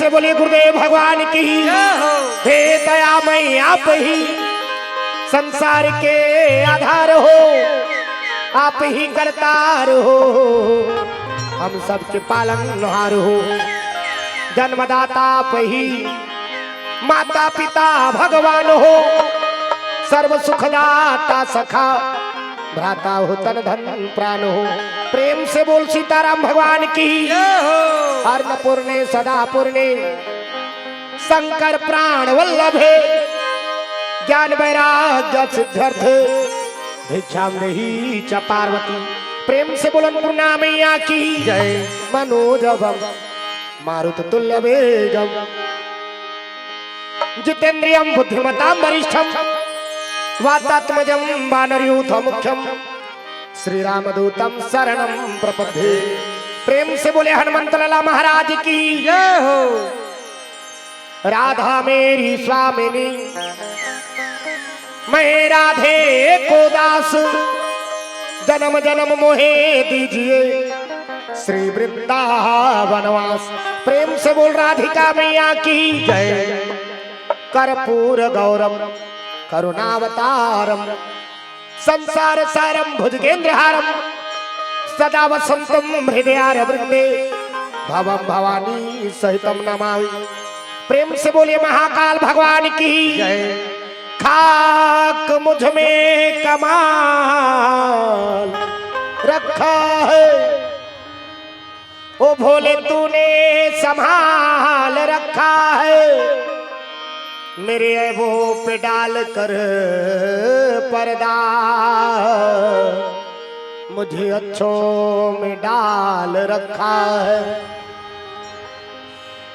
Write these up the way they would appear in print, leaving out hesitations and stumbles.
से बोलिए गुरुदेव भगवान की। हे दयामय आप ही संसार के आधार हो, आप ही करतार हो, हम सबके पालनहार हो। जन्मदाता आप ही, माता पिता भगवान हो, सर्व सुखदाता सखा, भ्राता हो तन धन प्राण हो। प्रेम से बोल सीताराम भगवान की। अन्नपूर्णे सदा पूर्णे शंकर प्राण वल्लभे, ज्ञान वैराग्य सिद्ध्यर्थ भिक्षाम देहि च पार्वती। प्रेम से बोलन पूर्णा मैया की जय। मनोजवम मारुत तुल्य वेगम, जितेन्द्रियम बुद्धिमताम वरिष्ठम, वातात्मजं वानरयूथ मुख्यम, श्री रामदूतम शरणं प्रपद्ये। प्रेम से बोले हनुमंत लाला महाराज की जय हो। राधा मेरी स्वामिनी, मैं राधे को दास, जन्म जन्म मोहे दीजिए श्री वृंदावनवास। प्रेम से बोल राधिका मैया की जय। कर्पूर गौरम करुणावतारम, संसार सारम भुजगेंद्रहारम, सदा वसंतम हृदयार वृंदे, भवम भवानी सहितम नमामि। प्रेम से बोलिए महाकाल भगवान की जय। खाक मुझ में कमाल रखा है, ओ भोले तूने संभाल रखा है, मेरे ऐबों पे डाल कर पर्दा, मुझे अच्छों में डाल रखा है।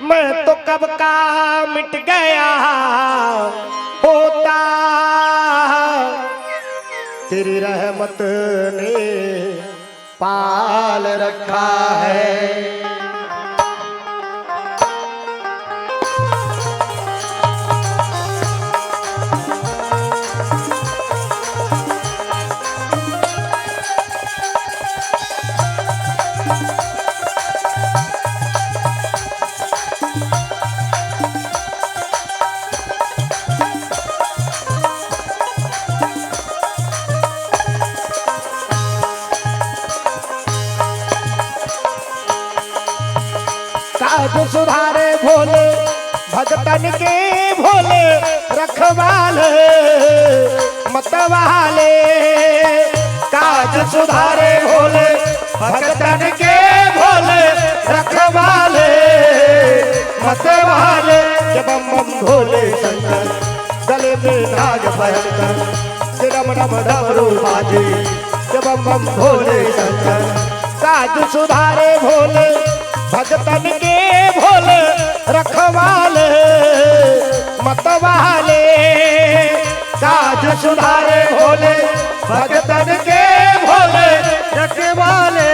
मैं तो कब का मिट गया होता, तेरी रहमत ने पाल रखा है। काज सुधारे भोले भगतन के भोले, रखवाले मतवाले। काज सुधारे भोले भगतन के भोले, रखवाले मतवाले। के बम बम भोले शंकर, गले में नाग भयंकर, रम रम डमरू बाजे। के बम बम भोले शंकर, काज सुधारे भोले भगतन के भोले, रखवाले मतवाले। काज सुधारे भोले भगतन के भोले, रखवाले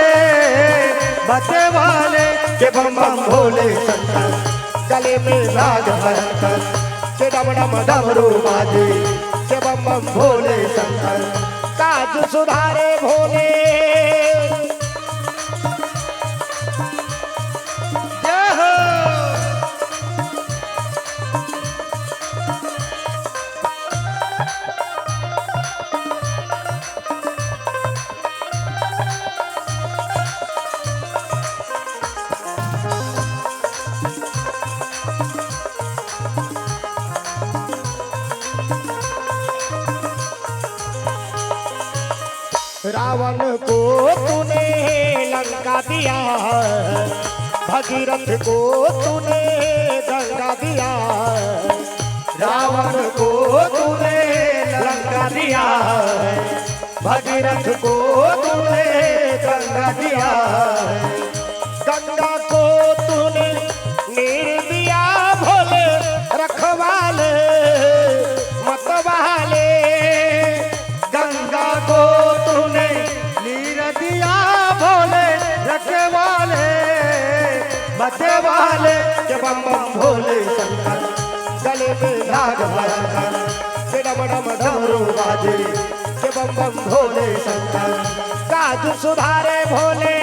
मतवाले। के बम बम भोले शंकर, गले में नाग भयंकर, के डम डम डमरू बाजे। के बम बम भोले शंकर, काज सुधारे भोले। रावण को तूने लंका दिया, भगीरथ को तूने गंगा दिया। रावण को तूने लंका दिया, भगीरथ को तूने गंगा दिया। गंगा को तूने नीर दिया भोले, रखवाले मतवाले। गंगा को तूने नीर दिया भोले, रखवाले मतवाले। के बम बम भोले शंकर, गले में नाग भयंकर, के डम डम डमरू बाजे। के बम बम भोले शंकर, काज सुधारे भोले।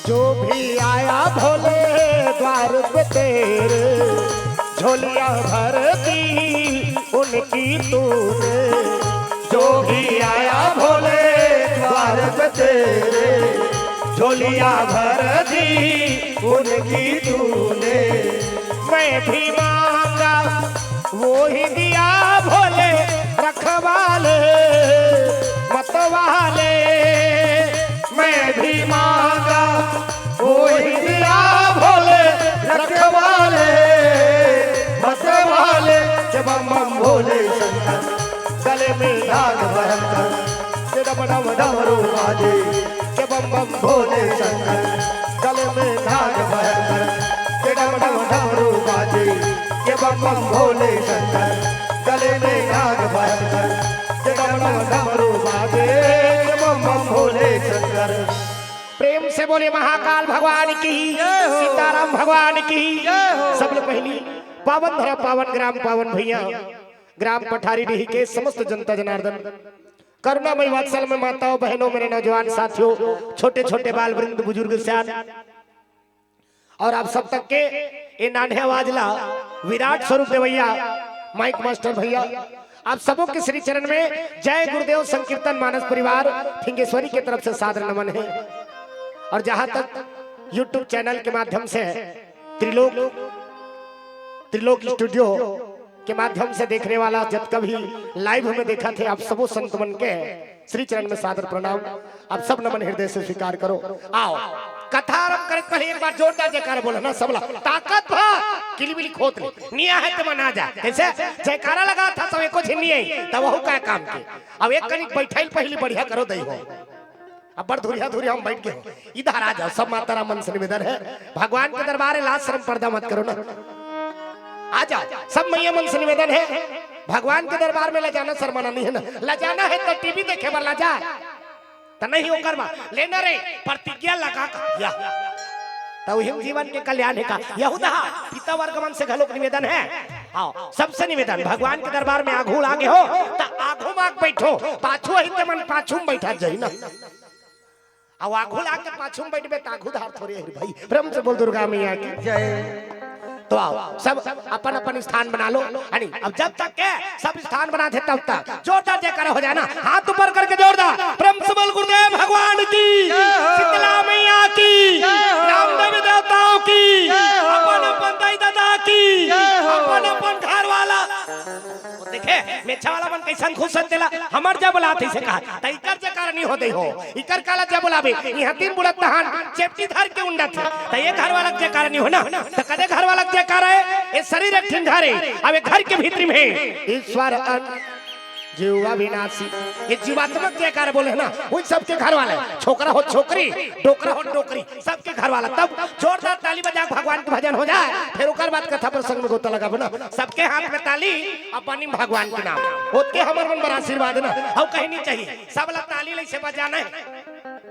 जो भी आया भोले द्वार पे तेरे झोलियां भर दी उनकी तूने। जो भी आया भोले द्वार पे तेरे झोलियां भर दी उनकी तूने। मैं भी मांगा वो ही दिया भोले रखवाले मतवाले। मैं भी मांगा वो ही दिया भोले रखवाले मतवाले। जब हम भोले शंकर गले में नाग भयंकर डम डम डमरू बाजे। जब हम भोले शंकर गले में नाग भयंकर डम डम डमरू बाजे। जब हम भोले शंकर गले में नाग भयंकर डम डम डमरू बाजे। जब हम भोले शंकर। प्रेम से बोले महाकाल भगवान की, सीताराम भगवान की। सबले पहली पावन धरा पावन ग्राम पावन भैया ग्राम पठारी डीही के समस्त जनता जनार्दन करुणामय वात्सल में माताओं बहनों मेरे नौजवान साथियों छोटे छोटे बाल वृंद बुजुर्ग सियान और आप सब तक के ये नान्हे आवाजला विराट स्वरूप देवैया माइक मास्टर भैया आप सबों के श्री चरण में जय गुरुदेव संकीर्तन मानस परिवार फिंगेश्वरी की तरफ से सादर नमन है। और जहां तक YouTube चैनल के माध्यम से त्रिलोक स्टूडियो के माध्यम से देखने वाला जब कभी लाइव में देखा थे आप सबों संत मन के श्री चरण में सादर प्रणाम। आप सब नमन हृदय से स्वीकार करो। आओ कथा आरंभ करे पहले एक बार जोरदार जयकारा बोलो ना सबला ताकत भा किलिबिली खोत निया है तो मना जा। कैसे जयकारा लगा था सब एको झिन्नी है तब वहु का काम के। अब एक कनी बैठाइल पहली बढ़िया करो दई हो। अब बड़ धुरिया धुरिया हम बैठ गए इधर आ जाओ सब माता राम मन से निवेदन है भगवान के दरबार है लाज शर्म पर्दा मत करो ना। आ जाओ सब मैया मन से निवेदन है भगवान के दरबार में ले जाना शर्माना नहीं है ना। ले जाना है तो टीवी देखे पर ला जा तो नहीं होकर लेना रे प्रतिज्ञा लगा या तो हिम जीवन के कल्याण है का यहूदा पिता वर्गमन से घलोक निवेदन है। आओ सबसे निवेदन भगवान के दरबार में आघू आगे हो तो आघू माग बैठो पाछू ही ते मन पाछू में बैठा जाई ना। अब आघू लाके पाछू में बैठबे त आघू धार थोड़ी है भाई। ब्रह्म से बोल दुर्गा मैया की जय। तो आओ सब अपन अपन स्थान बना लो। अब जब तक के सब स्थान बनाते तब तक जोरदार जयकारा हो जाए ना। हाथ ऊपर करके जोरदार प्रेम से बोल गुरुदेव भगवान की शीतला मैया की रामदेव देवताओं की अपन अपन दाई दादा की अपन अपन घर वाला देखे मेछा वाला मन कैसन खुश देला हमर जब बुलाते से कहा त इकर जयकारा नहीं होते हो इकर काला जब बुलावे यहां तीन बुलत तहान चेपटी धर के उंडा थे त ये घर वाला जयकारा नहीं हो ना त कदे घर वाला जयकारा है ये शरीर एक ठिंढारे अब घर के भीतर में ईश्वर जीवा विनाशी ये जीवात्मक जयकारा बोले ना उन सबके घर वाले छोकरा हो छोकरी डोकरा हो डोकरी सबके घर वाला तब जोरदार ताली बजा भगवान के भजन हो जाए फिर ओकर बाद कथा प्रसंग में गोता लगा ना सबके हाथ में ताली अपनी भगवान के नाम होत के हमर मन बड़ा आशीर्वाद ना और कहीं नहीं चाहिए सब ला ताली ले से बजाना है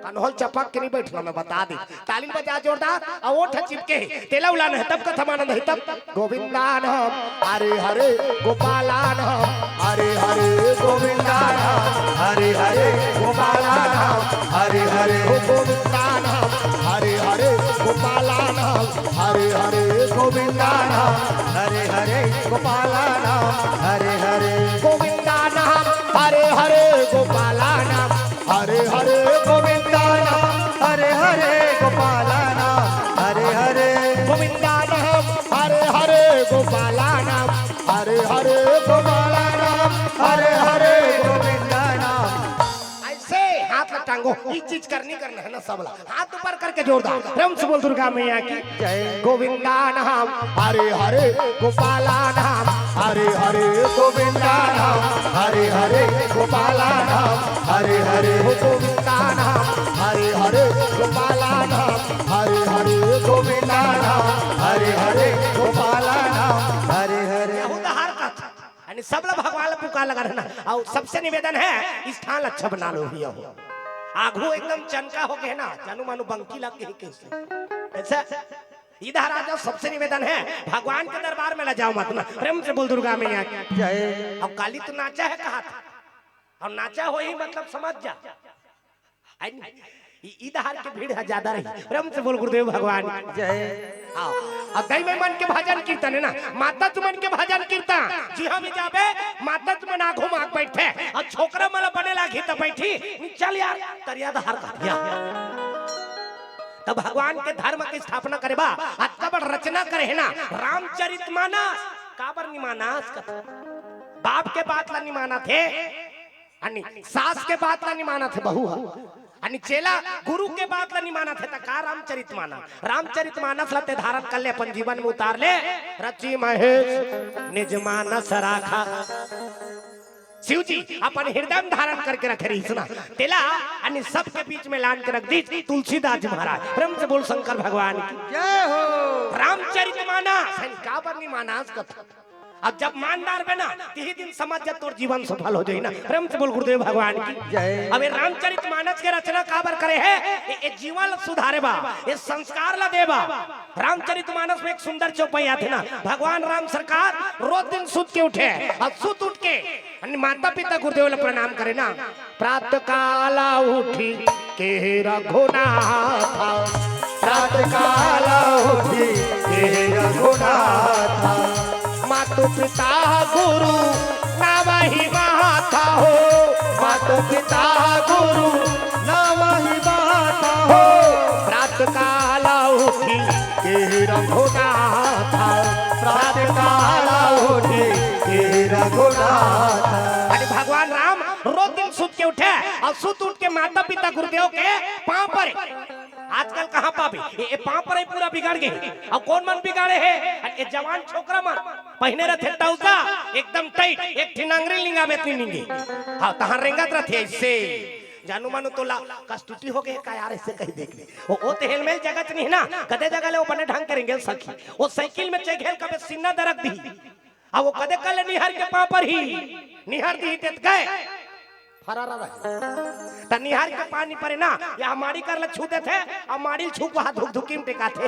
कन्हौल चपक के नहीं बैठना मैं बता दी ताली बजा जोरदार और ओठ चिपके तेला उलाना है तब कथा मानंद है तब गोविंदा नाम हरे हरे गोपाला नाम हरे हरे गोविंदा नाम हरे हरे गोपाला नाम हरे हरे गोविंदा नाम हरे हरे गोपाला नाम हरे हरे गोविंदा नाम हरे हरे गोपाला नाम हरे हरे गोविंदा नाम हरे हरे गोपाला नाम हरे हरे गोविंदा नाम हरे हरे गोपाला नाम हरे हरे गोविंदा नाम हरे हरे गोपाला नाम हरे हरे गोपाला नाम हरे हरे गोविंदा नाम। ऐसे हाथ में टांगो ये चीज करनी करना है ना सबला हाथ ऊपर करके जोरदार प्रेम से बोल दुर्गा मैया की जय। गोविंदा नाम हरे हरे गोपाला नाम हरे हरे गोविंदा नाम हरे हरे गोपाला नाम हरे हरे गोविंदा नाम हरे हरे गोपाला नाम हरे हरे गोविंदा नाम हरे हरे गोपाला नाम हरे हरे यानी सब लोग भगवान पुकार लगा रहना। और सबसे निवेदन है स्थान अच्छा बना लो भैया हो आघू एकदम चनका हो गए ना जानू मानू बंकी लग गई कैसे ऐसा इधर आ जाओ सबसे निवेदन है भगवान के दरबार में ले जाओ मत ना प्रेम से बोल दुर्गा मैया की जय। अब काली तो नाचा है कहा था और नाचा हो ही मतलब समझ जा इधर के भीड़ है ज्यादा रही। प्रेम से बोल गुरुदेव भगवान जय। आओ अब दई में मन के भजन कीर्तन है ना, माता तुमन के भजन कीर्तन जी हम जाबे माता तुमन आंखों में आंख बैठे और छोकरा मला बने लागी तो बैठी चल यार तरिया धार कटिया तब भगवान के धर्म की स्थापना करे बा अत्ता बड़ रचना करे है ना रामचरितमानस काबर निमानस कथा बाप के बात ला निमाना थे अनि सास के बात ला निमाना थे बहू अनि चेला गुरु के बात ला निमाना थे का रामचरितमानस लते धारण कर ले अपन जीवन में उतार ले रची महेश निज मानस राखा शिव जी अपन हृदय में धारण करके रखे रही सुना तेला अनि सबके बीच में लान के रख दी तुलसीदास जी महाराज। प्रेम से बोल शंकर भगवान की जय हो। रामचरितमानस का बनी मानस कथा अब जब मानदार बना तीही दिन समझ जा तोर जीवन सफल हो जाए ना। प्रेम से बोल गुरुदेव भगवान की जय। अब ये रामचरितमानस के रचना काबर करे है ये जीवन सुधारे बा ये संस्कार ला देबा। रामचरितमानस में एक सुंदर चौपाई थे ना भगवान राम सरकार रोज दिन सुत के उठे और सुत उठ के माता पिता गुरुदेव ला प्रणाम करे ना प्रातः काल उठी के रघुनाथ प्रातः काल उठी के रघुनाथ मातु पिता गुरु नावहि माता हो मातु पिता गुरु नावहि माता हो प्रातः काल उठी के रघुनाथ प्रातः काल उठी के रघुनाथ। अरे भगवान राम रोज दिन सुत के उठे और सुत उठ के माता पिता गुरुदेव के पांव पर आजकल कहाँ पापी ये पांव पर ही पूरा बिगाड़ गए और कौन मन बिगाड़े है ये जवान छोकरा मन पहने रहते टाउसा एकदम टाइट एक ठिनांगरी लिंगा में इतनी निंगी हाँ तहां रेंगत रहते ऐसे जानू मानू तो ला कस्तुती हो गए का यार ऐसे कहीं देख ले वो तो हेलमेल जगत नहीं ना कदे जगह ले वो बने ढंग के रेंगेल सखी वो साइकिल में चेक हेल कबे सीना दरक दी अब वो कदे कल निहर के पांव पर ही निहर दी ते गए फरारा रहे तनिहार के पानी परे ना या हमारी कर ले छूते थे और माड़ी छूक वहां धुक धुकी में टिका थे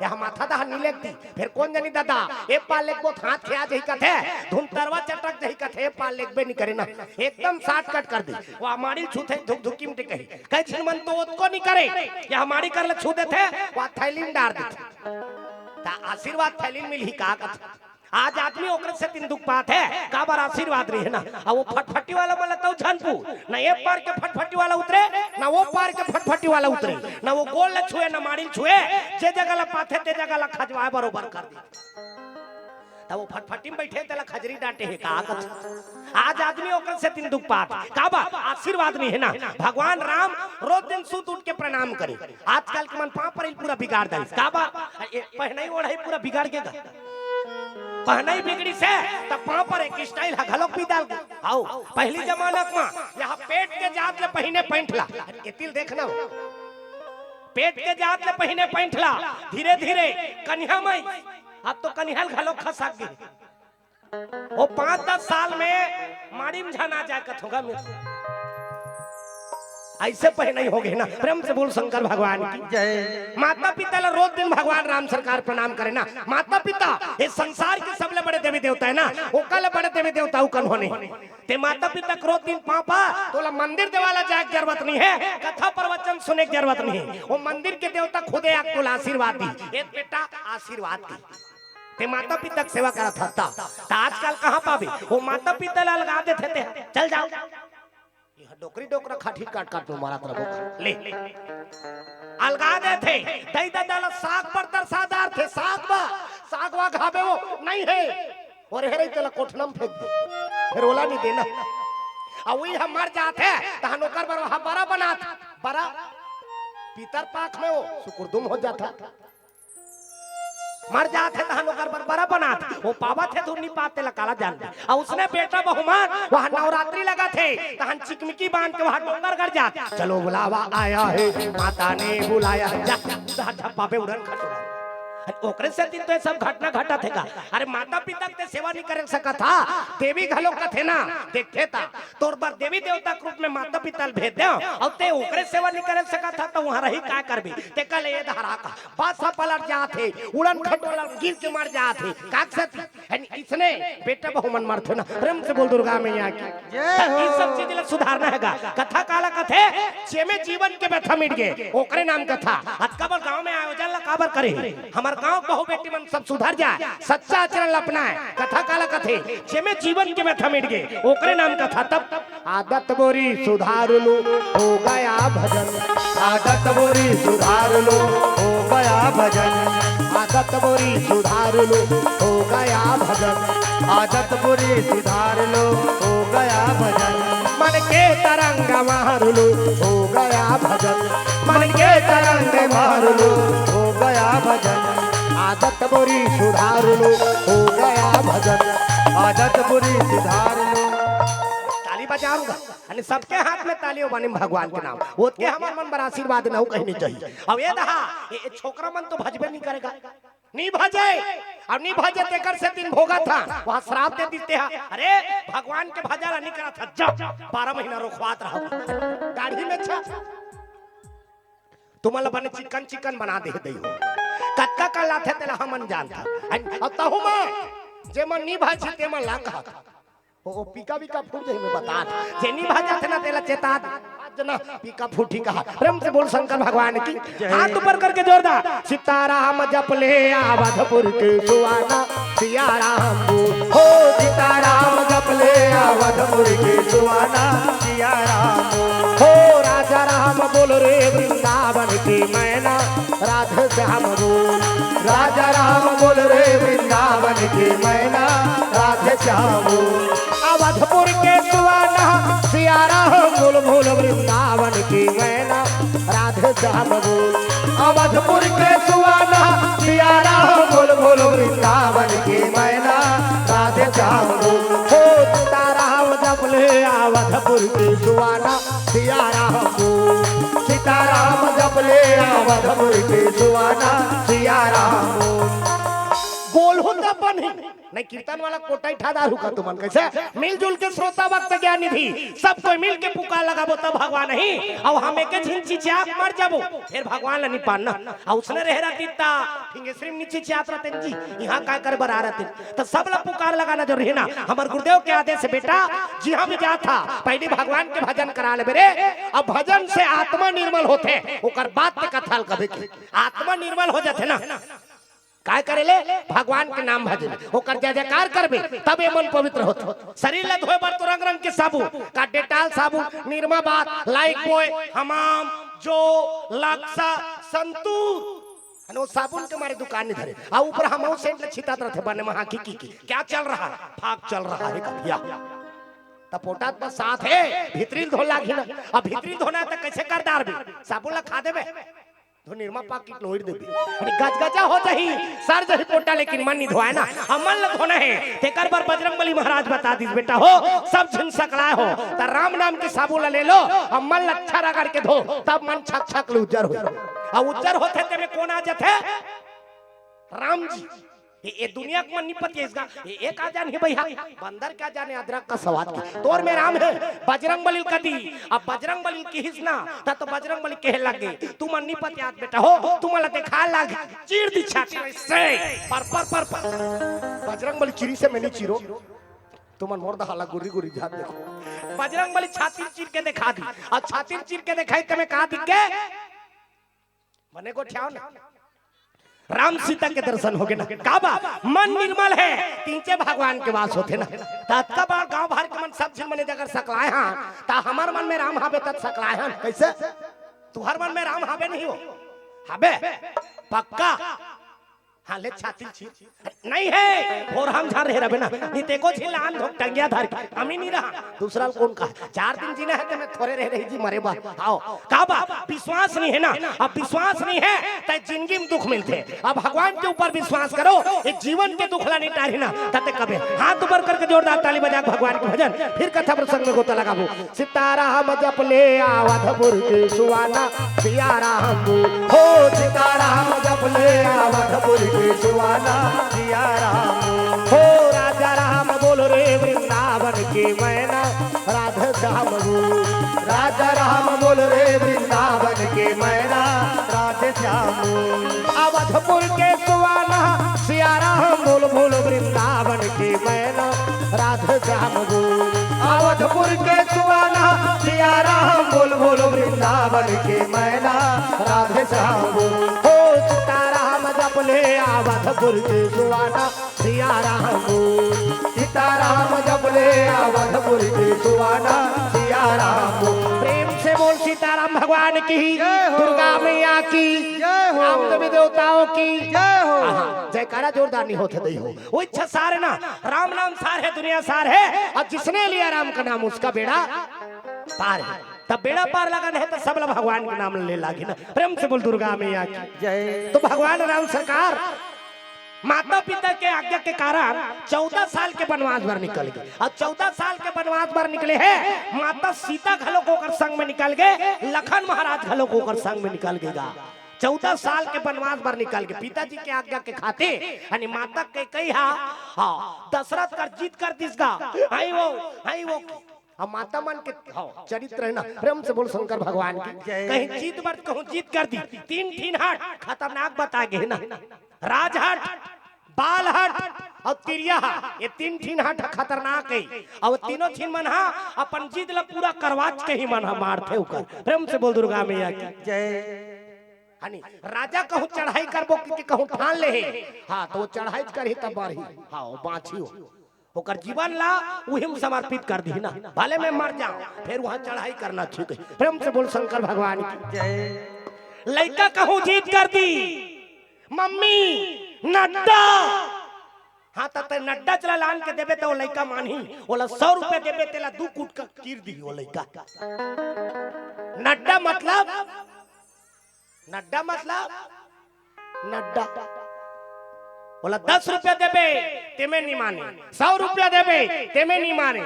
या माथा दा नीले दी फिर कौन जानी दादा ए पाल लेक बहुत हाथ खेया जही कथे धुन तरवा चटक जही कथे पाल लेक बे नहीं करे ना एकदम साट कट कर दी वो हमारी छूते धुक धुकी में टिके कई छिन मन तो उसको नहीं करे या हमारी कर ले छूते थे वो थैली में डाल दी ता आशीर्वाद थैली में मिली का कथा आज आदमी ओकरे से तीन दुख पात है का बार आशीर्वाद रही है ना अब वो फटफटी वाला बोला तो झनपू ना एक पार के फटफटी वाला उतरे ना वो पार के फटफटी वाला उतरे ना वो गोल न छुए ना माड़ी छुए जे जगह ला पाथे ते जगह ला खजवा बरोबर कर दी तब वो फटफटी में बैठे तेला खजरी डांटे है का आज आदमी ओकरे से तीन दुख पात का बा आशीर्वाद नहीं है ना भगवान राम रोज दिन सुत उठ के प्रणाम करे आजकल के मन पांव पर पूरा बिगाड़ दे का बा पहनाई ओढ़ाई पूरा बिगाड़ के पहनाई बिगड़ी से तब पांव पर एक स्टाइल है घलोक भी डाल आओ पहली जमाना में यहाँ पेट के जात ले पहिने पैंठला ये तिल देखना पेट के जात ले पहिने पैंठला धीरे धीरे कन्या मई अब तो कन्हल घलोक खसक गई वो 5-10 साल में माड़ी में झना जाए कथोगा में ऐसे पहले हो गए ना। प्रेम से बोल शंकर भगवान की जय। माता पिता ला रोज दिन भगवान राम सरकार प्रणाम करे ना माता पिता ये संसार के सबले बड़े देवी देवता है ना वो कल बड़े देवी देवता कन होने ते माता पिता रोज दिन पापा तो मंदिर देवाला जाए की जरूरत नहीं है कथा प्रवचन सुने की जरूरत नहीं है वो मंदिर के देवता खुदे आप तो आशीर्वाद दी एक बेटा आशीर्वाद दी ते माता पिता सेवा करा था आजकल कहाँ पावे वो माता पिता ला लगा देते थे चल जाओ डोकरी डोकरा खाठी काट काट तो मारा तरफ ले अलगा दे थे दई दादा साग पर तरसादार थे साग वा घाबे वो नहीं है और हेरे चला कोठनम फेंक दे फिर ओला नहीं देना और वही हम मर जाते तहां नौकर बर वहां बड़ा बनात बड़ा पीतर पाक में वो सुकुरदुम हो जाता मर जाते तहां नौकर बर बड़ा बनात वो पावा थे धुनी पाते लकाला जान और उसने बेटा बहुमान वहां नवरात्रि लगा थे तहां चिकमिकी बांध के वहां डोंगर कर जात चलो बुलावा आया है माता ने बुलाया जा छप्पा पे उड़न खटोला ओकरे से दिन तो ये सब घटना घटा थे का। अरे माता पिता के सेवा नहीं कर सका था, देवी घलो का थे ना देखे था तोर बार देवी देवता के रूप में माता पिता भेज दे और ते ओकरे सेवा नहीं कर सका था तो वहां रही का करबी ते कल ये धरा का बादशाह पलट जा थे उड़न खटोला गिर के मर जा थे काकसती इसने बेटा बहु मन मार थे ना प्रेम से बोल दुर्गा मैया की ये सब चीज ले सुधारना हैगा। कथा काला कथे जेमे जीवन के व्यथा मिट गए ओकरे नाम कथा आज कबर गांव में आयोजन ला काबर करे हमार गांव बहु बेटी मन सब सुधर जाए सच्चा आचरण अपनाए। कथा काला कथे जेमे जीवन के व्यथा मिट गए ओकरे नाम कथा। तब आदत बोरी सुधार लो हो गया भजन, आदत बोरी सुधार लो हो गया भजन, आदत बोरी सुधार लो हो गया भजन, आदत बोरी सुधार लो हो गया भजन, मन के तरंग मार लो हो गया भजन, मन के तरंग मार लो हो गया भजन, आदत बोरी सुधार लो हो गया भजन, आदत बोरी सुधार लो। ताली बजाऊंगा आणि सबके हाथ में तालियों बनी भगवान के नाम ओत के हमार मन पर आशीर्वाद न हो कहनी चाहिए। अब ये दहा ये छोकरा मन तो भजबे नहीं करेगा नहीं भजे अब नहीं भजे तेकर से दिन भोगा था वहां श्राप दे देते हैं। अरे भगवान के भजन नहीं करा था जब 12 महीना रोकवात रहो दाढ़ी में छा तुम्हारा बने चिकन चिकन बना दे दई हो कक्का का लाथे तेला हमन जानता अब तहु में जे मन नहीं भाजी ते मन ला कहा ओ पीका बीका फूट जाई में बता जे नहीं भाजा थे ना तेला चेता जना पीका फूटी कहा। प्रेम से बोल शंकर भगवान की हाथ ऊपर करके जोरदार सीताराम जप ले अवधपुर के सुहाना सियाराम हो सीताराम जप ले अवधपुर के सुहाना सियाराम हो राजा राम बोल रे वृंदावन की मैना राधे श्याम बोल राजा राम बोल रे वृंदावन की मैना राधे श्याम बोल अवधपुर के सुहाना सियाराम बोल बोल वृंदावन की मैना राधे श्याम बोल अवधपुर के सुहाना सियाराम बोल बोल वृंदावन की मैना राधे श्याम बोल हो सीताराम जप ले अवधपुर के सुहाना सियाराम बोल सीताराम जप ले अवधपुर के सुहाना सियाराम बोल होता बनी नहीं कीर्तन वाला कोटाई ठा दारू का तुमन कैसे मिलजुल के श्रोता वक्त ज्ञान निधि सब कोई मिल के पुकार लगाबो तब भगवान नहीं और हमें के झिंची चाक मर जाबो फिर भगवान ला नहीं पाना और उसने रह रहा तीता फिंगेश्री नीचे चात रहते जी यहां काय कर बरा रहते तो सब ला पुकार लगाना जो रहना हमार गुरुदेव के आदेश से बेटा जी हम जा था पहले भगवान के भजन करा ले बेरे अब भजन से आत्मा निर्मल होते ओकर बात पे कथाल कभी आत्मा निर्मल हो जाते ना काय करे ले भगवान के नाम भजन ओकर जय जयकार करबे तब ये मन पवित्र होता। शरीर ला धोए बर तो रंग रंग के साबुन का डेटाल साबुन निरमा बात लाइक बॉय हमाम जो लक्सा संतूर अनो साबुन के मारे दुकान नहीं धरे आ ऊपर हम सेंट छितात रहते बने महा की क्या चल रहा है फाक चल रहा है कभिया तपोटात पर साथ है भीतरी धोला घिना अब भीतरी धोना तो कैसे कर डारबे साबुन ला खा देबे तो निर्मा पाकिट लोड देबे अरे गजगजा हो जाही सर जही पोटा लेकिन मन नहीं धोए ना अमल न धोना है तेकर पर बजरंगबली महाराज बता दी बेटा हो सब झिन सकलाए हो त राम नाम के साबुन ले लो अमल अच्छा रगड़ के धो तब मन छक छक उज्जर हो और उज्जर होते ते में कौन आ जाते राम जी ये दुनिया को मन निपत है इसका एक आ जाने भैया बंदर क्या जाने अदरक का स्वाद की तोर में राम है बजरंगबली का दी अब बजरंगबली की हिस्ना ता तो बजरंगबली कहे लगे तू मन निपत याद बेटा हो तू मला देखा लग चीर दी छाती से पर बजरंगबली चिरी से मैंने चिरो तुम मोर दहाला गुरी गुरी जात देखो बजरंगबली छाती चीर के दिखा दी और छाती चीर के दिखाई तुम्हें कहा दिख के मने को ठ्याओ ना राम सीता के दर्शन हो गए ना काबा मन निर्मल है तीनचे भगवान के वास होते ना तत्का बार गांव भर के मन सब झिन मने जगह सकलाए हां ता हमार मन में राम हाबे तत सकलाए हां कैसे तू हर मन में राम हाबे नहीं हो हाबे पक्का हाँ ले छाती छीर नहीं है और हम झार रहे रबे ना नीते को झिलान धोक टंगिया धर के हम ही नहीं रहा दूसरा कौन का 4 दिन जीना है तो मैं थोड़े रह रही जी मरे बा आओ काबा विश्वास नहीं है ना अब विश्वास नहीं है तो जिंदगी में दुख मिलते अब भगवान के ऊपर विश्वास करो ये जीवन के दुख ला नहीं टारी ना तते कबे हाथ ऊपर करके जोरदार ताली बजा भगवान के भजन फिर कथा प्रसंग में गोता लगाबो सीताराम जप ले अवधपुर के सुहाना सियाराम हो सीताराम जप ले अवधपुर बोल रे वृंदावन के मैना राधे श्याम अवधपुर के सुवाना सिया राम बोल बोल वृंदावन के मैना राधे श्याम बोल। अवधपुर के सुवाना सिया राम बोल बोल वृंदावन के मैना राधे श्याम हो सीताराम जपले अवधपुर के सुवाना सिया राम बोल। सीताराम जपले अवधपुर के सुवाना सिया राम प्रेम से बोल सीताराम भगवान की, जय हो। दुर्गा मैया की, जय हो। राम देवी देवताओं की जय हो। जयकारा जोरदार नहीं होते दई हो। वो इच्छा सार है ना, राम नाम सार है, दुनिया सार है, और जिसने लिया राम का नाम उसका बेड़ा पार है। तब बेड़ा पार लगा है तो सब लोग भगवान के नाम ले लागे ना। प्रेम से बोल दुर्गा मैया की जय। तो भगवान राम सरकार माता पिता के आज्ञा के कारण 14 साल के वनवास भर निकल गए, और 14 साल के वनवास भर निकले हैं। माता सीता घलोक होकर संग में निकल गए, लखन महाराज घलोक होकर संग में निकल गएगा। 14 साल के वनवास भर निकल के पिताजी के आज्ञा के खातिर यानी माता के कही हाँ दशरथ कर जीत कर दिसगा आई वो अब माता मन के चरित्र है ना। प्रेम से बोल शंकर भगवान की कहीं जीत बर कहूं जीत कर दी। तीन ठीन हट खतरनाक बता गए ना, राजहट बालहट और तिरिया ये तीन ठीन हट खतरनाक है। और तीनों ठीन मन हा अपन जीत ला पूरा करवाच के ही मन हा मारते ऊपर। प्रेम से बोल दुर्गा मैया की जय। हनी राजा कहूं चढ़ाई करबो कि कहूं ठान ले हाँ तो वो चढ़ाई करही तब बढ़ी हाँ बाछी हो ओकर जीवन ला उही में समर्पित कर दी ना। भले मैं मर जाऊं फिर वहां चढ़ाई करना ठीक है। प्रेम से बोल शंकर भगवान की जय। लड़का कहूं जीत कर दी मम्मी नड्डा हाँ तो नड्डा चला लान के देबे तो लड़का मानही बोला 100 रुपए देबे तेला 2 कूट का कीर दी वो लड़का। नड्डा मतलब नड्डा बोला 10 रुपया देबे तेमे नहीं माने, 100 रुपया देबे तेमे नहीं माने,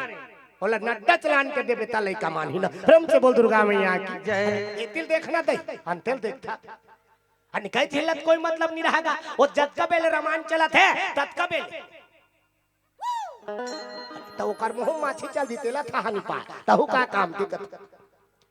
बोला नड्डा चलान के देबे ता लड़का मानही ना। प्रेम से बोल दुर्गा मैया की जय। ये तिल देखना दे अंतिल देखता अनि कई थिलत कोई मतलब नहीं रहेगा। वो जतका बेले रामायण चलत है ततका बेले तो ओकर मुंह माछी चल दी तेला था नहीं पा तहु का काम दिक्कत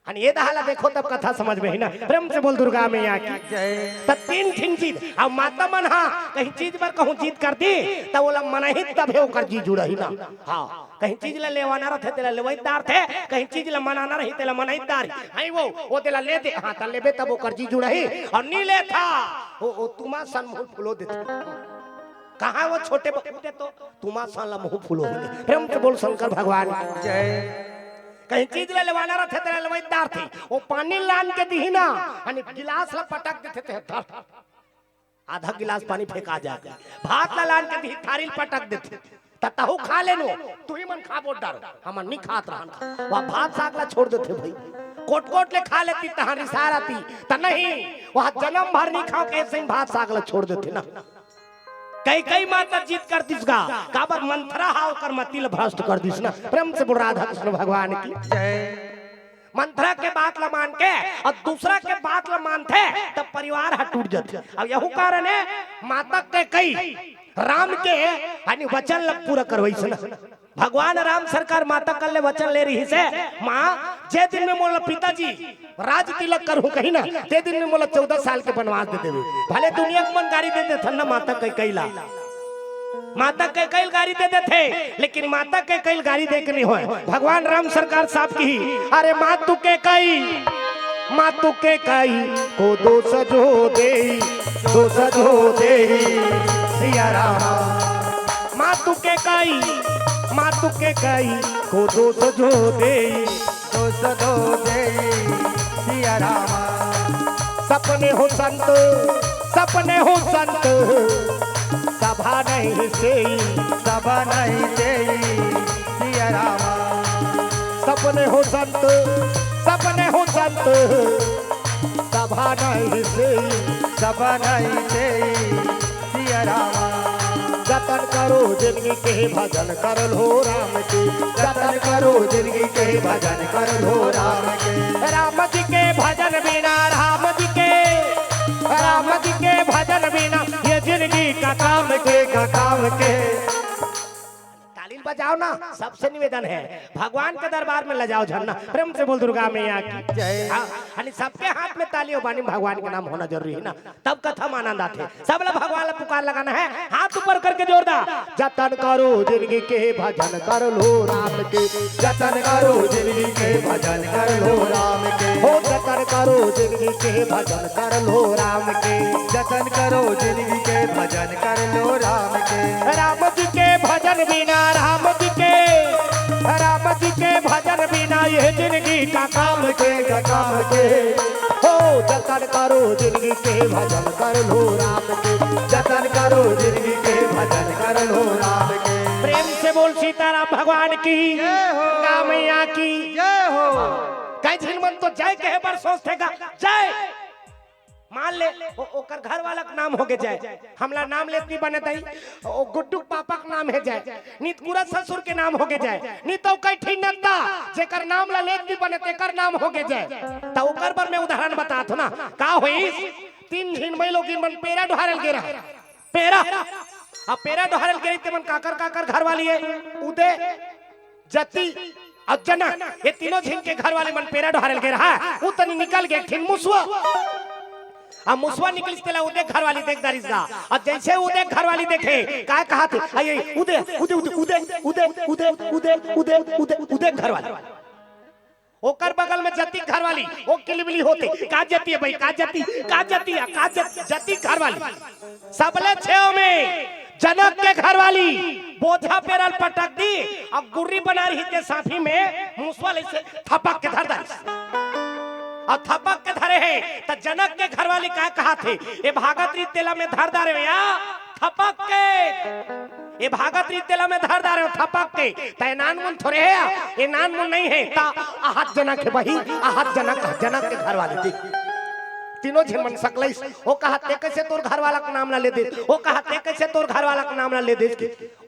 अनि ये दहाला देखो तब कथा समझ में ही ना। प्रेम से बोल दुर्गा मैया की जय। तब तीन ठीन जीत अब माता मन हाँ कहीं चीज पर कहूं जीत कर दी तब बोला मन ही तब है ओकर जी जुड़ा ही ना। हाँ कहीं चीज ला लेवाना रहे तेला लेवईदार थे, कहीं चीज ला मनाना रही तेला मनईदार आई वो तेला ले दे हाँ ता लेबे तब ओकर जी जुड़ा ही और नी ले था वो तुमा सन मुंह फुलो देते कहाँ वो छोटे बच्चे तो तुमा सन ला मुंह फुलो होंगे। प्रेम से बोल शंकर भगवान जय। कहीं चीज ले लेवाना रहे तेरा लेवईदार थे वो पानी लान के दी ना यानी गिलास ला पटक देते थे आधा गिलास पानी फेंका जाके भात ला लान के दी थारी पटक देते तताहू खा लेनो तू ही मन खा बोट डाल हम नहीं खात रहन वह भात साग ला छोड़ देते भाई कोट कोट ले खा लेती तहारी सारा थी त नहीं वह जन्म भर नहीं खाओ कैसे भात साग ला छोड़ देते ना। कई माता जीत कर दिसगा काबर मंत्रा हाव कर मतिल भ्रष्ट कर दिस ना। प्रेम से बोल राधा कृष्ण भगवान की जय। मंत्रा के बात ला मान के और दूसरा के बात ला मानते तब परिवार हट टूट जाते। अब यही कारण है माता के कई राम के यानी वचन ला पूरा करवाई ना। भगवान राम सरकार माता कल ले वचन ले रही से माँ जे दिन में मोला पिताजी राज तिलक करूं कहीं ना ते दिन में मोला 14 साल के वनवास दे देवे भले दुनिया को मन गाड़ी दे दे ना माता कैला माता के कई गाड़ी दे देते लेकिन माता के कई गाड़ी दे के नहीं होए। भगवान राम सरकार साहब की अरे मातु के कई को दो सजो दे सिया राम मातु के कई को दो सजो दे सिया राम सपने हो संत सभा नहीं से सिया राम सपने हो संत सभा नहीं से सिया राम जतन करो जिंदगी के भजन कर लो राम के जतन करो जिंदगी के भजन कर लो राम के राम जी के भजन बिना राम जी के भजन बिना ये जिंदगी का काम के तालीम बजाओ ना, सबसे निवेदन है भगवान के दरबार में ले जाओ झरना। प्रेम से बोल दुर्गा मैया की जय। यानी सबके हाथ में ताली और बानी भगवान के नाम होना जरूरी है ना, तब कथा में आनंद आते। सब लोग भगवान को पुकार लगाना है, हाथ ऊपर करके जोरदार। जतन करो जिंदगी के भजन कर लो राम के, जतन करो जिंदगी के भजन कर लो राम के, हो जतन करो जिंदगी के भजन कर लो राम के, जतन करो जिंदगी के भजन कर लो राम के। राम जी के भजन बिना, राम जी के भजन बिना ये जिंदगी का काम के काम के, हो जतन करो जिंदगी के भजन कर लो राम के, जतन करो जिंदगी के भजन कर लो राम के। प्रेम से बोल सीताराम भगवान की जय हो, दुर्गा मैया की जय हो। कई झिलमन तो जय कहे पर सोचतेगा जय मान ले ओकर घर वाला का नाम हो के जय, हमला नाम लेत नहीं बने तई ओ गुड्डू पापा का नाम है जय, नित पूरा ससुर के नाम हो के जय, नी तो कई ठीक नता जेकर नाम ला लेत नहीं बने तेकर नाम हो के जय। त ओकर पर मैं उदाहरण बतात हूं ना, का होई 3 झिनमई लोग मन पेरा ढारल के रहा, पेरा अब पेरा ढारल के ते मन काकर घर वाली है उदय जति और जनक, ये तीनों झिन के घर वाले मन पेरा ढारल के रहा, उ तनी निकल गए ठिन मुसवा। अब मुसवा निकलिस तेला उदय घर वाली देख दरिसगा, और जैसे उदय घर वाली देखे का कहा थे आइए उदय उदय उदय उदय उदय उदय उदय उदय उदय घर वाली, ओकर बगल में जति घर वाली ओ किलबिली होते का जति है भाई, का जति जति घर वाली। सबले छेव में जनक के घर वाली बोझा पेरल पटक दी और गुर्री बना रही थे साफी में, मुसवा से थपक के धर और थपक के धरे है। तो जनक के घर वाली का कहा थे ये भागत रीत तेला में धर दारे या थपक के, ये भागत रीत तेला में धर दारे थपक के, तो नान मुन थोड़े है, ये नान मुन नहीं है। ता आहत जनक है वही, आहत जनक के घर वाले देख तीनों झिमन सकलैस, वो कहते कैसे तोर घर वाला का नाम ना ले दे, वो कहते कैसे तोर घर वाला का नाम ना ले दे।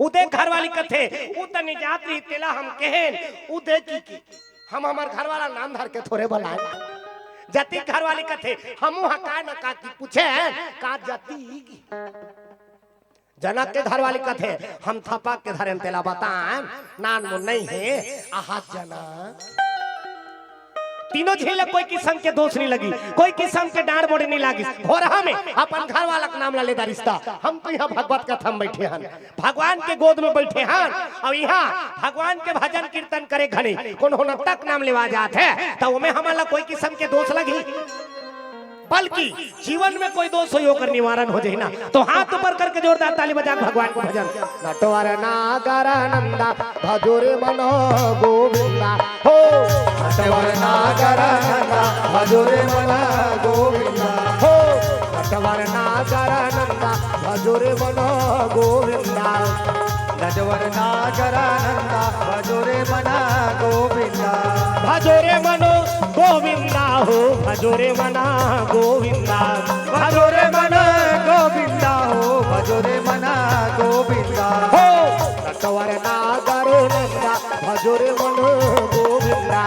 उदय घर वाली कथे उ त निजात री तेला हम कहेन उदय की हम हमार घर वाला नाम धर के थोड़े बुलाए। जति घर वाली कथे हमू हका न का की पूछे का जति, जनक के घर वाली कथे हम थपक के धरे तेला बताएं नान मुन नहीं है आहत जनक। तीनों झेल कोई किस्म के दोष नहीं लगी, कोई किस्म के डांड बोड़े नहीं लगी, हो रहा में अपन घर वाला का नाम ला लेता रिश्ता। हम तो यहाँ भगवत कथा में बैठे हैं, भगवान के गोद में बैठे हैं और यहाँ भगवान के भजन कीर्तन करे घने कौन होना तक नाम लेवा जात है, तो उमें हमारा कोई किस्म के दोष लगी, बल्कि जीवन में कोई दोष हो कर निवारण हो जाए ना। तो हाथ ऊपर करके जोरदार ताली बजा भगवान को भजन। नटवर नागर नंदा भजोरे मनो गोविंदा, हो नटवर नागर नंदा भजोरे मनो गोविंदा, हो नटवर नागर नंदा भजोरे मनो गोविंदा, नटवर नागर नंदा भजोरे मना गोविंदा, भजोरे मनो गोविंदा हो भजोरे मना गोविंदा, भजोरे मना गोविंदा हो भजोरे मना गोविंदा, हो नटवर नागर नंदा भजोरे मनो गोविंदा,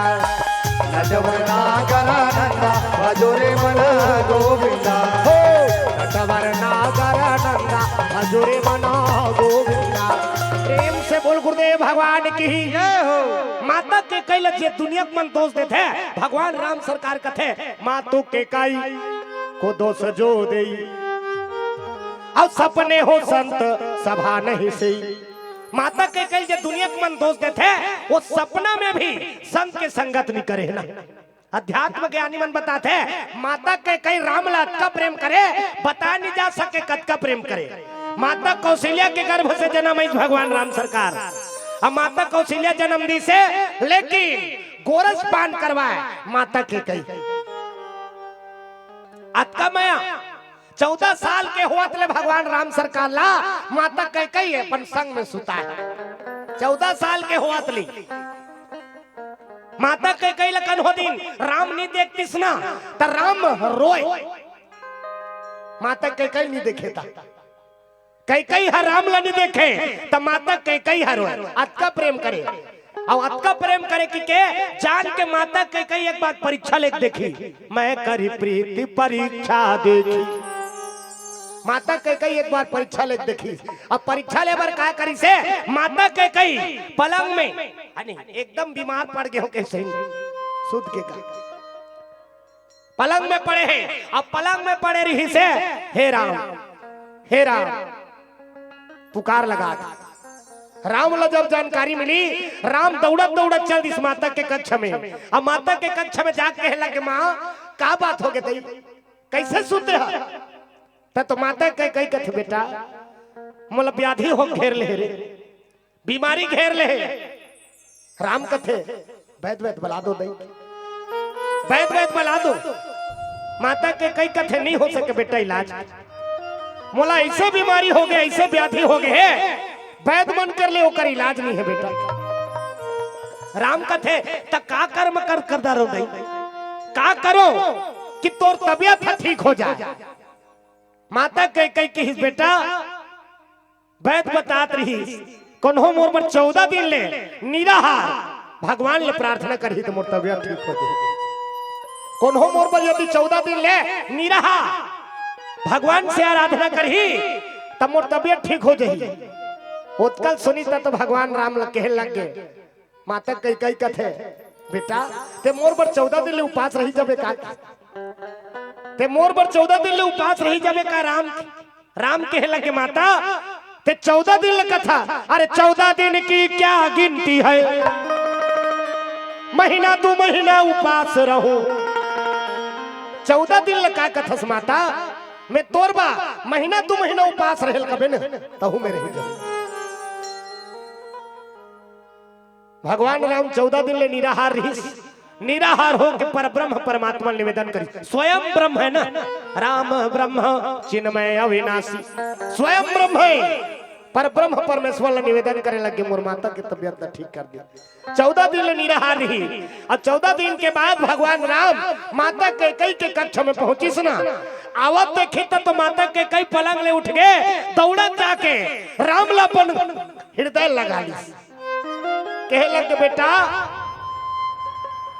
नटवर नागर नंदा भजोरे मना गोविंदा, हो नटवर नागर नंदा भजोरे मनो गोविंदा। प्रेम से बोल गुरुदेव भगवान की जय हो। माता के कई लगे दुनिया को मन दोष देते हैं, भगवान राम सरकार कथे मातु के कई को दोष जो दे और सपने हो संत सभा नहीं सही। माता के कई जो दुनिया को मन दोष देते हैं वो सपना में भी संत के संगत नहीं करे ना। अध्यात्म ज्ञानी मन बताते हैं माता के कई राम लात का प्रेम करे बता नहीं जा सके कद का प्रेम करे। माता कौशल्या के गर्भ से जन्म है भगवान राम सरकार, अब माता कौशल्या जन्म दी से लेकिन गोरस पान करवाए माता के कई अतका मया 14 साल के होत ले भगवान राम सरकार ला माता के कई अपन संग में सुता है। 14 साल के होत ली माता के कई लकन हो दिन राम नहीं देखतीस ना तो राम रोए, माता के कई नहीं देखे था कई कई हर राम ला नहीं देखे तो माता कई कई हर रोए अतका प्रेम करे और अतका प्रेम करे कि के जान के माता के कई एक बार परीक्षा लेके देखी मैं करी प्रीति परीक्षा देखी माता कैकई एक बार परीक्षा ले देखी। अब परीक्षा ले बार का करी से माता कैकई पलंग में एकदम बीमार पड़ गए हो कैसे सुध के का पलंग में पड़े हैं। अब पलंग में पड़े रही से हे राम पुकार लगा। राम ला जब जानकारी मिली राम दौड़त दौड़त चल इस माता के कक्ष में। अब माता के कक्ष में जाके कहला कि माँ का बात हो गई कैसे सुनते हो तो माता कई कथे बेटा मोला व्याधि हो घेर ले रे बीमारी घेर ले। राम कथे वैद वैद बुला दो वैद वैद बुला दो। माता के कई कथे नहीं हो सके बेटा इलाज मोला ऐसे बीमारी हो गए ऐसे व्याधि हो गए वैद मन कर ले ओकर इलाज नहीं है बेटा। राम कथे तक का कर्म कर दारो दई का करो कि तोर तबियत ठीक हो जाए। माता कई कही बेटा वैद बतात रही कन्हो मोर पर 14 दिन ले निराहार भगवान ले प्रार्थना करही तो मोर तबियत ठीक हो जाए। कन्हो मोर पर यदि 14 दिन ले निराहार भगवान से आराधना करही तब मोर तबियत ठीक हो जाही। उत्कल सुनी तो भगवान राम कहे लग गए माता कई कथे बेटा ते मोर पर 14 दिन ले उपास रही जबे का ते मोर पर 14 दिन ले उपास रही जबे का राम कहे लगे माता ते 14 दिन ले कथा अरे 14 दिन की क्या गिनती है महीना 2 महीना उपास रहो। 14 दिन ले का कथस माता मैं तोरबा महीना 2 महीना उपास रहल कबे न तहु में रही जब भगवान राम 14 दिन ले निराहार रही। निराहार हो के पर ब्रह्म परमात्मा निवेदन करी स्वयं ब्रह्म है ना राम ब्रह्म चिन्मय अविनाशी स्वयं ब्रह्म है पर ब्रह्म परमेश्वर ला निवेदन करे लगे मोर माता की तबियत ठीक कर दिया। 14 दिन ले निराहार रही और 14 दिन के बाद भगवान राम माता के कई के कक्ष में पहुंची सुना आवत देखी तो माता के कई पलंग ले उठ गए दौड़त जाके राम ला अपन हृदय लगा ली कहे लगे बेटा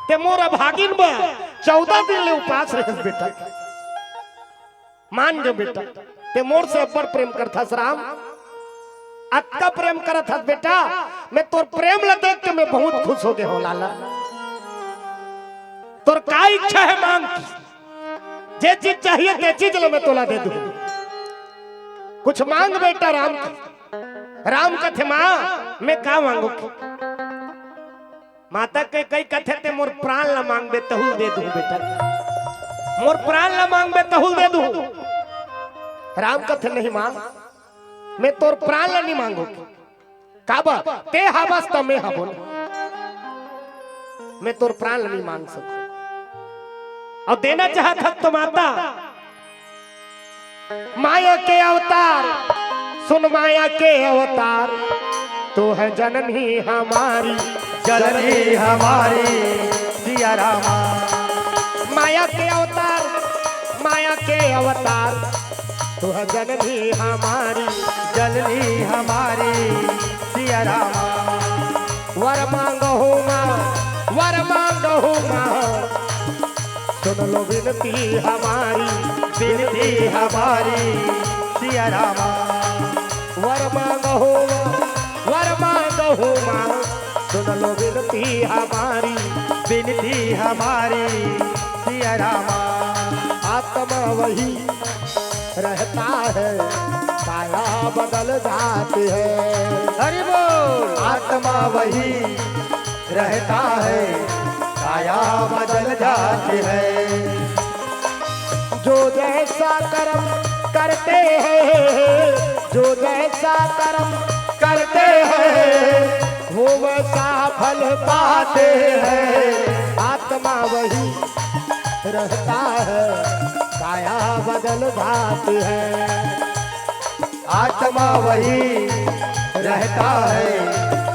ते मोर भागिन बा 14 दिन ले उपास रहे बेटा मान जो बेटा ते मोर से अब्बर प्रेम करता राम अत्ता प्रेम करत था बेटा मैं तोर प्रेम ला देख के मैं बहुत खुश हो गया हो लाला। तोर का इच्छा है मांग जे चीज चाहिए ते चीज ला मैं तोला दे दूं कुछ मांग बेटा राम कथे माँ मैं का मांगू माता के कई कथे ते मोर प्राण ला मांग बे तहुल दे दूं बेटा मोर प्राण ला मांग बे तहुल दे दूं। राम कथे नहीं मां मैं तोर प्राण ला नहीं मांगू काबा ते हबस तो मैं हबो मैं तोर प्राण ला नहीं मांग सकूं और देना चाहत तो माता माया के अवतार सुन माया के अवतार तो है जननी हमारी जननी हमारी सिया रामा। माया के अवतार तो है जननी हमारी जननी हमारी सिया रामा। वर मांगो माँ सुन लो विनती हमारी सिया रामा। वर मांगो माँ सुन लो विनती हमारी सिया रामा। आत्मा वही रहता है काया बदल जाती है। हरि बोल। आत्मा वही रहता है काया बदल जाती है। जो जैसा कर्म करते हैं जो जैसा कर्म करते हैं वो वैसा फल पाते हैं। आत्मा वही रहता है काया बदल जाती है। आत्मा वही रहता है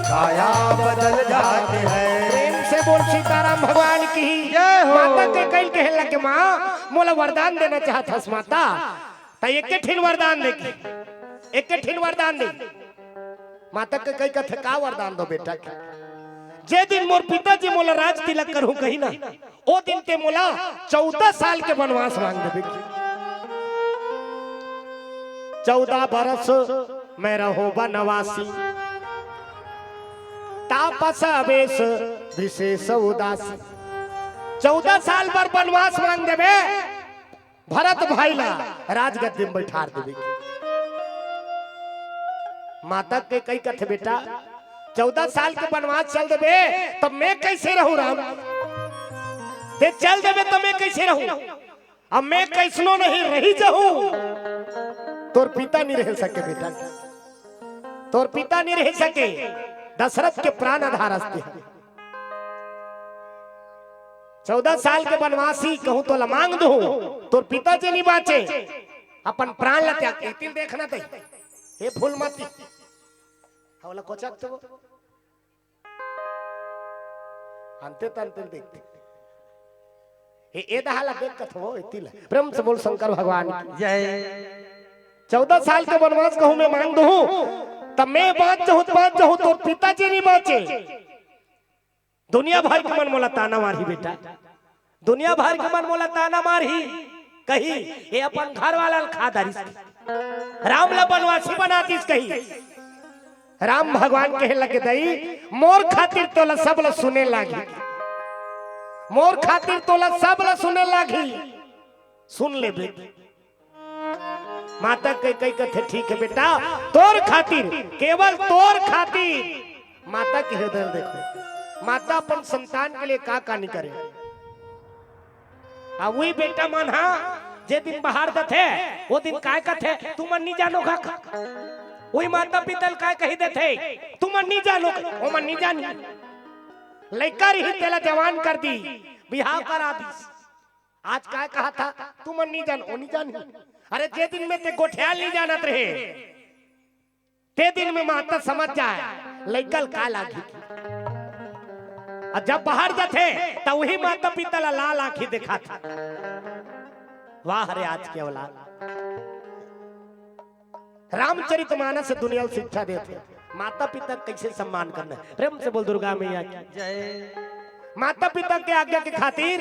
काया बदल जाती है। प्रेम से बोल सीताराम भगवान की जय हो। माता के कई कहे लगे माँ मोला वरदान देना चाहता माता तो एक ठिन वरदान देगी एक वरदान दे। माता के कई कथे का वरदान दो बेटा के जे दिन मोर पिताजी मोला राज तिलक करू कही ना ओ दिन ते मोला 14 साल के वनवास मांग देबे। 14 बरस मैं रहो बनवासी, तापस वेश विशेष उदासी। 14 साल पर वनवास मांग देवे, भरत भाईला राजगद्दी में बैठार देवे। माता के कई कथे बेटा 14 साल के वनवास चल देवे तब मैं कैसे रहूं राम, ते चल देवे तो मैं कैसे रहूं, अब मैं कैसनो नहीं रही जाऊं। तोर पिता नहीं रह सके बेटा, तोर पिता नहीं रह सके, दशरथ के प्राण आधार अस्ते। 14 साल के वनवासी कहूं तो ला मांग दू, तोर पिताजी नहीं बाचे, अपन प्राण ला त्याग के तिल देखना तई हे फूलमती हवला कोचक तो अंते तंते देखते ए दहाला देख कथ हो तिल प्रेम से बोल शंकर भगवान की जय। 14 साल के वनवास कहूं मैं मांग दू, तब मैं बात चाहूं तो पिताजी नहीं बाचे। दुनिया भर के मन मोला ताना मारही बेटा, दुनिया भर के मन मोला ताना मारही, कही ये अपन घर वाला खा दारिस, राम ला वनवासी बनातीस कही। राम भगवान कहे लगे दई मोर खातिर तोला सब ला सुने लागी, मोर खातिर तोला सब ला सुने लागी, सुन ले बेटा। माता कई कई कथे ठीक है बेटा, तोर खातिर केवल तोर खातिर। माता के हृदय देखो, माता अपन संतान के लिए का नहीं करे। अब वही बेटा मन हा जे दिन बाहर दथे वो दिन काय कथे तू मन नहीं जानो का, वही माता पिता काय कही देथे तू मन नहीं जानो, वो मन नहीं जानी। लड़का ही तेला जवान कर दी, बिहाव करा दी। आज काय कहा था तू मन नहीं जान, वो नहीं जानी। अरे जे दिन में ते गोठियाल नहीं जानत रहे, ते दिन में माता समझ जाए लड़कल का लागी। और जब बाहर जाते तो वही माता पिता ला लाल आंखी दिखा था। वाह रे आज के औलाद, रामचरितमानस से दुनिया को शिक्षा देते माता पिता कैसे सम्मान करना है। प्रेम से बोल दुर्गा मैया की जय। माता पिता के आज्ञा के खातिर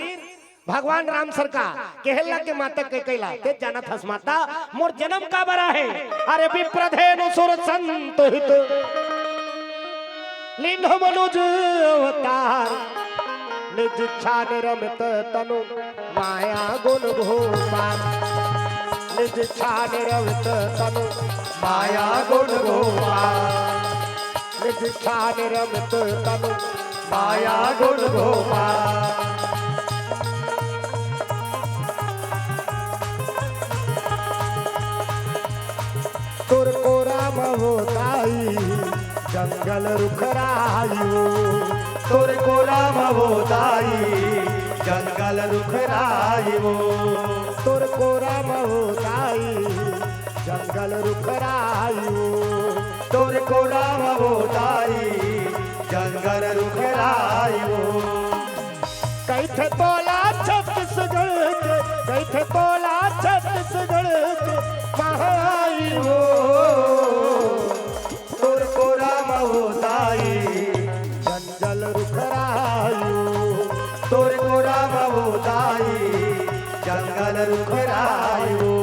भगवान राम सरकार केहला के माता के कैला ते जाना था माता मोर जन्म का बरा है। अरे विप्रधेनु सुर संत हित लीन मनुज अवतार, निज इच्छा निरमित तनु माया गुण गोपाल, निज इच्छा निरमित तनु माया गुण गोपाल, निज इच्छा निरमित तनु माया गुण गोपाल। तुर को राम होताई जंगल रुखरायु, तुर को राम होताई जंगल रुखरायो, तुर को राम होताई जंगल रुखरायु, तुर को राम होताई जंगल रुखरायो। कैथे तोला छत्तीसगढ़ के, कैथे तोला छत्तीसगढ़ के महाई हो। तुर को राम होताई जंगल रुखरायु, तुर को राम होताई जंगल रुखरायो।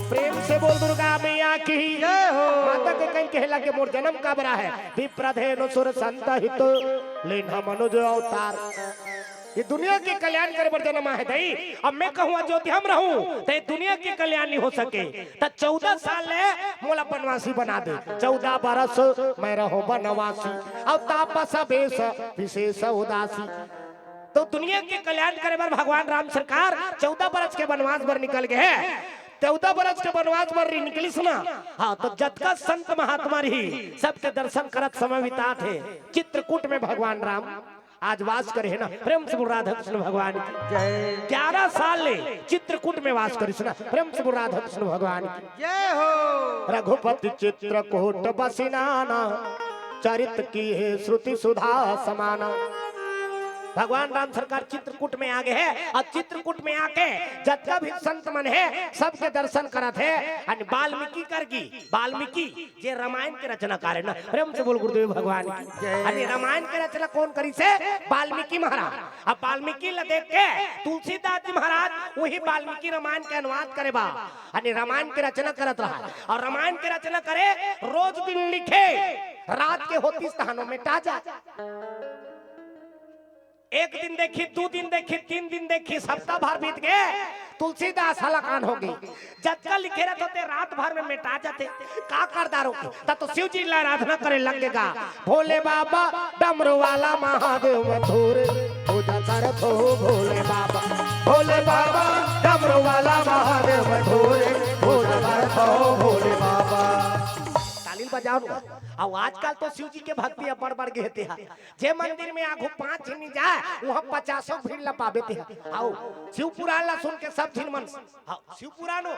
प्रेम से बोल दुर्गा मैया की जय हो। माता के कहीं कहला के मोर जन्म का बरा है। विप्रधेनु सुर संत हित लीन मनुज अवतार, ये दुनिया के कल्याण करे बर जन्म है दई। अब मैं कहूँ अयोध्या में रहूं तो दुनिया के कल्याण नहीं हो सके तो 14 साल ले मोला वनवासी बना दे। 14 बरस मैं रहूं वनवासी और तापस वेश विशेष उदासी। तो दुनिया के कल्याण करे बर भगवान राम सरकार 14 बरस के वनवास पर निकल गए हैं। 14 बरस के वनवास पर निकलिस ना, हाँ तो जतका संत महात्मा रही सबके दर्शन करत समय बितात है। चित्रकूट में भगवान राम आज वास करे है ना। प्रेम से राधा कृष्ण भगवान की जय। 11 साल ले चित्रकूट में वास करिस ना। प्रेम से राधा कृष्ण भगवान की जय हो। रघुपति चित्रकूट बसिनाना, चरित की है श्रुति सुधा समाना। भगवान राम सरकार चित्रकूट में आ गए है और चित्रकूट में आके जितना भी संत मन है सबके दर्शन करत है। और वाल्मीकि जे रामायण के रचनाकार है ना, प्रेम से बोल गुरुदेव भगवान की। अरे रामायण के रचना कौन करी से? वाल्मीकि महाराज। अब वाल्मीकि ला देख के तुलसीदास जी महाराज वही वाल्मीकि रामायण के अनुवाद करे बा। अरे रामायण के रचना करत रहा और रामायण के रचना करे रोज दिन लिखे, रात के होती कहानों में ताजा। एक दिन देखी, 2 दिन देखी, 3 दिन देखी, सप्ताह भर बीत गए, तुलसीदास हलाकान हो गई। जब तक लिखे रहते होते रात भर में मिटा जाते। का करदारों की तब तो शिव जी आराधना करे लगेगा। भोले बाबा डमरू वाला महादेव मथुर पूजा करत हो। भोले बाबा डमरू वाला महादेव मथुर पूजा करत हो। भोले बाबा ताली बजाओ ना। और आजकल तो शिव जी के भक्ति बढ़ बढ़ गए थे। जे मंदिर में आगू 5 झिनी जाए वहां 50 भीड़ लपावे थे। आओ शिव पुराण ला सुन के सब झिन मन शिव पुराणो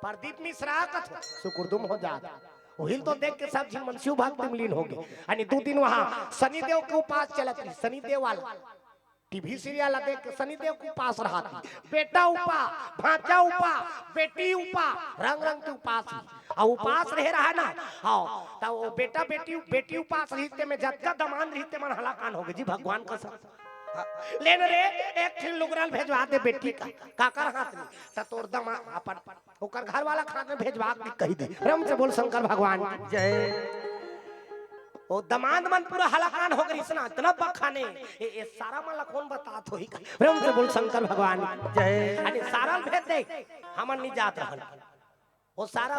प्रदीप मिश्रा कथ सुकुरदुम हो जाता। वही तो देख के सब झिन मन शिव भक्ति में लीन हो गए। यानी 2 दिन वहां शनिदेव के उपास चलत रही। शनिदेव वाला टीवी सीरियल देख के शनिदेव के उपास रहा थी। बेटा उपा, भांचा उपा, बेटी उपा, रंग रंग के उपास और उपास रह रहा ना। हाँ तो वो बेटी उपास रहते में जगह दमान रहते मन हलाकान हो गए जी भगवान का सब। लेन रे एक ठिन लुगराल भेजवा दे बेटी का काकर हाथ में त तोर दमा अपन ओकर घर वाला खाने भेजवा के कही दे। रम से बोल शंकर भगवान की जय। ओ दमाद मन पूरा हलाकान हो गई इतना इतना बखाने ये सारा मन कौन बतात होई। रम से बोल शंकर भगवान की जय। अरे सारा भेज दे हमन नहीं जात रहन। वो सारा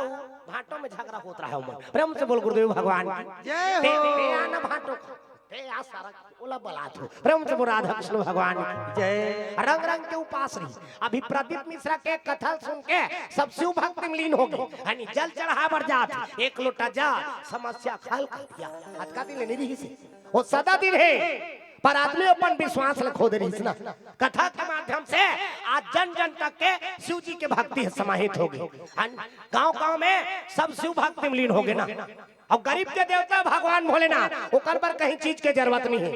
भाटों में झगड़ा होत रहा है। प्रेम से बोल गुरुदेव भगवान जय हो। ते आना भाटो ते आ सारा ओला बलात हो। प्रेम से बोल राधा कृष्ण भगवान जय। रंग रंग के उपास रही। अभी प्रदीप मिश्रा के कथा सुन के सब शिव भक्ति में लीन हो गए। यानी जल चढ़ा बर जात एक लोटा जा समस्या खाल कर दिया। आज का दिन नहीं से वो सदा दिन है पर आदमी अपन विश्वास खो दे रही ना। कथा के माध्यम से आज जन जन तक के शिव जी के भक्ति समाहित हो गए। गांव गांव में सब शिव भक्ति में लीन हो गए ना। और गरीब के देवता भगवान भोलेनाथ ओकर पर कहीं चीज के जरूरत नहीं है।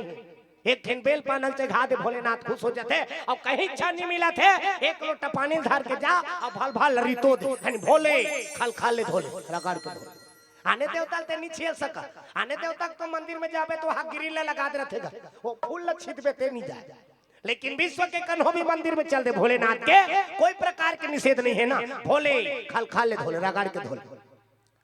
एक ठिन बेल पानल चढ़ा दे भोलेनाथ खुश हो जाते। और कहीं इच्छा नहीं मिला थे एक लोटा पानी धार के जा और भल भल रितो दे भोले खल खल ले धोले रगड़ के धोले। आने देवता ते नहीं छेल सका। आने देवता तो मंदिर में जाबे तो हाथ गिरिल लगा दे रखेगा वो फूल छिदबे ते नहीं जाए। लेकिन विश्व के कन्हो भी मंदिर में चल दे भोलेनाथ के कोई प्रकार के निषेध नहीं है ना। भोले खल खल ले धोले रगड़ के धोले।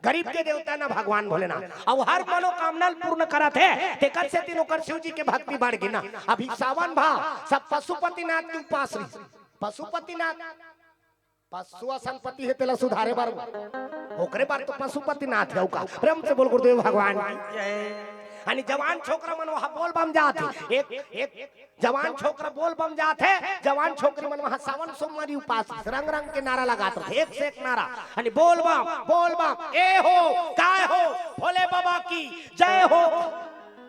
गरीब के देवता ना भगवान भोलेनाथ और हर मनोकामना पूर्ण करत है। तेकर से तीनों कर शिव जी के भक्ति बढ़ गई ना। अभी सावन भा सब पशुपतिनाथ के उपास रही। पशुपतिनाथ पशु संपत्ति है तेला सुधारे बार ओकरे बार तो पशुपतिनाथ है का। प्रेम से बोल गुरुदेव भगवान की जय। यानी जवान छोकरा मन वहां बोल बम जाते। एक जवान छोकरा बोल बम जाते। जवान छोकरी मन वहां सावन सोमवारी उपास रंग रंग के नारा लगाते थे। एक से एक नारा यानी बोल बम ए हो काय हो भोले बाबा की जय हो।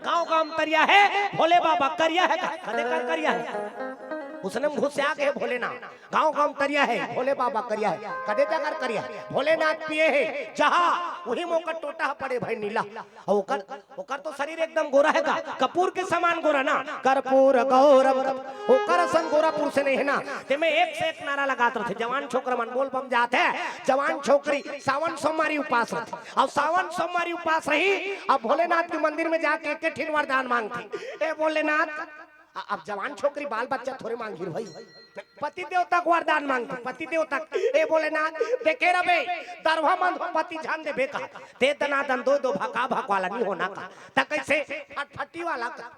गांव गांव तरिया है भोले बाबा करिया है कदे कर करिया है उसने घुस आ गए भोलेनाथ। गांव गांव करिया है भोले बाबा करिया है कदे जाकर करिया भोलेनाथ पिए है जहां वही मौका टोटा पड़े भाई नीला। और ओकर तो शरीर एकदम गोरा है का कपूर के समान गोरा ना। कर्पूर गौरव ओकर सन गोरापुर से नहीं है ना। ते में एक से एक नारा लगाते थे। जवान छोकरा मन बोल बम जाते जवान छोकरी सावन सोमवारी उपास रहती। और सावन सोमवारी उपास रही अब भोलेनाथ के मंदिर में जाके एक ठिन वरदान मांगती। ए भोलेनाथ अब जवान छोकरी बाल बच्चा थोड़े मांगी भाई पति देवता को वरदान मांगते। पति देवता ए भोलेनाथ देखे रबे दरवा मन पति जान दे बेका दे दनादन दो भका भकवाला नहीं होना का त कैसे फटफटी वाला का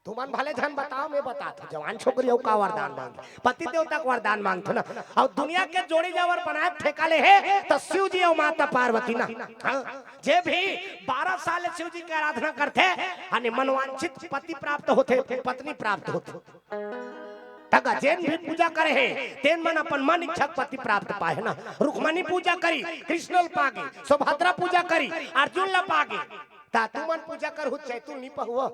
तुमन भले धन बताओ मैं बताता। जवान छोकरी का वरदान मांगे पति देवता को वरदान मांगते ना। और दुनिया के जोड़ी जावर बनाए ठेकाले है तो शिव जी और माता पार्वती ना। जे भी 12 साल शिव जी की आराधना करते यानी मनोवांछित पति प्राप्त होते पत्नी प्राप्त होते। तगा जैन भी पूजा करे है तेन मन अपन मन इच्छा पति प्राप्त पाए ना। रुक्मणी पूजा करी कृष्ण पागे सुभद्रा पूजा करी अर्जुन ला पागे ता तुमन पूजा कर हो चाहे तू नहीं पहुआ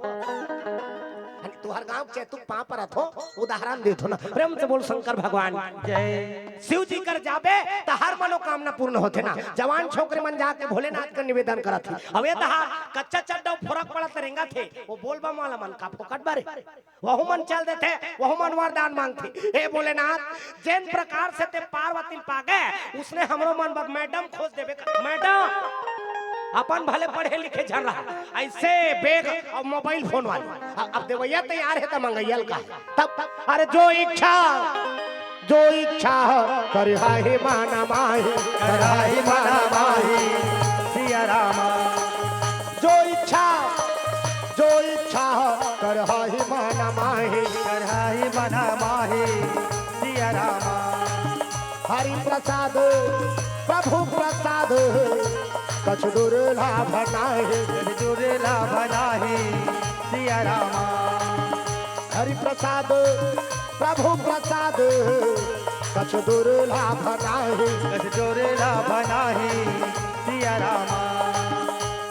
तुहर गांव चैतुक पां पर हो उदाहरण दे थो ना प्रेम से बोल शंकर भगवान जय शिव जी कर जाबे तो हर मनोकामना पूर्ण होते ना जवान छोकरे मन जाके भोलेनाथ का निवेदन करत थी अबे दहार कच्चा चड्डा फरक पड़ा तरेंगा थे वो बोलबा वाला मन का फोकट बारे वहु मन चल देते वहु मन वरदान मांगते हे भोलेनाथ जिन प्रकार से ते पार्वती पागे उसने हमरो मन बक मैडम खोज देबे मैडम अपन भले पढ़े लिखे झर रहा ऐसे बेग और मोबाइल फोन वाले अब देवैया तैयार है तो मंगैयल का तब अरे जो इच्छा कर हाय माना माही कराही मना माही सिया रामा जो इच्छा कर हाय माना माही कराही मना माही सिया रामा हरि प्रसाद प्रभु प्रसाद कछ दुर्लभ नाही दुर्लभ नाही सिया रामा हरि प्रसाद प्रभु प्रसाद कछ दुर्लभ नाही कछ दुर्लभ नाही सिया रामा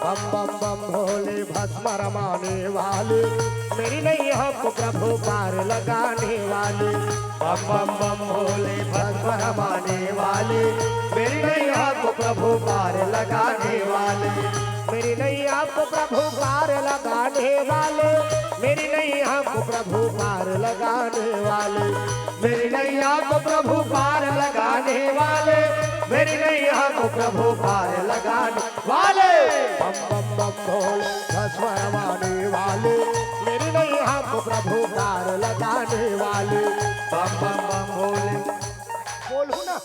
बम बम बम भोले भस्म रमाने वाले मेरी नहीं हमको प्रभु पार लगाने वाले बम बम बम भोले भस्म रमाने वाले मेरी नहीं आपको प्रभु पार लगाने वाले मेरी नहीं आपको प्रभु पार लगाने वाले मेरी नहीं आपको प्रभु पार लगाने वाले मेरी नहीं आपको प्रभु पार लगाने वाले मेरी नहीं आपको प्रभु पार लगाने वाले बम बम बम भोले भस्म रमाने वाले मेरी नहीं आपको प्रभु पार लगाने वाले बम बम बम भोले बोलू ना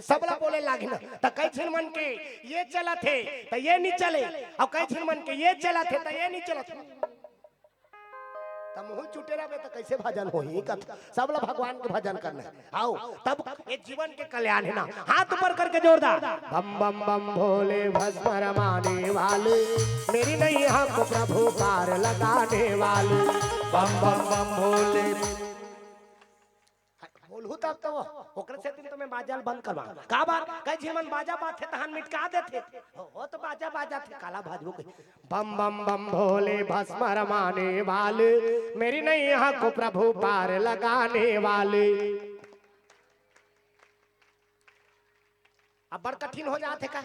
सबला बोले लागी ना तो कई छिन मन के ये चला थे तो ये नहीं चले और कई छिन मन के ये चला थे तो ये नहीं चला थे तब मुंह चुटे रहे तो कैसे भजन हो ही कब सबला भगवान के भजन करना है आओ तब ये जीवन के कल्याण है ना हाथ ऊपर करके जोरदार बम बम बम भोले भस्म रमाने वाले मेरी नहीं हमको प्रभु पार लगाने वाले बम बम बम भोले बोलू तब तो ओकरे से दिन तो मैं बाजाल बंद करवा का बात कई जीवन बाजा बात है तहन मिटका देते हो तो बाजा बाजा थे काला भाजू के बम बम बम भोले भस्म रमाने वाले मेरी नहीं यहाँ को प्रभु पार लगाने वाले अब बड़ कठिन हो जाते का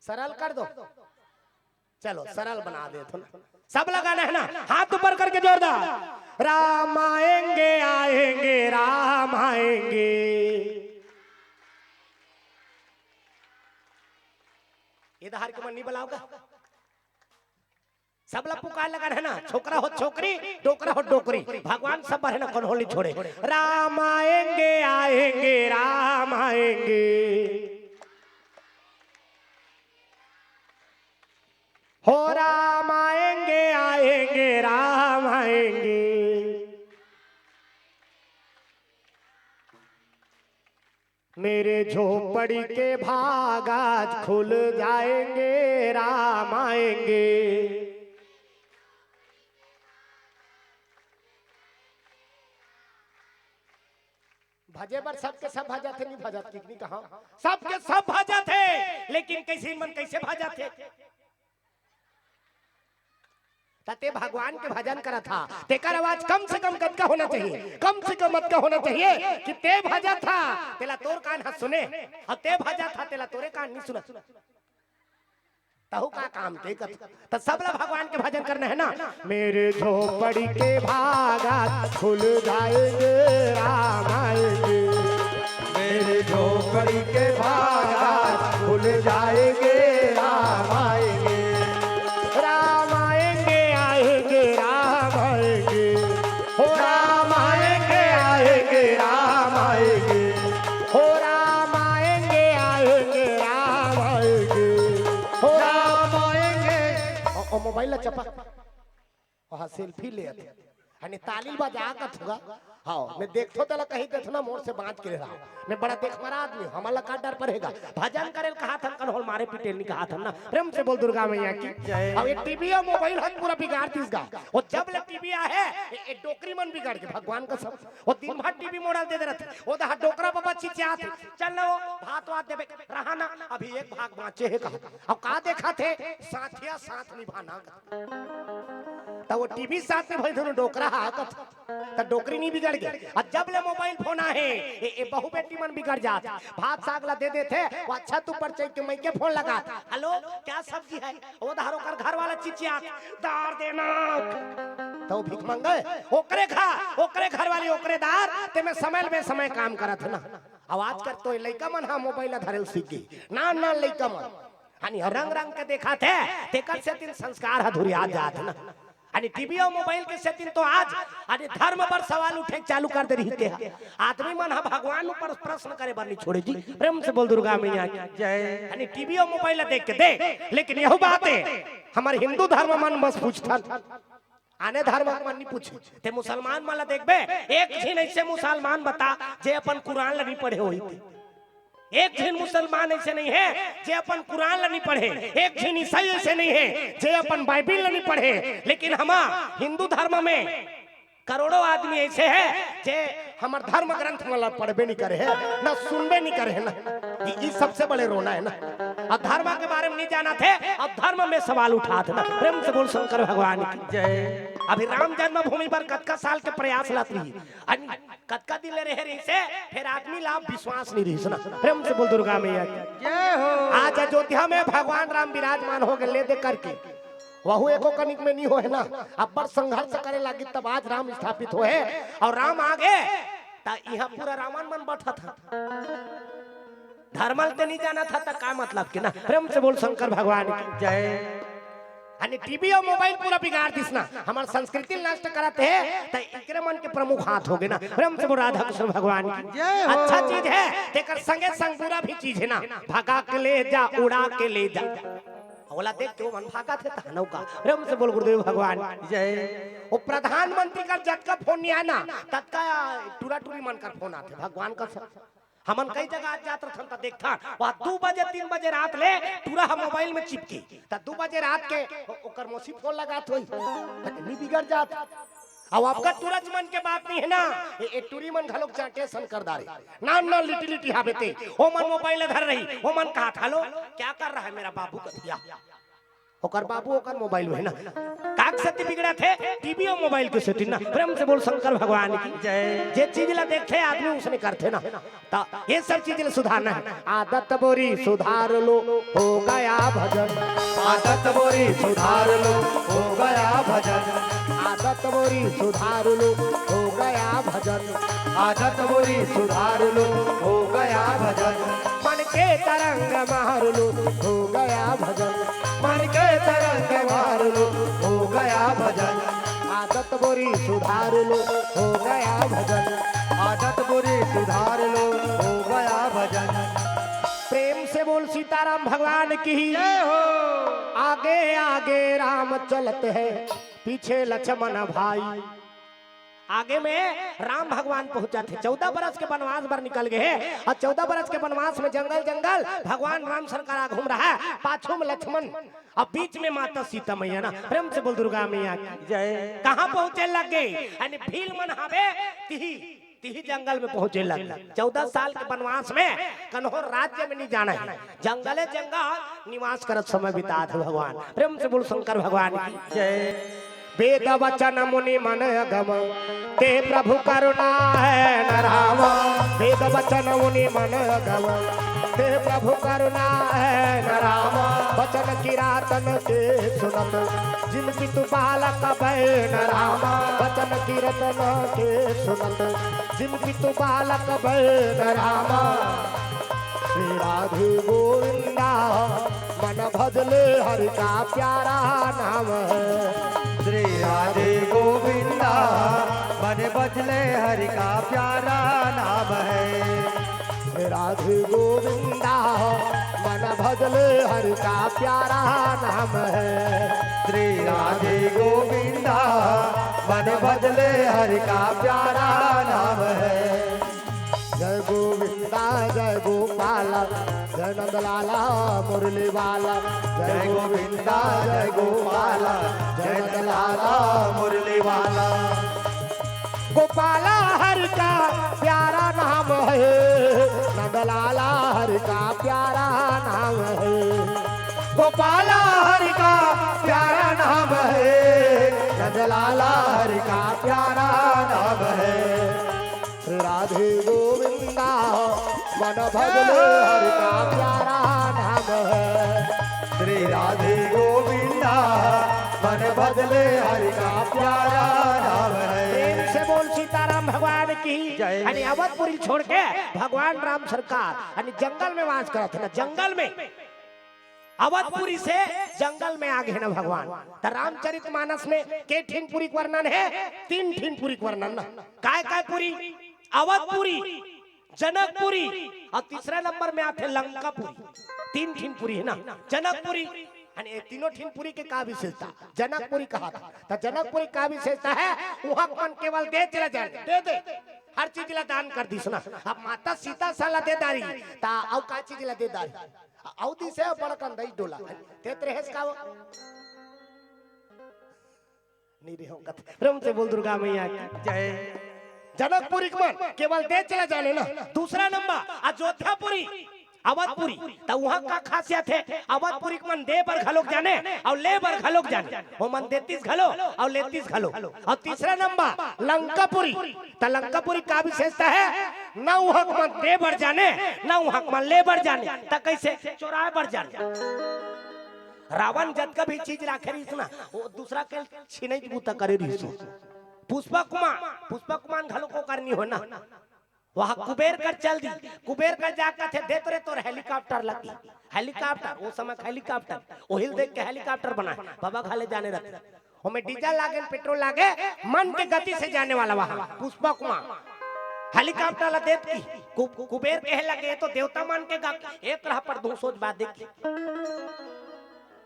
सरल कर दो चलो सरल बना दे तो सब लगाना है ना हाथ ऊपर करके जोरदार राम आएंगे आएंगे राम आएंगे इधर के मन नहीं बुलाओगा सब लोग पुकार लगा है ना छोकरा हो छोकरी डोकरा हो डोकरी भगवान सब बार है ना कौन होली छोड़े राम आएंगे आएंगे राम आएंगे हो राम आएंगे आएंगे राम आएंगे मेरे झोपड़ी के भाग आज खुल जाएंगे राम आएंगे भजे पर सबके सब भाजा थे नहीं भाजा कितनी कहा सबके सब भाजा थे लेकिन कैसे मन कैसे भाजा थे तते भगवान के भजन करा था तेकर आवाज कम से कम कद का होना चाहिए कम से कम मत का होना चाहिए कि ते भजा था तेला तोर कान हाथ सुने और ते भजा था तेला तोरे कान नहीं सुना तहु का काम ते कर तो सबला भगवान के भजन करना है ना मेरे झोपड़ी के भागा खुल जाएंगे राम आएंगे मेरे झोपड़ी के भागा खुल जाएंगे राम आएंगे राम आएंगे आएंगे राम आएंगे हो राम आएंगे आएंगे राम आएंगे हो राम आएंगे आएंगे राम आएंगे हो राम आएंगे ओ मोबाइल चपा वहां सेल्फी ले आते यानी तालील बजा का थुगा हाँ मैं देखो तो कहीं देखो ना मोर से बात कर रहा मैं बड़ा देख मरा आदमी हमारा का डर पड़ेगा भजन करे कहा था कन्होल मारे पीटे नहीं कहा था ना प्रेम से बोल दुर्गा मैया की अब ये टीवी और मोबाइल हद पूरा बिगाड़ दीसगा वो जब ले टीवी आए ये डोकरी मन बिगाड़ के भगवान का सब वो दिन भर टीवी मोड़ल दे रहे वो दा डोकरा बाबा चिचिया थे चल ना वो भात वात देबे रहा ना अभी एक भाग बाँचे है कहा अब का देखा थे साथिया साथ निभाना तो वो टीवी साथ में भाई दोनों डोकरा हाकत तो डोकरी नहीं बिगड़ गई। और जब ले मोबाइल फोन आए ए बहु बेटी मन बिगड़ जात। भात सागला दे देते वो अच्छा तू पर चाहिए मैं के फोन लगा हेलो क्या सब्जी है वो धारो कर घर वाला चिचिया दार देना तो भीख मांगे ओकरे खा ओकरे घर वाली ओकरे दार ते में समय काम करत है ना। आवाज कर तो लइका मन हा मोबाइल धरल सीख गई ना ना लइका मन हानि रंग रंग के देखा थे तेकर से तीन संस्कार अधूरिया जात ना। आणि टीवी और मोबाइल के सेटिंग तो आज अरे धर्म पर सवाल उठे चालू कर दे रही है। आदमी मन हा भगवान ऊपर प्रश्न करे बार नहीं छोड़े जी। प्रेम से बोल दुर्गा मैया की जय। आणि टीवी और मोबाइल देख के दे लेकिन यह बात है हमारे हिंदू धर्म मन बस पूछता आने धर्म मन नहीं पूछे ते मुसलमान माला देखबे एक झिन ऐसे मुसलमान बता जे अपन कुरान नहीं पढ़े होई एक झिन मुसलमान ऐसे नहीं है जे अपन कुरान नहीं पढ़े एक झिन ईसाई ऐसे नहीं है जे अपन बाइबिल नहीं पढ़े। लेकिन हम हिंदू धर्म में करोड़ों आदमी ऐसे है जे हमार धर्म ग्रंथ वाला पढ़बे नहीं करे है ना सुनबे नहीं करे है ना। ये सबसे बड़े रोना है ना। अब धर्म के बारे में नहीं जाना थे अब धर्म में सवाल उठा था ना। प्रेम से बोल शंकर भगवान की जय। अभी राम जन्मभूमि पर कतका साल के प्रयास लाती कतका दिन रहे रही से फिर आदमी लाभ विश्वास नहीं रही सुना। प्रेम से बोल दुर्गा मैया की जय हो। आज अयोध्या में भगवान राम विराजमान हो गए ले दे करके वहु एको कनिक में नहीं हो है ना। अब पर संघर्ष करे लगी तब आज राम स्थापित हो है और राम आगे यहाँ पूरा रावण मन बैठा था धर्मल ते नहीं जाना था का मतलब के ना। प्रेम से बोल शंकर भगवान की जय। अनि टीवी और मोबाइल पूरा बिगाड़ दिसना हमार संस्कृति नष्ट कराते हैं तो एकरे मन के प्रमुख हाथ हो गए ना। प्रेम से बोल राधा कृष्ण भगवान की जय। अच्छा चीज है तेकर संगे संग बुरा भी चीज है ना। भगा के ले जा उड़ा के ले जा ओला देख के मन भागा थे तहनौ का। प्रेम से बोल गुरुदेव भगवान जय। वो प्रधानमंत्री का जट का फोन नहीं आया ना तत्का टूरा टूरी मन का फोन आते भगवान का हमन कई जगह आज जात रहन त देखथा वहां 2 बजे 3 बजे रात ले पूरा हम मोबाइल में चिपकी त 2 बजे रात के ओकर मोसी फोन लगात होई नहीं बिगड़ जात। अब आपका तुरंत मन के बात नहीं है ना ए टूरी मन घलोक चाटे सन कर दारे ना ना लिटी लिटी हाबेते ओ मन मोबाइल धर रही ओ मन कहा हेलो क्या कर रहा है मेरा बाबू कथिया ओकर बाबू ओकर मोबाइल में है ना। काक सती बिगड़ा थे टीवी और मोबाइल के सेटिंग ना। प्रेम से बोल शंकर भगवान की जय। जे चीज ला देखते आदमी उसने करते ना तो ये सब चीज ला सुधारना है। आदत बोरी सुधार लो हो गया भजन आदत बोरी सुधार लो हो गया भजन आदत बोरी सुधार लो हो गया भजन आदत बोरी सुधार लो हो गया भजन मन के तरंग मार लो हो गया भजन मन के तरंग मार लो हो गया भजन आदत बोरी सुधार लो हो गया भजन आदत बुरी सुधार लो हो गया भजन। प्रेम से बोल सीताराम भगवान की जय हो। आगे आगे राम चलते हैं पीछे लक्ष्मण भाई। आगे में राम भगवान पहुंचा थे 14 बरस के वनवास पर निकल गए और 14 बरस के वनवास में जंगल जंगल भगवान राम सरकार घूम रहा है पाछू में लक्ष्मण और बीच में माता सीता मैया ना। प्रेम से बोल दुर्गा मैया की जय। कहाँ पहुंचे लग गए यानी भील मन हावे तिही जंगल में पहुंचे लग 14 साल के वनवास में कन्होर राज्य में नहीं जाना है जंगले जंगल निवास करत समय बिता थे भगवान। प्रेम से बोल शंकर भगवान की जय। वेद वचन मुनि मन अगम ते प्रभु करुणा है न रामा वेद वचन मुनि मन अगम ते प्रभु करुणा है न रामा वचन किरातन के सुनत जिन पितु बालक भय न रामा वचन कीर्तन के सुनत जिन पितु बालक भय न रामा श्री राधे गोविंदा मन भजले हरि का प्यारा नाम है श्री राधे गोविंदा मन बजले हरि का प्यारा नाम है श्री राधे गोविंदा मन भजले हरि का प्यारा नाम है श्री राधे गोविंदा मन बजले हरि का प्यारा नाम है। जय गोविंदा जय गोपाला जय नंदलाला मुरली वाला जय गोविंदा जय गोपाला जय नंदलाला मुरली वाला गोपाला हरि का प्यारा नाम है नंदलाला हरि का प्यारा नाम है गोपाला हरि का प्यारा नाम है लाला हरि का प्यारा नाम है। श्री राधे गोविंदा मन भजले हरि का प्यारा नाम है। श्री राधे गोविंदा मन बदले हरि का प्यारा नाम है। प्रेम से बोल सीताराम भगवान की जय। आणि अवधपुरी छोड़ के भगवान राम सरकार आणि जंगल में वास करत ना, जंगल में अवधपुरी से जंगल में आ गए ना भगवान। तो रामचरितमानस में के ठीन पुरी के वर्णन है, 3 ठीन पुरी के वर्णन ना। काय काय पुरी? अवधपुरी, जनकपुरी और तीसरा नंबर में आते लंकापुरी। 3 ठीन पुरी है ना, जनकपुरी आणि ये तीनों ठीनपुरी के का विशेषता? जनकपुरी कहा था। तो जनकपुरी का विशेषता है वहां कौन केवल दे चला जाए, दे हर चीज ला दान कर दी सुना। अब माता सीता साला दे दारी ता औ का चीज ला दे दारी औ दी से बड़कन दई डोला ते त्रेहस का नहीं रे हो कथ प्रेम से बोल दुर्गा मैया की जय। जनकपुरी के मन केवल दे चला जाने ना। दूसरा नंबर अयोध्यापुरी, अवधपुरी। तो वहाँ का खासियत है, अवधपुरी के मन दे बर घलोक जाने और ले बर घलोक जाने। वो मन 33 घलो और 33 घलो। और तीसरा नंबर लंकापुरी। तो लंकापुरी का विशेषता है ना वहाँ के मन दे बर जाने ना वहाँ के मन ले बर जाने। तो कैसे चोराए बर जाने। रावण जब का भी चीज राखे रही ना वो दूसरा के छीने की बूता करे रही। पुष्पक कुमार घलो को करनी हो ना। वहाँ कुबेर कर चल दी, कुबेर कर जाकर थे देते रहे तो हेलीकॉप्टर लगी। हेलीकॉप्टर वो समय हेलीकॉप्टर ओहिल देख के हेलीकॉप्टर बनाए बाबा खाले जाने रखे। हमें डीजल लागे पेट्रोल लागे मन के गति से जाने वाला वहाँ पुष्पक कुमार हेलीकॉप्टर ला देत की कुबेर कहे लगे तो देवता मान के गा एक रहा पर 200 बात देखी।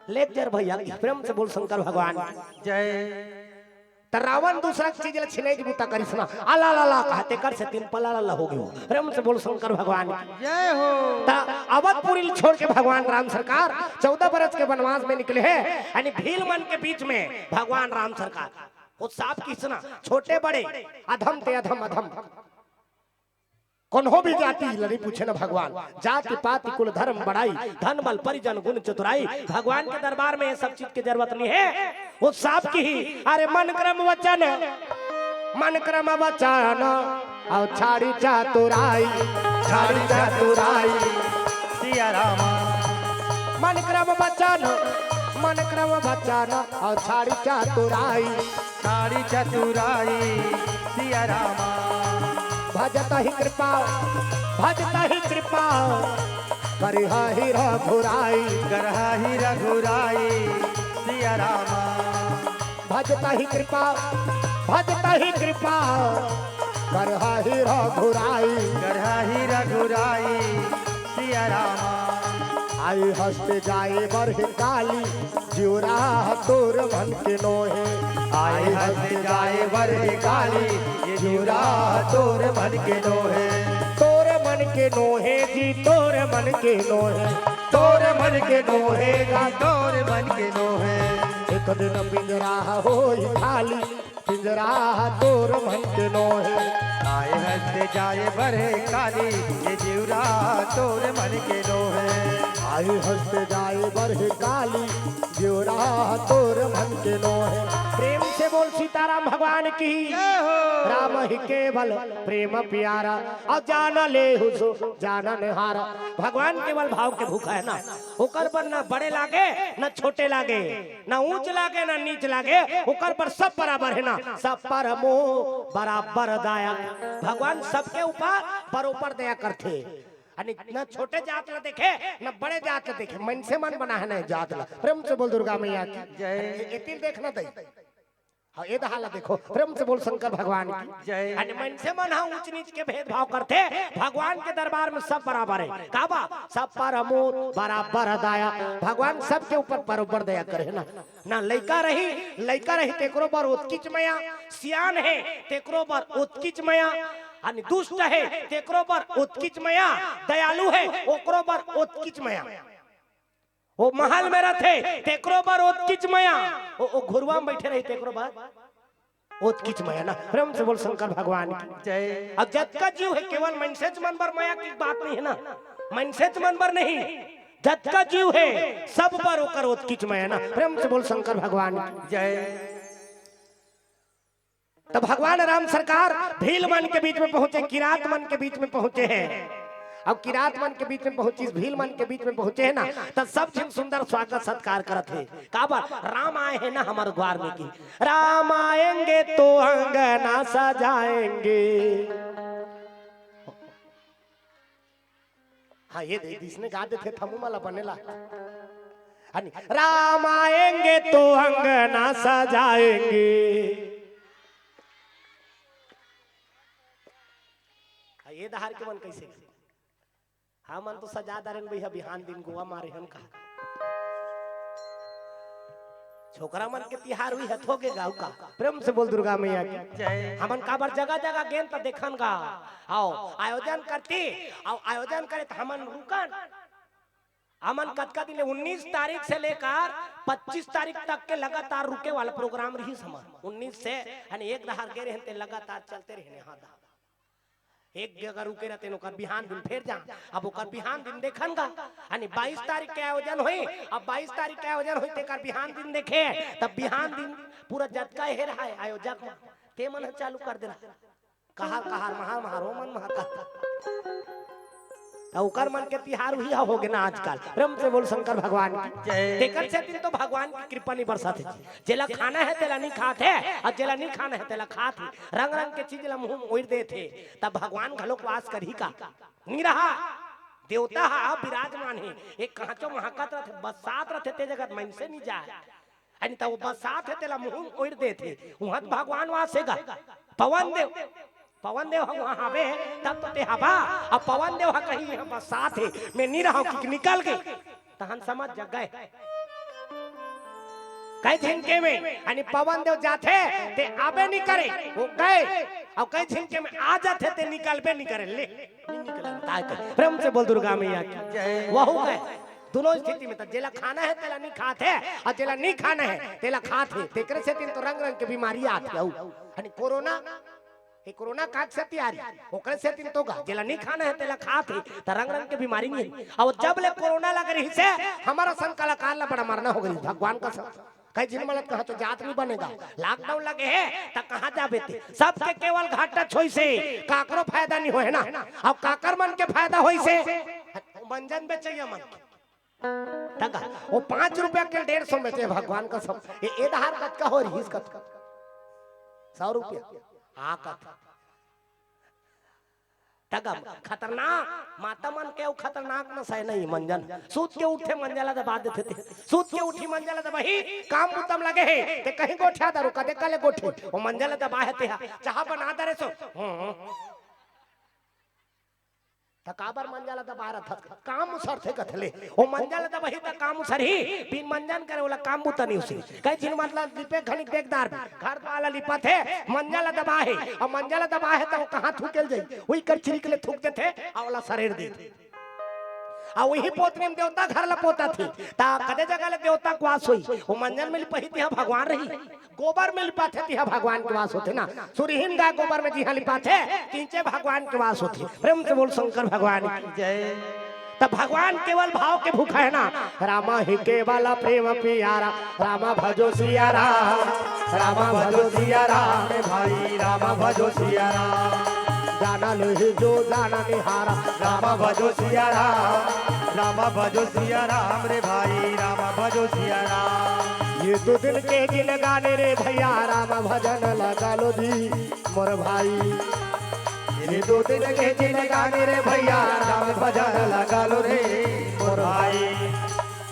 लेक्चर भैया प्रेम से बोल शंकर भगवान जय। तो रावण दूसरा चीज ला छिने की बूता करिश्मा अला ला ला कहते कर से 3 पला ला हो गयो। प्रेम से बोल शंकर भगवान जय हो। ता अवधपुरी छोड़ के भगवान राम सरकार 14 बरस के वनवास में निकले हैं। यानी भील मन के बीच में भगवान राम सरकार वो साफ किसना छोटे बड़े अधम ते अधम अधम कौन हो भी जाति लड़ी पूछे ना भगवान। जाति पाति कुल धर्म बढ़ाई धन बल परिजन गुण चतुराई। भगवान के दरबार में ये सब चीज की जरूरत नहीं है। वो साफ की ही अरे मन क्रम वचन और छाड़ी चातुराई सिया रामा। मन क्रम वचन और छाड़ी चातुराई साड़ी चतुराई सिया रामा। भजता ही कृपा करिहा ही रघुराई गरहा ही रघुराई सिया रामा। भजता ही कृपा करहा ही रघुराई गरहा ही रघुराई सिया रामा। आई हंसते जाए बरह काली जिउरा तोर मन के नोहे। आए हंस जाए बरहे काली ये जीवरा तोर मन के नोहे। तोरे मन के नोहे जी तोरे मन के नोहे तोर मन के नोहे गा तोर मन के नोहे। एक दिन पिंजरा होई खाली पिंजरा तोर मन के नोहे। आए हंस जाए बरहे काली ये जीवरा तोर मन के नोहे। आई हंसते जाए बरह काली जिउरा तोर मन के नोहे। प्रेम से बोल सीताराम भगवान की राम ही केवल प्रेम प्यारा और जान ले हुसो जानन हारा। भगवान केवल भाव के भूखा है ना। ओकर पर ना बड़े लागे ना छोटे लागे ना ऊंच लागे ना नीच लागे। ओकर पर सब बराबर है ना। सब पर मोह बराबर दया। भगवान सबके ऊपर बरोबर दया करते न छोटे जात ला देखे न बड़े जात ला देखे। मन से मन बना है ना जात ला। प्रेम से बोल दुर्गा मैया की जय। ये तीर देखना दई हाँ ये दहाला देखो। प्रेम से बोल शंकर भगवान की जय। यानी मन से मन हाँ ऊंच नीच के भेदभाव करते। भगवान के दरबार में सब बराबर है। काबा सब पर अमोर बराबर दया। भगवान सबके ऊपर बराबर दया करे ना लइका रही तेकरो पर उत्किच मया। सियान है तेकरो पर उत्किच मया। अनि दुष्ट है तेकरो पर उत्किच मया। दयालु है ओकरो पर उत्किच मया। वो महल में रहते तेकरो पर उत्किच मया। वो घुरवा में बैठे रही तेकरो पर उत्किच मया ना। प्रेम से बोल शंकर भगवान की जय। अब जत का जीव है केवल मनसेच मन पर माया की बात नहीं है ना। मनसेच मन पर नहीं जत का जीव है सब पर ओकर उत्किच मया ना। प्रेम से बोल शंकर भगवान की जय। तो भगवान राम सरकार भील मन के बीच में पहुंचे, किरात मन के बीच में पहुंचे हैं। अब किरात मन के बीच में पहुंची, भील मन के बीच में पहुंचे है ना, तो सब झन सुंदर स्वागत सत्कार करत है। काबर राम आए हैं ना हमारे द्वार में की, राम आएंगे तो अंगना सजाएंगे। हाँ ये दे जिसने गा देते थमू माला बनेला, राम आएंगे तो अंगना सजाएंगे। ये दहार के मन कैसे, हाँ मन तो सजा दारेन भैया बिहान दिन गोवा मारे हम का छोकरा मन के तिहार हुई हथो के गाँव का। प्रेम से बोल दुर्गा मैया की हमन काबर जगह जगह गेन तो देखन का आओ आयोजन करती, आओ आयोजन करे तो हमन रुकन। हमन कतका दिन 19 तारीख से लेकर 25 तारीख तक के लगातार रुके वाला प्रोग्राम रही समझ। 19 से एक दहार गे रहते लगातार चलते रहने। हाँ एक जगह रुके रहते ओकर बिहान दिन फिर जा, अब ओकर बिहान दिन देखन गा। 22 तारीख के आयोजन हुई, अब 22 तारीख के आयोजन हुई तेकर बिहान दिन देखे, तब बिहान दिन पूरा जतका हे रहा है आयोजक ते मन चालू कर देना कहार कहार महार महार हो मन महार ओकर मन के तिहार हुई हो गए ना आजकल। प्रेम से बोल शंकर भगवान की तेकर से दिन तो भगवान की कृपा नहीं बरसात है। जेला खाना है तेला नहीं खाते है, और जेला नहीं खाना है तेला खाते। रंग रंग के चीज ला मुंह ओढ़ दे थे, तब भगवान घलोक वास करही का नहीं रहा। देवता हा विराजमान है, एक कांचो महाकत रहते बरसात रहते ते जगत मन से नहीं जाए। अनि तब बरसात है तेला मुंह ओढ़ दे थे, वहां भगवान वासेगा। पवन देव, पवन देव हम वहां आवे तब तो ते हवा, अब पवन देव हा कहीं हम बस साथ है मैं नहीं रहा कि निकल गई तहन समझ जग गए कई झिनके में। अनि पवन देव जाते ते आबे नहीं करे वो गए, और कई झिनके में आ जाते ते निकलबे नहीं करे ले नहीं निकले। प्रेम से बोल दुर्गा मैया की वो हो गए। दोनों स्थिति में तो जेला खाना है तेला नहीं खाते, और जेला नहीं खाना है तेला खाते। तेकरे से दिन तो रंग रंग के बीमारी आती है। अनि कोरोना कोरोना काट से तैयारी ओकरे से दिन तो गा जेला नहीं खाना है तेला खाते त रंग रंग के बीमारी नहीं। और जब ले कोरोना लग रही से हमारा सन कलाकार ला बड़ा मरना हो गई भगवान का सब। कई जिन मलत कहा तो जात नहीं बनेगा, लॉकडाउन लगे है त कहां जाबे थे। सबके केवल घाटा छोई से काकरो फायदा नहीं होए ना, अब काकर मन के फायदा होई से मंजन बेचैया मन तका वो 5 रुपया के 150 बेचे भगवान का सब। ये दहार कत का हो रही कत 100 रुपया तगम खतरनाक माता मन के खतरनाक न सह नहीं मंजन सूत के उठे मंजला दबा देते थे। सूत के उठी मंजला दबाही काम बुतम लगे है ते कहीं गोठा दारू कदे कले गोठे वो मंजला दबा है ते चाह बना दरे सो तकाबर मंजला दबा रहा था काम उसर थे कथले वो मंजला दबाही त काम उसर ही बिन मंजन करे वाला काम बुता नहीं उसे कई जिन मतलब लिपे घनी देखदार घर वाला लिपा थे मंजला दबा है, और मंजला दबा है तो कहां थूकेल जाई वही कर चिरी के लिए थूक देते आवला शरीर दे आ वही पोतने में देवता घर ला पोता थी ता कदे जगह ले देवता के वास होई वो मंजन में लिपही थी भगवान रही गोबर में लिपाथे थी भगवान के वास होते ना। सूर्यहीन गाय गोबर में जिहा लिपाथे तींचे भगवान के वास होते। प्रेम से बोल शंकर भगवान की जय। तब भगवान केवल भाव के भूखा है ना, रामा ही केवल प्रेम प्यारा रामा भजो सिया राम, रामा भजो सिया राम भाई रामा भजो सिया राम। जाना नहीं जो जाना निहारा रामा भजो सिया राम, रामा भजो सिया राम रे भाई रामा भजो सिया राम। ये 2 दिन के जिन गाने रे भैया राम भजन लगा लो दी मोर भाई। ये 2 दिन के जिन गाने रे भैया राम भजन लगा लो रे मोर भाई।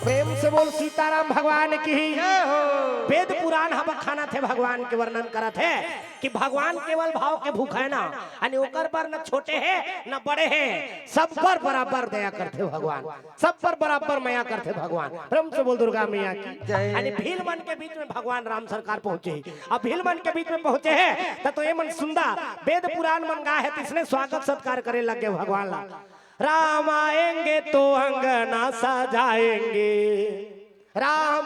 प्रेम से बोल सीताराम भगवान की वेद पुराण हम खाना थे भगवान के वर्णन करत है कि भगवान केवल भाव के भूखा है ना, अनि ओकर पर न छोटे है न बड़े हैं, सब पर बराबर दया करते भगवान, सब पर बराबर माया करते भगवान। प्रेम से बोल दुर्गा मैया की जय। अनि भील मन के बीच में भगवान राम सरकार पहुंचे, अब भील मन के बीच में पहुंचे हैं तो ये मन सुंदर वेद पुराण मन गा है तो इसने स्वागत सत्कार करे लगे भगवान ला। राम आएंगे तो अंगना सजाएंगे, राम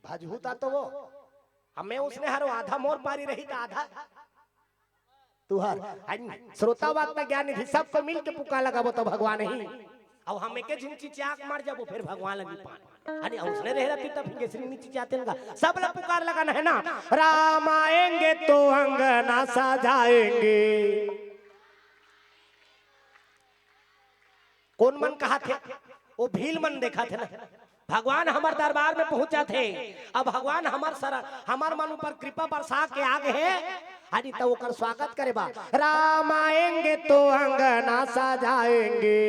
भजूता तो वो हमें उसने हर आधा मोर पारी रही था आधा तू हर श्रोता वक्त ज्ञानी थी सबको मिल के पुकार लगा वो तो भगवान ही अब हम के झिंची चाक मार जाबो फिर भगवान लगी पान अरे उसने रह रहती तब केसरी नीचे जाते लगा सब लोग पुकार लगा है ना राम आएंगे तो अंगना सजाएंगे। कौन मन कहा थे वो भील मन देखा थे ना भगवान हमारे दरबार में पहुंचा थे अब भगवान हमार मन ऊपर कृपा बरसा के आगे है हरी तो ओकर स्वागत करे बा राम आएंगे तो अंगना सजाएंगे।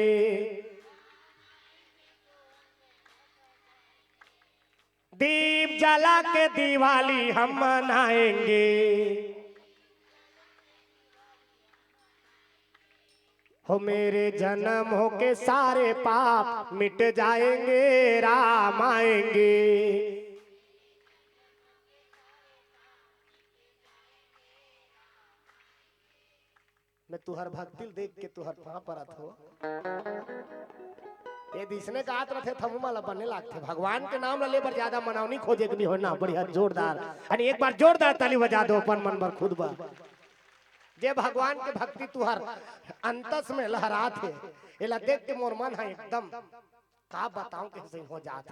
दीप जला के दिवाली हम मनाएंगे। हो मेरे जन्म हो के सारे पाप मिट जाएंगे राम आएंगे। मैं तुहर भक्ति देख के तुहर वहां पर हो ये दिसने का आत रथे थमु माला बनने लागते भगवान के नाम ले बर ज्यादा मनावनी खोजे के नहीं होना बढ़िया जोरदार अरे एक बार जोरदार ताली बजा दो अपन मन पर खुद बा जे भगवान के भक्ति तुहर अंतस में लहरा थे एला देख के मोर मन है एकदम का बताऊं कैसे हो जात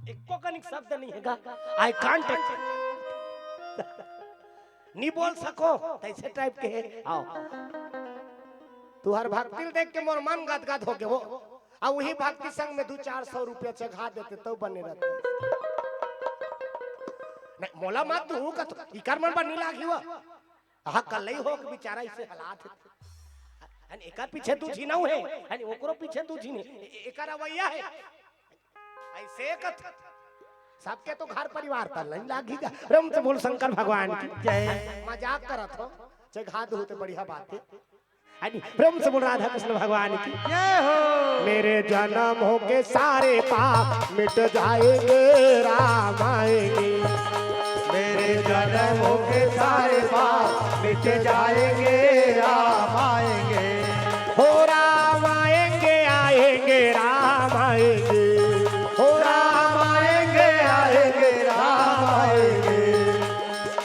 एको कनिक शब्द नहीं हैगा आई कांट नहीं बोल सको ऐसे टाइप के है आओ तुहर भक्ति देख के मोर मन गदगद हो गए वो अब वही भक्ति संग में 200-400 रुपया चढ़ा देते तो बने रहते नहीं मोला मत तू का इकर मन पर नहीं लागी हुआ हाँ कल ही हो कि बेचारा इसे हालात है एकर पीछे तू झीना है अरे ओकरो पीछे तू झीने एकर रवैया है ऐसे कथ सबके तो घर परिवार पर नहीं लागेगा रम से बोल शंकर भगवान की जय मजाक करत हो चाहे घात होते बढ़िया बात है ब्रह्म से बोल राधा कृष्ण भगवान की जय हो। मेरे जन्म हो के सारे पाप मिट जाएंगे राम आएंगे। मेरे जन्म हो के सारे पाप मिट जाएंगे राम आएंगे। हो राम आएंगे आएंगे राम आएंगे। हो राम आएंगे आएंगे राम आएंगे।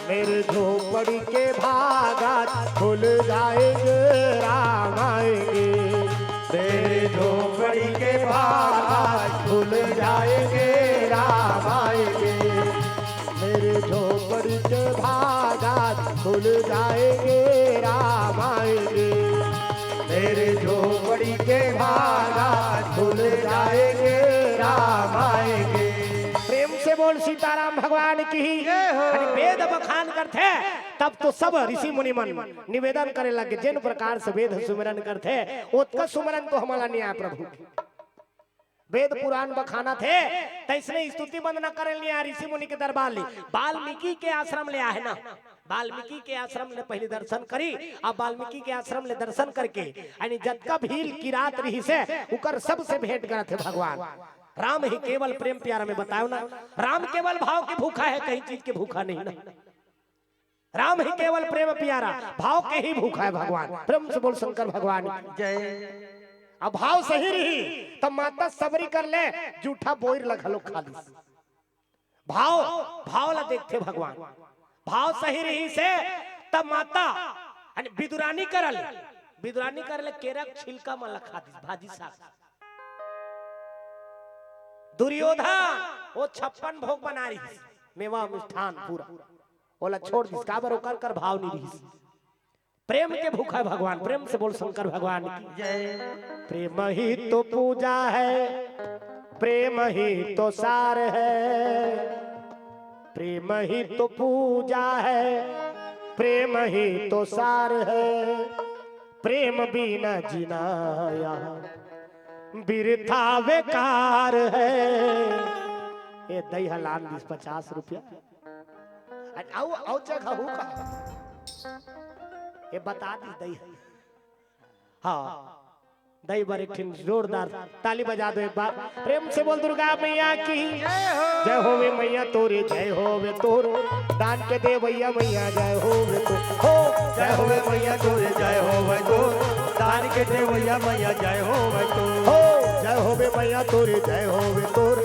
मेरे झोपड़ी के भागा खुल जाएंगे राम आएंगे। मेरे झोपड़ी के भाग खुल जाएंगे राम आएंगे। मेरे झोपड़ी के भागा खुल जाएंगे राम आएंगे। मेरे झोपड़ी के भागा खुल जाएंगे राम आएंगे। प्रेम से बोल सीताराम भगवान की वेद बखान करते तब तो सब ऋषि मुनि मन निवेदन करे लगे जिन प्रकार से वेद सुमिरन करते उत्का सुमिरन तो हमारा नहीं आया प्रभु वेद पुराण बखाना थे तैसने स्तुति वंदना करे लिया ऋषि मुनि के दरबार ली वाल्मीकि के आश्रम ले आए ना वाल्मीकि के आश्रम ले पहले दर्शन करी अब वाल्मीकि के आश्रम ले दर्शन करके यानी जतका भील की रात रही से उकर सबसे भेंट करे थे भगवान राम ही केवल प्रेम प्यारा में बताओ ना राम केवल भाव के भूखा है कहीं चीज के भूखा नहीं ना राम ही केवल प्रेम प्यारा भाव के ही भूखा है भगवान प्रेम से बोल शंकर भगवान जय। अब भाव सही रही तब माता सबरी कर ले जूठा बोर लगलो खाली भाव भाव ला देखते भगवान भाव सही रही से तब माता विदुरानी कर ले केरक छिलका में लखा दी भाजी साग दुर्योधन वो 56 भोग बना रही मेवा मिष्ठान पूरा बोला छोड़ दिस काबर ओकर कर भाव नहीं रही प्रेम के भूखा है भगवान प्रेम से बोल शंकर भगवान की जय। प्रेम ही तो पूजा है प्रेम ही तो सार है प्रेम ही तो पूजा है प्रेम ही तो सार है प्रेम बिना जीना बिरथा बेकार है ये दही हलान 50 रुपया आओ जगह का ये बता दी दही हाँ दही बर एक जोरदार ताली बजा दो एक बार प्रेम से बोल दुर्गा मैया की जय होवे मैया तोरे जय होवे तोर दान के दे भैया मैया जय होवे तो हो जय होवे मैया तोरे जय होवे तोर दान के दे भैया मैया जय होवे तो हो जय होवे मैया तोरे जय होवे तोर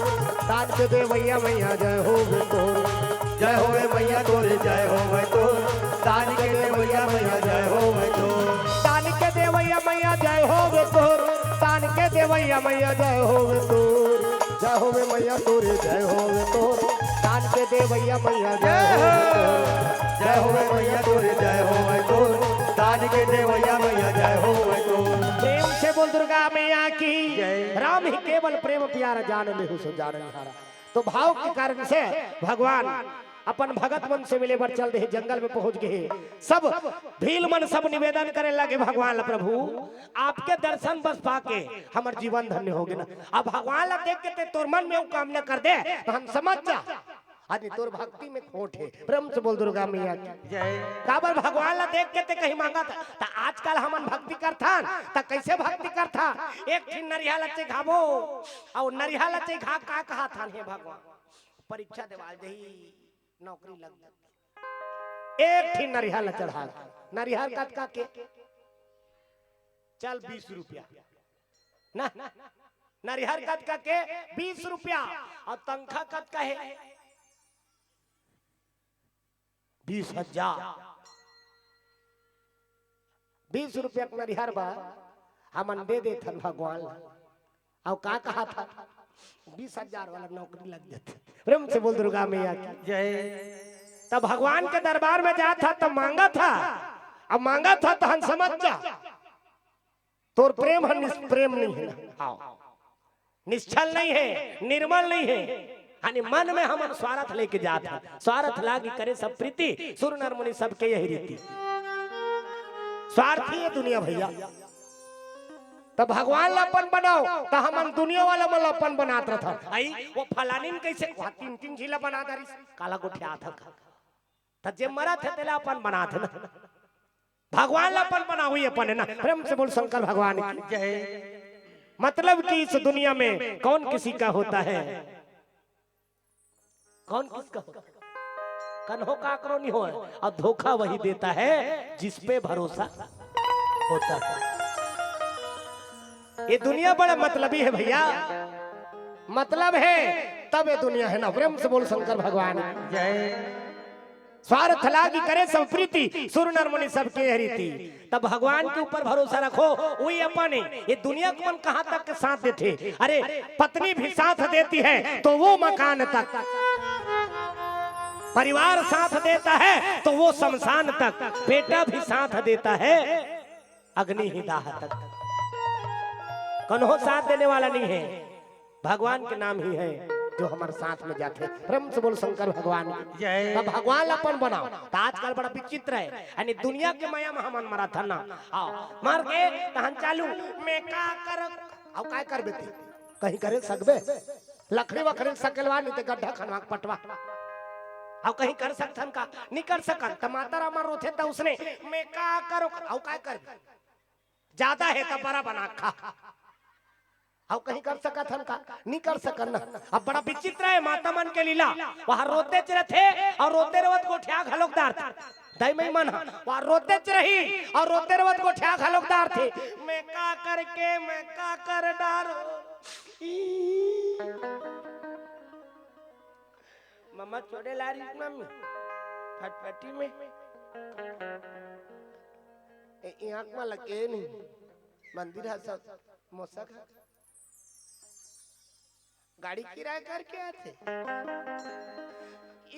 दान के दे भैया मैया जय होवे तोर जय होवे मैया तोरे जय होवे तोर दान के दे भैया मैया जय होवे तो दान के दे भैया मैया जय होवे तोर दान के दे देवैया मैया जय होवे तोर, जय होवे मैया तोरे जय होवे तोर, दान के देवैया मैया जय होवे तोर, जय होवे मैया तोरे जय होवे तोर, दान के देवैया मैया जय होवे तोर। प्रेम से बोल दुर्गा मैया की जय। राम ही केवल प्रेम प्यारा जान ले सो जान हारा। तो भाव के कारण से भगवान अपन भगत मन से मिले बर चल रहे जंगल में पहुंच गए। सब भील मन सब निवेदन करे लगे भगवान प्रभु आपके दर्शन बस पाके हमार जीवन धन्य हो गया। अब भगवान ला देख के ते तोर मन में वो कामना कर दे तो हम समझ जा आज तोर भक्ति में खोट है। प्रेम से बोल दुर्गा मैया की जय। काबर भगवान ला देख के ते कहीं मांगा था ता आजकल हमन भक्ति करथान ता कैसे भक्ति करथा एक ठिन नरिया लचे घाबो और नरिया लचे घा का कहा था हे भगवान परीक्षा देवाल जही नौकरी लग जाती एक ठिन नरिया ला चढ़ा नरिया कत का के चल 20 रुपया ना नरिया कत का के 20 रुपया और तनखा कत का है 20,000 20 रुपया का नरिहर बा हमन दे दे थन भगवान और का कहा था 20,000 वाला नौकरी लग जाती। प्रेम से बोल दुर्गा मैया की जय। तब भगवान के दरबार में जा था तब मांगा था अब मांगा था तो हम समझ जा तोर प्रेम है निष्प्रेम नहीं है ना आओ निश्चल नहीं है निर्मल नहीं है यानी मन में हम स्वार्थ लेके जाता स्वार्थ लागी करे सब प्रीति सुर नर मुनि सबके यही रीति स्वार्थी है दुनिया भैया। तो भगवान लपन बनाओ तो हम दुनिया वाला में लपन बनात रहता आई वो फलानी में कैसे 3-3 झीला बना दारी काला गोठिया था तो जे मरा थे तेला अपन बना थे ना भगवान लपन बना हुई अपन है ना। प्रेम से बोल शंकर भगवान की जय। मतलब कि इस दुनिया में कौन किसी का होता है कौन किसका होता है कन्हो का करो नहीं हो और धोखा वही देता है जिस पे भरोसा होता है। ये दुनिया बड़ा मतलबी है भैया मतलब है तब ये दुनिया है ना। प्रेम से बोल शंकर भगवान जय। स्वार्थ लागी करे सब प्रीति सुर नर मुनि सबके रीति। तब भगवान के ऊपर भरोसा रखो वही अपन है। ये दुनिया को मन कहां तक के साथ देते अरे पत्नी भी साथ देती है तो वो मकान तक परिवार साथ देता है तो वो शमशान तक बेटा भी साथ देता है अग्नि ही दाह तक कन्हो साथ देने वाला नहीं है भगवान के नाम ही है जो हमारे साथ में जाते। प्रेम से बोल शंकर भगवान जय। तब भगवान अपन बनाओ तो आजकल बड़ा विचित्र है यानी दुनिया के माया में हमन मरा था ना आओ मार के तहन चालू मैं का कर अब काय कर बेटी कहीं करे सकबे लकड़ी वकड़ी सकलवा नहीं ते गड्ढा खनवा पटवा अब कहीं कर सकथन का नहीं कर सकन टमाटर अमर रोथे तो उसने मैं का करो अब काय कर ज्यादा है तो बड़ा बना खा अब कहीं कर सकत हन का नहीं कर सकन ना। अब बड़ा विचित्र है माता मन के लीला वहां रोते थे और रोते रवत गोठिया घलोकदार था दई में मन वहां रोते रही और रोते रवत गोठिया घलोकदार थे मैं का करके मैं का कर डारो मम्मा छोड़े ला रही मम्मी फटफटी में आँख में लगे नहीं मंदिर है सब मौसक है गाड़ी किराए करके आते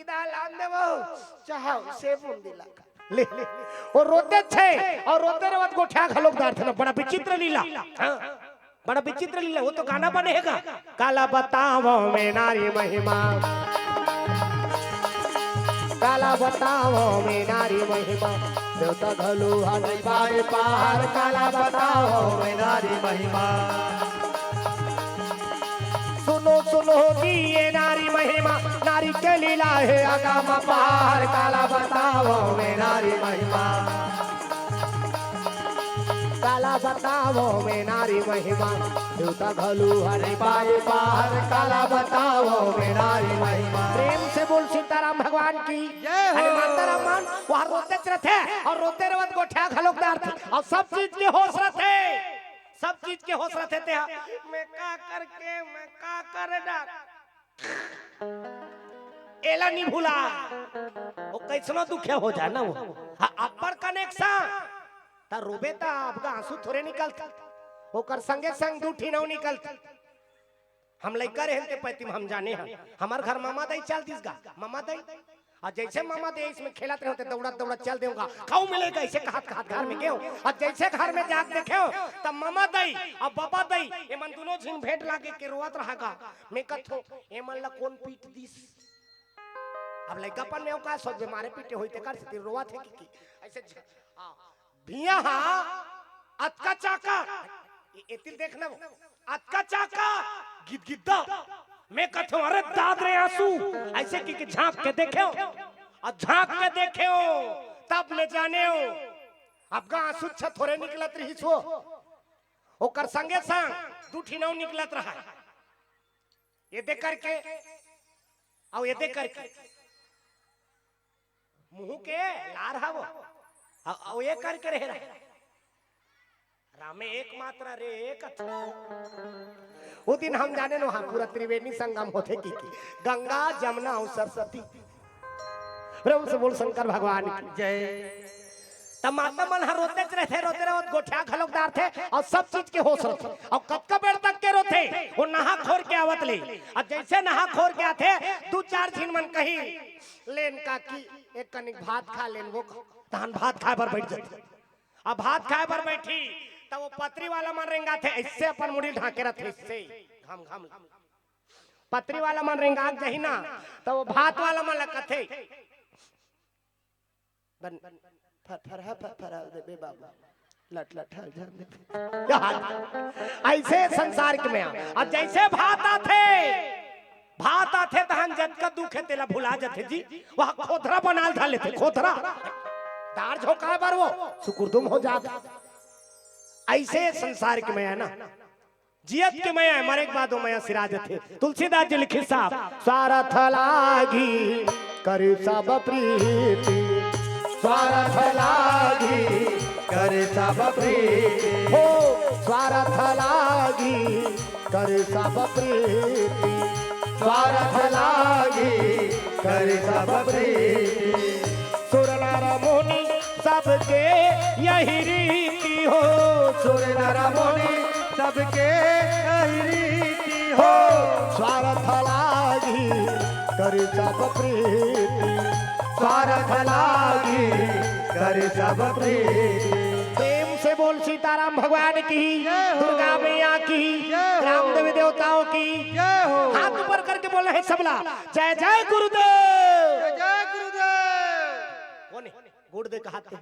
इधर लान दे वो चाहो से मुंदिला ले ले और रोते थे और रोते रवत गोठिया घलोकदार थे ना बड़ा विचित्र लीला बड़ा विचित्र लीला वो तो गाना बनेगा काला बताओ में नारी महिमा काला बताओ में नारी महिमा देवता घलो हनी पाए पार काला बताओ मैं नारी महिमा सुनो सुनो की ये नारी महिमा नारी के लीला है आगाम पार काला बताओ मैं नारी महिमा काला बताओ में नारी महिमा देवता घलो हनी पाए पार काला बताओ मैं नारी महिमा। प्रेम से बोल सीताराम भगवान की जय हो। अरे माता रामन वहाँ रोते थे और रोते रवत गोठिया घलोकदार थे और सब चीज के होश रहते सब चीज के होश रहते थे मैं का करके मैं का कर डार एला नहीं भूला वो कैसनो दुखे हो जाए ना वो अपर कनेक्शन ता रोबे ता आपका आंसू थोड़े निकलता ओकर संगे संग दूठी नौ निकलती। हम लइका रहते पैती हम जाने हैं हमार घर मामा दई चल दिस गा मामा दई और जैसे मामा दई इसमें खेलते रहते दौड़ा दौड़ा चल देऊंगा खाऊ मिलेगा ऐसे कहत कहत घर में गयो और जैसे घर में जाके देखे तब मामा दई और बाबा दई एमन दोनों झिन भेंट लागे के रोवत रहागा मैं कथो एमन ला कौन पीट दिस। अब लइकापन में का सोच मारे पीटे होइते कर से रोवा थे की ऐसे भिया हां अतका चाका एतिल देखना अतका चाका गिद गिद्दा मैं कथो अरे दाद रे आंसू ऐसे की झांक के देखे और झांक के देखे तब ले जाने हो अब गा आंसू थोड़े निकलत रही छो ओकर संगे संग दूठी नौ निकलत रहा ये देख करके और ये देख करके मुंह के लार हवो और ये करके रह रहा रामे एक मात्रा रे एक वो दिन हम जाने नो हाँ पूरा त्रिवेणी संगम होते की गंगा जमुना और सरस्वती प्रभु से बोल शंकर भगवान की जय। तब माता मन हर रोते रहते गोठिया खलोकदार थे और सब चीज के होश रखे और कब कब बेर तक के रोते वो नहा खोर के आवत ले और जैसे नहा खोर के आते दो चार झीन मन कही लेन का की एक कनिक भात खा लेन वो धान भात खाए पर बैठ जाते अब भात खाए पर बैठी तब वो पत्री वाला मन रेंगा थे इससे अपन मुड़ी ढाके रखे इससे घम घम पत्री वाला मन रेंगा जही ना तब वो भात वाला मन लकथे बन फर दे बाबा लट लट जान दे ऐसे संसार के में अब जैसे भात आथे तहन जद का दुखे तेला भुला जाते जी वह खोथरा बनाल था लेते खोथरा दार झोंका पर वो सुकुरदुम हो जाता। ऐसे संसार के मया ना जियत के मया है मरे के बाद वो मया सिराज थे तुलसीदास जी लिखे साहब स्वार्थ लागी कर सब प्रीति स्वार्थ लागी कर सब प्रीति हो स्वार्थ लागी कर सब प्रीति स्वार्थ लागी कर सब प्रीति सुर नर मुनि सबके यही रीति हो सुर नर मुनि सबके यही रीति हो स्वार्थ लागी कर सब प्रीति स्वार्थ लागी कर सब प्रीति। प्रेम से बोल सीताराम भगवान की दुर्गा मैया की राम देवी देवताओं की जय हो। हाथ ऊपर करके बोले हैं सबला जय जय गुरुदेव जय गुरुदेव। कौन है गुरुदेव का हाथ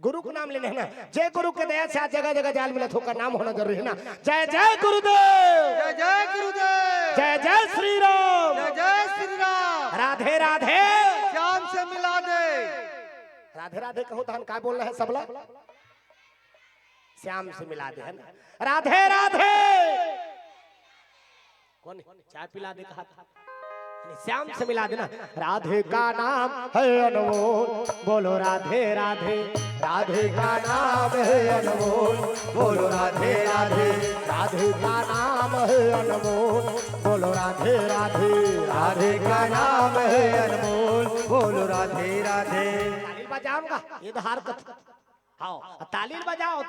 गुरु को नाम लेने है ना जय गुरु के दया से जगह जगह जाल मिला होकर नाम होना जरूरी है ना जय जय गुरुदेव जय जय गुरुदेव जय जय श्री राम जय जय श्री राम राधे राधे श्याम से मिला दे राधे राधे कहो तो हम क्या बोल रहे हैं सबला श्याम से मिला दे है ना राधे राधे कौन चाय पिला दे कहा श्याम से मिला देना राधे का नाम है अनमोल बोलो राधे राधे राधे का नाम है अनमोल बोलो राधे राधे राधे का नाम है अनमोल बोलो राधे राधे राधे का नाम है अनमोल बोलो राधे राधे। तालील बजाऊंगा ये धार कथ हाँ तालील बजाओ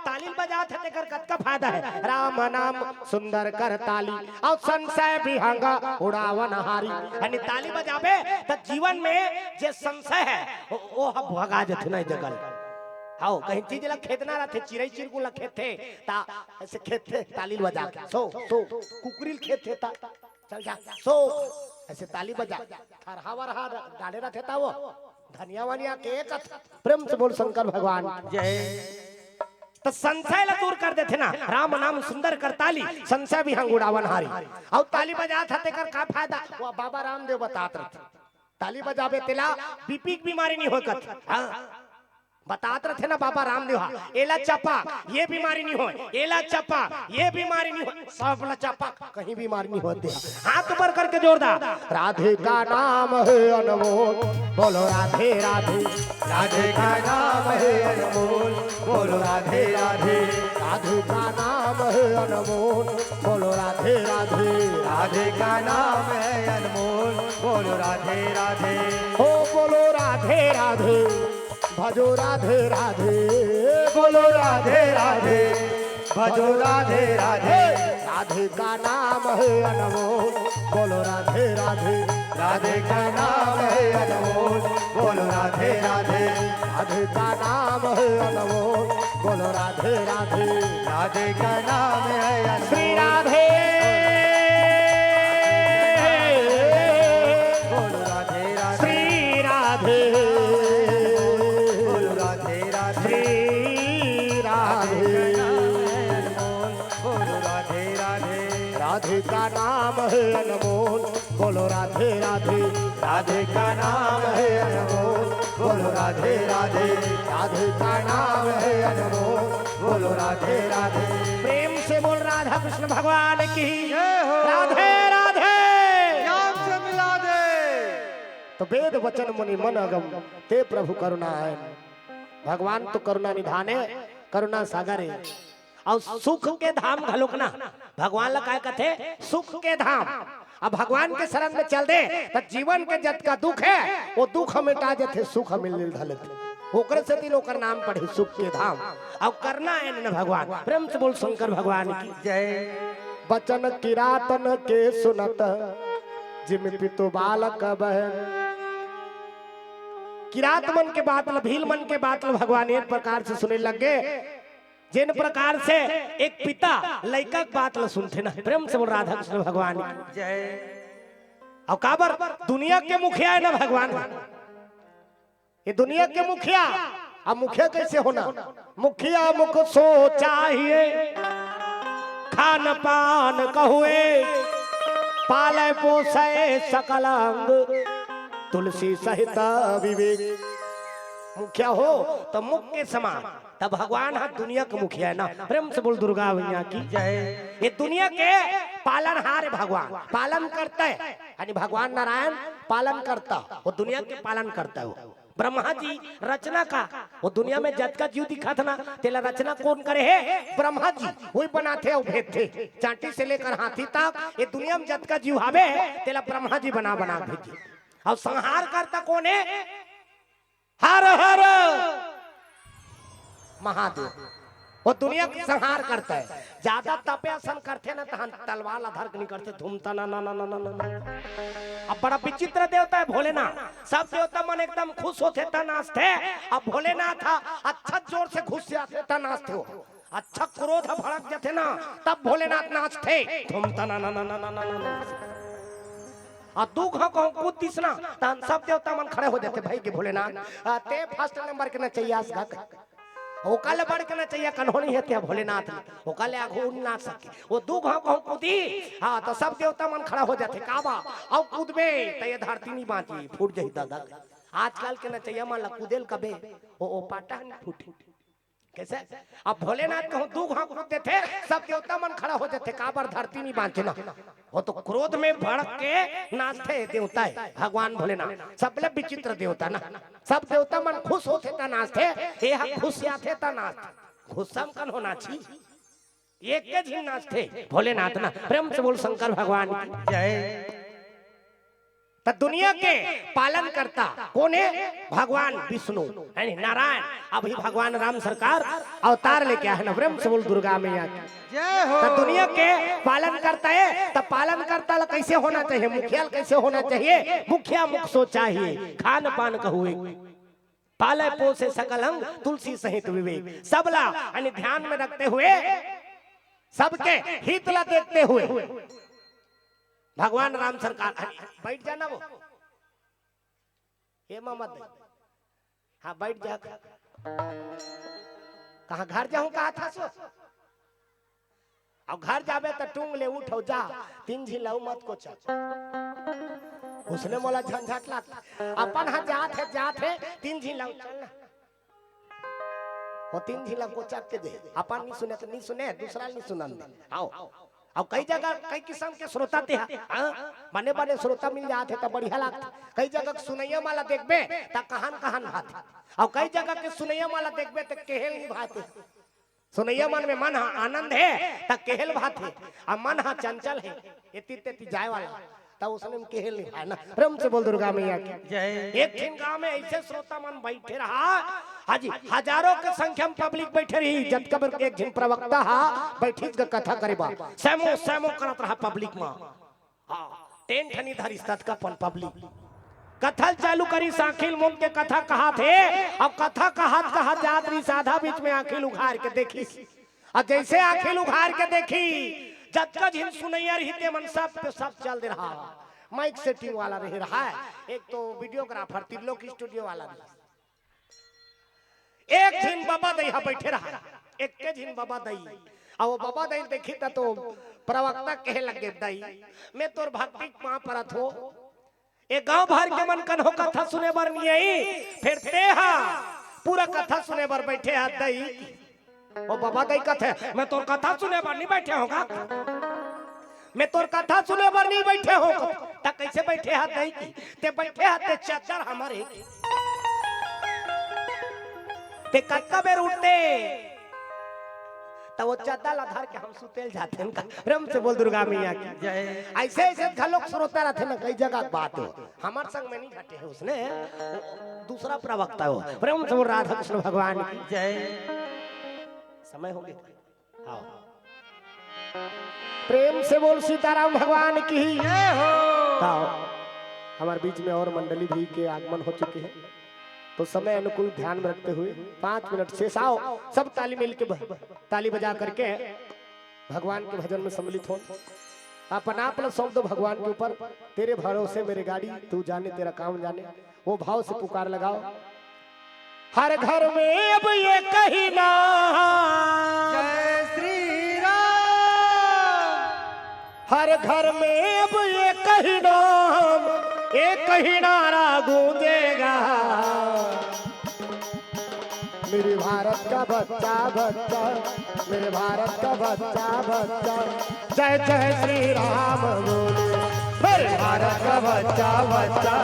थे तेकर कत का फायदा है राम नाम सुंदर कर ताली और संशय विहंगा उड़ावन हारी यानी ताली बजावे तो जीवन में जे संशय है वो भगा जथे नहीं जगल हां कहीं चीज ला खेत ना रहते चिड़ै चिरकू ला खेत थे ता ऐसे खेत थे ताली बजा के सो कुकुरिल खेत थे ता चल जा सो ऐसे ताली बजा हरहावर हार गाड़े रहते ता वो धनिया वनिया के प्रेम से बोल शंकर भगवान जय। तो संशय ला दूर कर देते ना राम नाम सुंदर कर ताली संशय भी हंग उड़ावन हारी और ताली बजा था तेकर का फायदा वो बाबा रामदेव बतात रहे ताली बजावे तेला बीपी की बीमारी नहीं होकत हां बतात रहे ना बाबा रामदेव एला चपा ये बीमारी नहीं हो एला चपा ये बीमारी नहीं हो सब ला चपा कहीं बीमारी नहीं होती हाथ ऊपर करके जोरदार राधे का नाम है अनमोल बोलो राधे राधे राधे का नाम है अनमोल बोलो राधे राधे राधे का नाम है अनमोल बोलो राधे राधे राधे का नाम है अनमोल बोलो राधे राधे हो बोलो राधे राधे भजो राधे राधे बोलो राधे राधे भजो राधे राधे राधे का नाम है अनमोल बोलो राधे राधे राधे का नाम है अनमोल बोलो राधे राधे राधे का नाम है अनमोल बोलो राधे राधे राधे का नाम है अनमोल श्री राधे बोलो राधे राधे श्री राधे बोलो राधे राधे श्री राधे बोलो राधे राधे राधे का नाम है अनमोल बोलो राधे राधे राधे का नाम है अनमोल बोलो राधे राधे राधे का नाम है अनमोल बोलो राधे राधे प्रेम से बोल राधा कृष्ण भगवान की जय हो। राधे राधे नाम से मिला दे तो वेद वचन मुनि मन अगम ते प्रभु करुणा है भगवान तो करुणा निधाने करुणा सागर है और सुख के धाम घलोकना भगवान ला काय कथे सुख के धाम अब भगवान के शरण में चल दे तो जीवन के जत का दुख है वो दुख मिटा देते सुख मिल धलते ओकरे से तीन ओकर नाम पढ़े सुख के धाम अब करना है न भगवान प्रेम से बोल शंकर भगवान की जय बचन किरातन के सुनत जिम पितु बालक बहन किरात मन के बात भील मन के बात भगवान एक प्रकार से सुने लगे जिन प्रकार से एक पिता लड़का की बात सुनते ना प्रेम से बोल राधा कृष्ण भगवान की जय और काबर दुनिया के मुखिया है ना भगवान ये दुनिया के मुखिया अब मुखिया कैसे होना मुखिया मुख सो चाहिए खान पान कहुए पाले पोसे सकल अंग तुलसी सहित विवेक मुखिया हो तो मुख के समान तब भगवान हाथ दुनिया का मुखिया है ना प्रेम से बोल दुर्गा भैया की जय ये दुनिया के पालनहार है भगवान पालन करता है यानी भगवान नारायण पालन करता वो दुनिया के पालन करता है वो ब्रह्मा जी रचना का वो दुनिया में जत का जीव दिखा था ना तेला रचना कौन करे है ब्रह्मा जी वही बनाते और भेजते चांटी से लेकर हाथी तक ये दुनिया में जत का जीव हावे तेला ब्रह्मा जी बना बना भेजे और संहार करता कौन है हर हर महादेव वो दुनिया का संहार करता है ज्यादा तपस्या करते ना तो तलवार अधर नहीं करते धूमता ना ना ना ना ना ना अब बड़ा विचित्र देवता है भोलेनाथ सब देवता मन एकदम खुश होते था नाचते अब भोलेनाथ अच्छा जोर से खुश जाते था नाचते हो अच्छा क्रोध भड़क जाते ना तब भोलेनाथ नाचते धूमता ना ना ना ना ना ना ना और दुख को कूद दिसना सब देवता मन खड़े हो जाते भाई के भोलेनाथ ते फर्स्ट नंबर के ना चाहिए ओकाले बढ़ के ना चाहिए कन्होनी है भोलेनाथ ओकाले आगू ना सके वो दू घाव कहूं कूदी हाँ तो सब देवता मन खड़ा हो जाते काबा और कूदबे तो ये धरती नहीं बांची फूट जाही दादा आजकल के ना चाहिए मान कूदेल कबे ओ पाटा नहीं फूटे कैसे अब भोलेनाथ कहूं दू घाव कूदते थे सब देवता मन खड़ा हो जाते काबर धरती नहीं बांचे ना वो तो क्रोध में भड़क के नाचते देवता है भगवान भोलेनाथ सबले विचित्र देवता ना सब देवता मन खुश होते ता नाचते ये खुश आते ता नाचते गुस्सा कन होना छी एक के झिन नाचते भोलेनाथ ना प्रेम से बोल शंकर भगवान की जय तो दुनिया के पालन करता कौन है भगवान विष्णु यानी नारायण अभी भगवान राम सरकार अवतार लेके आए ना प्रेम से बोल दुर्गा मैया की जय हो तो दुनिया के पालन करता है तो पालन करता कैसे होना चाहिए मुखिया कैसे होना चाहिए मुखिया मुख सो चाहिए खान पान कहुए पाले पोसे सकल अंग तुलसी सहित विवेक सबला यानी ध्यान में रखते हुए सबके हित ला देखते हुए भगवान राम सरकार बैठ जाना वो हे मोहम्मद हाँ बैठ जा कहा घर जाऊं कहा था सो अब घर जाबे तो टूंग ले उठो जा तीन झिलाऊ मत को चल उसने बोला झंझट लगता अपन हाँ जात है तीन झिलाऊ चल वो तीन झिला को चक के दे अपन नहीं सुने तो नहीं सुने दूसरा नहीं सुनन दे आओ अब कई जगह कई किस्म के श्रोता थे बने बने श्रोता मिल जाते तो बढ़िया लगता कई जगह सुनैया माला देखबे तो कहान कहान भाते और कई जगह के सुनैया माला देखबे तो केहल नहीं भाते सुनैया मन में मन आनंद है तो केहल भाते और मन हा चंचल है एती तेती जाए वाला तो उसने में केहल नहीं भाना प्रेम से बोल दुर्गा मैया की जय एक दिन गांव में ऐसे श्रोता मन बैठे रहा हाँ जी, हजारों के संख्या में पब्लिक बैठे रही। जब कबर एक जिन प्रवक्ता हा बैठी के कथा करेबा, सैमो सैमो करत रहा पब्लिक में। हाँ, टेंट नहीं धरी का पब्लिक कथा चालू करी। साखिल मुंह के कथा कहा थे, अब कथा कहा जात रही साधा बीच में आंखें उघार के देखी। और जैसे आंखें उघार के देखी, जब तक हिन सुनैया रही ते मन सब चल दे रहा। माइक सेटिंग वाला रह रहा है, एक तो वीडियोग्राफर त्रिलोक स्टूडियो वाला भी। एक दिन बाबा दई बैठे रहा, एक के दिन बाबा दई। और वो बाबा दई देखी तो प्रवक्ता कहे लगे, दई मैं तोर भक्ति मां परत हो, एक गांव भर के मन कन हो कथा सुने बर नहीं आई, फिर ते हा पूरा कथा सुने बर बैठे हा दई। ओ बाबा दई कथे, मैं तोर कथा सुने बर नहीं बैठे होगा, मैं तोर कथा सुने बर नहीं बैठे हो। ता कैसे बैठे हा दई की, ते बैठे हा ते चादर हमारे ते कक्का बेर उठते, तो वो चादर लधार के हम सुतेल जाते हैं। प्रेम से बोल दुर्गा मैया की जय। ऐसे ऐसे घलोक श्रोता रहते ना, कई जगह बात हो। हमारे संग में नहीं घटे है उसने, दूसरा प्रवक्ता हो। प्रेम से बोल राधा कृष्ण भगवान की जय। समय हो गया, हाँ। प्रेम से बोल सीताराम भगवान की जय हो। हमारे बीच में और मंडली भी के आगमन हो चुके हैं, तो समय अनुकूल ध्यान में रखते हुए 5 मिनट शेष आओ, सब ताली मिल के ताली बजा करके भगवान के भजन में सम्मिलित हो। अपना अपना सौंप दो भगवान के ऊपर। तेरे भरोसे मेरी गाड़ी, तू जाने तेरा काम जाने, वो भाव से पुकार लगाओ। हर घर में अब ये कही ना जय श्री राम, हर घर में अब ये कही नाम, एक ही नारा गूंजेगा। मेरे भारत का बच्चा बच्चा, मेरे भारत का बच्चा बच्चा, जय जय श्री राम बोले। मेरे भारत का बच्चा बच्चा,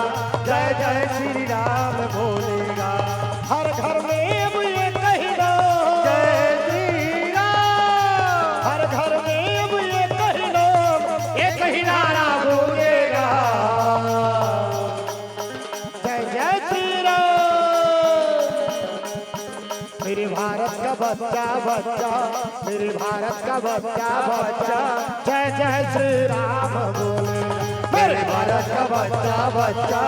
जय जय श्री राम बोलेगा। हर घर में अब ये कहना जय श्री राम, हर घर में अब ये कहना, एक ही नारा गूंजेगा। जय जय श्री राम। मेरे भारत का बच्चा बच्चा, मेरे भारत का बच्चा बच्चा, जय जय श्री राम बोले। मेरे भारत का बच्चा बच्चा,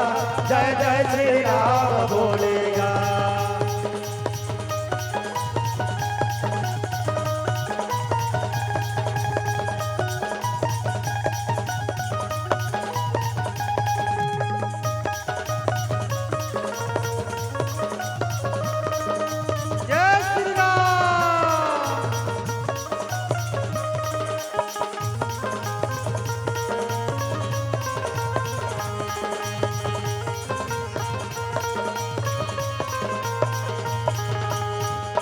जय जय श्री राम बोलेगा। जय श्री राम,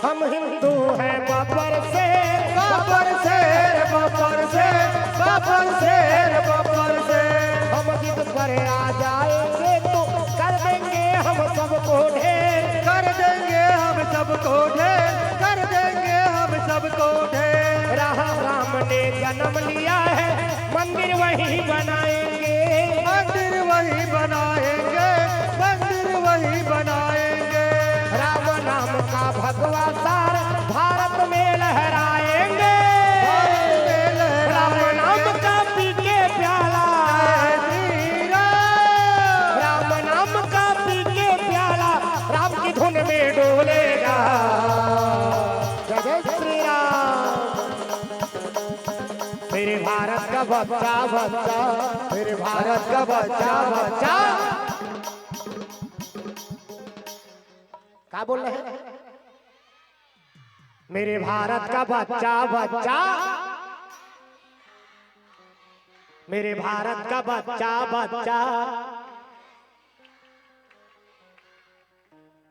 हम हिंदू हैं बब्बर से, बब्बर शेर, बब्बर शेर, बब्बर शेर, बब्बर शेर। हम जिद पर आ जाएंगे तो कर देंगे हम सबको ढेर। कर देंगे हम सबको ढेर, कर देंगे हम सबको ढेर। राम ने जन्म लिया है, मंदिर वही बनाएंगे। मंदिर वही बनाएंगे, मंदिर वही बनाएंगे। राम नाम का भगवा सार भारत में लहराएंगे। भारत में राम लहराएंगे। नाम का पी के प्याला, जय श्री राम, राम नाम का पी के प्याला, राम की धुन में डोलेगा। जय जय श्री राम। मेरे भारत का बच्चा बच्चा, मेरे भारत का बच्चा बच्चा, क्या बोल रहे हैं? मेरे भारत का बच्चा बच्चा, मेरे भारत का बच्चा बच्चा।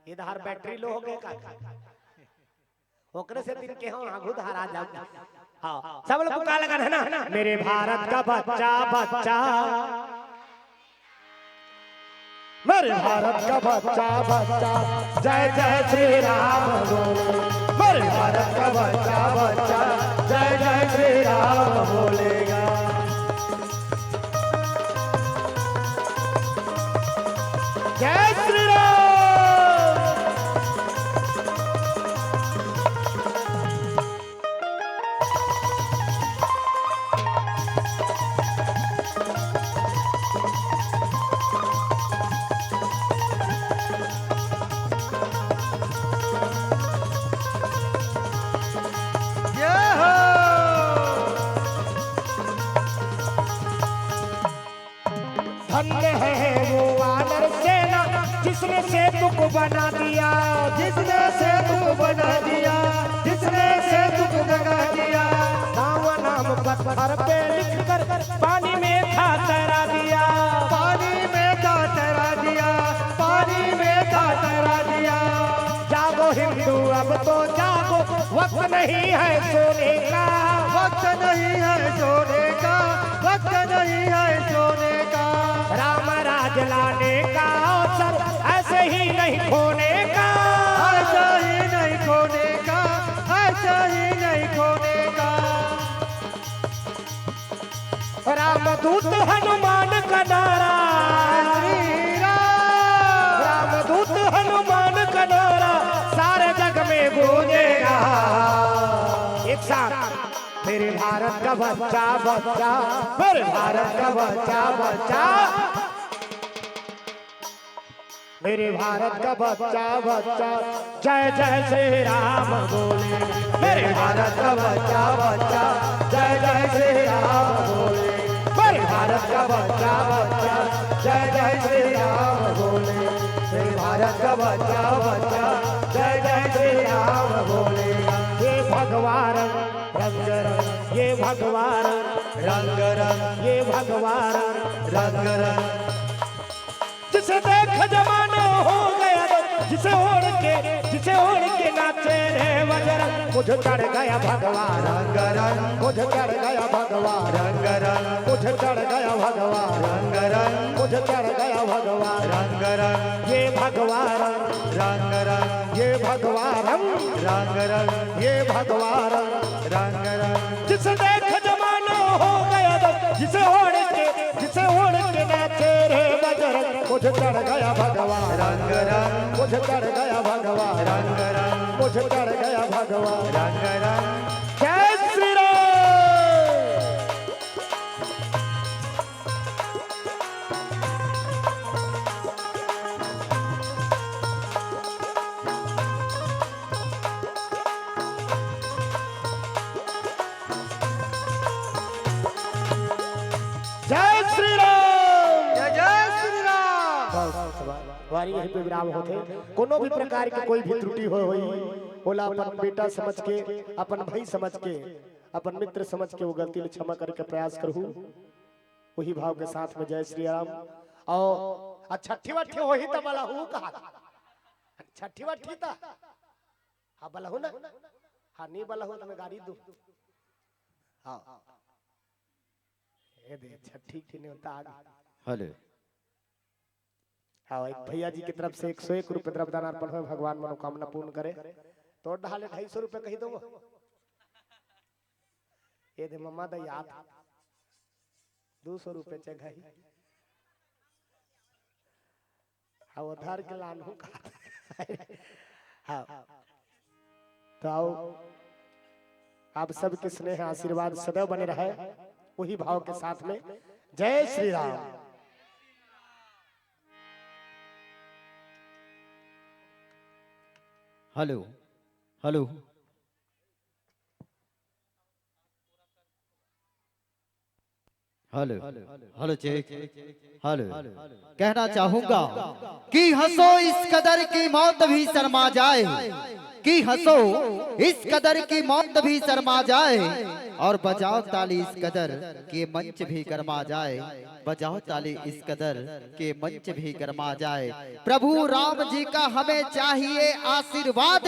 इधर बैटरी लो हो गए का, ओकरे से दिन के हम आगू धारा जाओ। हाँ, सब लोग पुकार लगा है ना। मेरे भारत का बच्चा बच्चा, मेरे भारत का बच्चा बच्चा, जय जय श्री राम बोले। मेरे भारत का बच्चा बच्चा, जय जय श्री राम बोलेगा। जय श्री राम। धन्य है वो वानर सेना जिसने सेतु को बना दिया, जिसने सेतु को बना दिया, जिसने सेतु को बना दिया। राम नाम पत्थर पे लिखकर पानी में था तैरा दिया, पानी में था तैरा दिया, पानी में था तैरा दिया। जागो हिंदू अब तो जागो, वक्त नहीं है सोने का, वक्त नहीं है सोने का, वक्त नहीं है सोने का। राम राज लाने का अवसर ऐसे ही नहीं खोने का, ऐसा ही नहीं खोने का, ऐसा ही नहीं खोने का। रामदूत हनुमान का नारा, श्री राम, रामदूत हनुमान का नारा सारे जग में गूंजेगा। एक साथ मेरे भारत का बच्चा बच्चा, मेरे भारत का बच्चा बच्चा, मेरे भारत का बच्चा बच्चा, जय जय श्री राम बोले। मेरे भारत का बच्चा बच्चा, जय जय श्री राम बोले। मेरे भारत का बच्चा बच्चा, जय जय श्री राम बोले। मेरे भारत का बच्चा बच्चा, जय जय श्री राम बोले। ये भगवान रंग रंग, ये भगवान रंग रंग, ये भगवान रंग रंग। जिसे देख जमाना हो गया, जिसे ओढ़ के नाचे रे बजरंग। मुझे चढ़ गया भगवान रंग रंग, मुझे चढ़ गया भगवान रंग रंग, मुझे चढ़ गया भगवान रंग रंग, मुझे चढ़ गया भगवान। रंग रंग, ये भगवान रंग रंग, ये भगवान रंग रंग, ये भगवान रंग रंग। जिसे देख जमाना हो गया, जिसे ओढ़ के नाचे रे बजरंग। मुझे चढ़ गया भगवान रंग रंग, मुझे चढ़ गया भगवान रंग रंग, मुझे चढ़ गया भगवान। रंग रंग। जय श्री राम। जय श्री राम। जय जय श्री राम। वारी यहीं पे विराम होते। कोनो भी प्रकार की कोई भी त्रुटि हो होई, बोला अपन बेटा समझ के, अपन भाई समझ के, अपन मित्र समझ के वो गलती ले क्षमा करके प्रयास करहूं। वही भाव के साथ में जय श्री राम। और छठी वठी हो ही तो बला हूं कहा, छठी वठी था हाँ बला हूं ना, हाँ नहीं बला हूं तो मैं गाड़ी दूं। हाँ ये दे छठी की नहीं होता आगे। हेलो। हाँ एक भैया जी की तरफ से 101 रुपए द्रव्यदान अर्पण है। भगवान मनोकामना पूर्ण करे। तो ढाले 250 रुपए कही दो। ये दे मम्मा दा याद 200 रुपए चढ़ाई। हाँ उधार के लान हूँ हाँ तो आओ आप सबके स्नेह आशीर्वाद सदैव बने रहे। वही भाव के साथ में Jai Shri Ram. Hello hello. Hello hello check. Hello. कहना चाहूंगा कि हंसो इस कदर की मौत भी शर्मा जाए, कि हंसो इस कदर की मौत भी शर्मा जाए, और बजाओ ताली इस कदर के मंच भी गरमा जाए, बजाओ ताली इस कदर के मंच भी गरमा जाए। प्रभु राम जी का हमें चाहिए आशीर्वाद,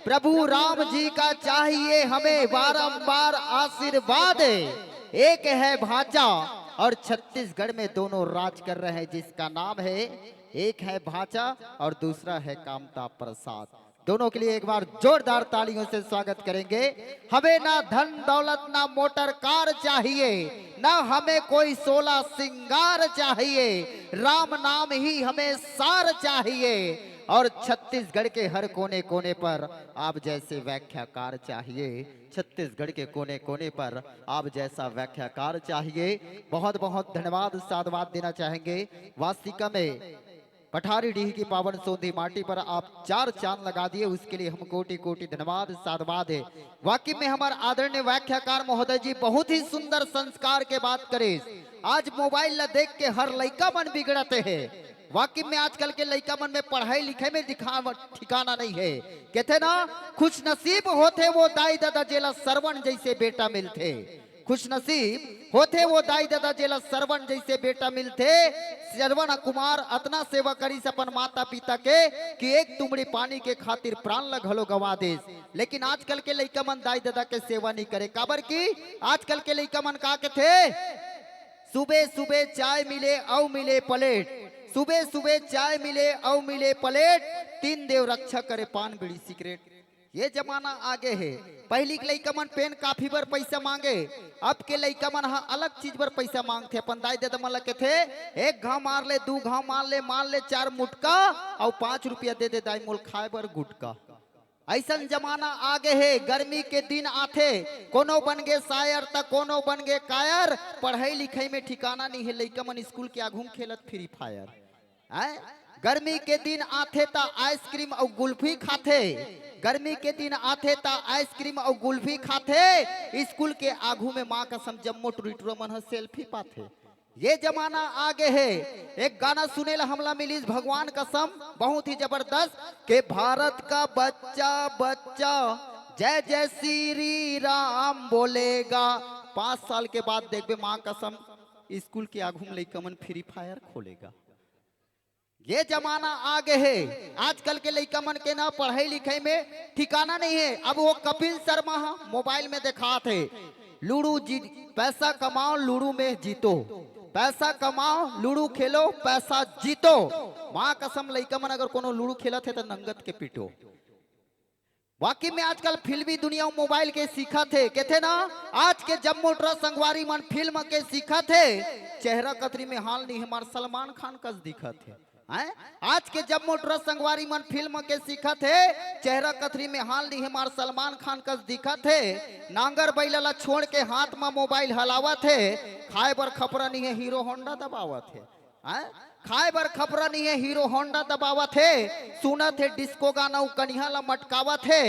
प्रभु राम जी का चाहिए हमें बारंबार आशीर्वाद। एक है भांचा और छत्तीसगढ़ में दोनों राज कर रहे हैं, जिसका नाम है, एक है भांचा और दूसरा है कामता प्रसाद। दोनों के लिए एक बार जोरदार तालियों से स्वागत करेंगे। हमें ना धन दौलत ना मोटर कार चाहिए, ना हमें कोई 16 सिंगार चाहिए, राम नाम ही हमें सार चाहिए। और छत्तीसगढ़ के हर कोने कोने पर आप जैसे व्याख्याकार चाहिए। छत्तीसगढ़ के कोने कोने पर आप जैसा व्याख्याकार चाहिए। बहुत बहुत धन्यवाद साधुवाद देना चाहेंगे। वास्तिका में पठारी डीह की पावन सोंधी माटी पर आप 4 चांद लगा दिए, उसके लिए हम कोटि कोटि धन्यवाद साधुवाद है। वाकई में हमारे आदरणीय व्याख्याकार महोदय जी बहुत ही सुंदर संस्कार के बात करे। आज मोबाइल ला देख के हर लड़का मन बिगड़ते हैं। वाकई में आजकल के लड़का मन में पढ़ाई लिखाई में ठिकाना नहीं है। कहते ना खुश नसीब होते वो दाई दादा जेला सरवण जैसे बेटा मिलते। खुश नसीब होते वो दाई दादा जेला सरवण जैसे बेटा मिलते। श्रवण कुमार अतना सेवा करी अपन माता पिता के कि एक तुमड़ी पानी के खातिर प्राण लगलो गवा दे। लेकिन आजकल के लड़का मन दाई दादा के सेवा नहीं करे। काबर की आजकल के लड़का मन का के थे, सुबह सुबह चाय मिले औ मिले प्लेट, सुबह सुबह चाय मिले औ मिले प्लेट, 3 देव रक्षा करे पान बीड़ी सिगरेट। ये जमाना आगे है। पहली के लइका मन पेन काफी बर पैसा मांगे, अब के लइका मन अलग चीज पर पैसा मांगते। अपन दाई दादा मन के थे 1 घाव मार ले 2 घाव मार ले 4 मुटका और 5 रुपया दे दे दाई मोल खाए बर गुटका। ऐसा जमाना आगे है। गर्मी के दिन आते, कोनो बन गए शायर तक कोनो बन गए कायर। पढ़ाई लिखाई में ठिकाना नहीं है। लइका मन स्कूल के आगू खेलत फ्री फायर। गर्मी के दिन आते ता आइसक्रीम और गुल्फी खाते। गर्मी के दिन आते ता आइसक्रीम और गुल्फी खाते। स्कूल के आगू में माँ कसम जम्मो टूरिटरो मन सेल्फी पाते। ये जमाना आगे है। एक गाना सुने ला हमला मिलीज भगवान कसम बहुत ही जबरदस्त के भारत का बच्चा बच्चा जय जय श्री राम बोलेगा। 5 साल के बाद देखबे माँ कसम स्कूल के आगू में लइका मन फ्री फायर खोलेगा। ये जमाना आगे है। आजकल के लइका मन के ना पढ़ाई लिखाई में ठिकाना नहीं है। अब वो कपिल शर्मा मोबाइल में दिखाते लूडो जी पैसा कमाओ लूडो में जीतो, पैसा कमाओ लूडो खेलो पैसा जीतो। माँ कसम लइका मन अगर कोनो लूडो खेलत है तो नंगत के पीटो। वाकई में आजकल फिल्मी दुनिया मोबाइल के सीखा थे। कहते ना आज के जम्मू ट्रस्ट संगवारी मन फिल्म के सीखा थे। चेहरा कतरी में हाल नहीं हमार सलमान खान कस दिखा थे। आज के जम्मू ट्रस्ट संगवारी मन फिल्म के सीखा थे। चेहरा कथरी में हाल नहीं हमार सलमान खान कस दिखा थे। नांगर बैला छोड़ के हाथ में मोबाइल हलावा थे। खाए बर खपरा नहीं है हीरो होंडा दबावा थे। खाए बर खपरा नहीं है हीरो होंडा दबावा थे। सुना थे डिस्को गाना कनिया ला मटकावा थे।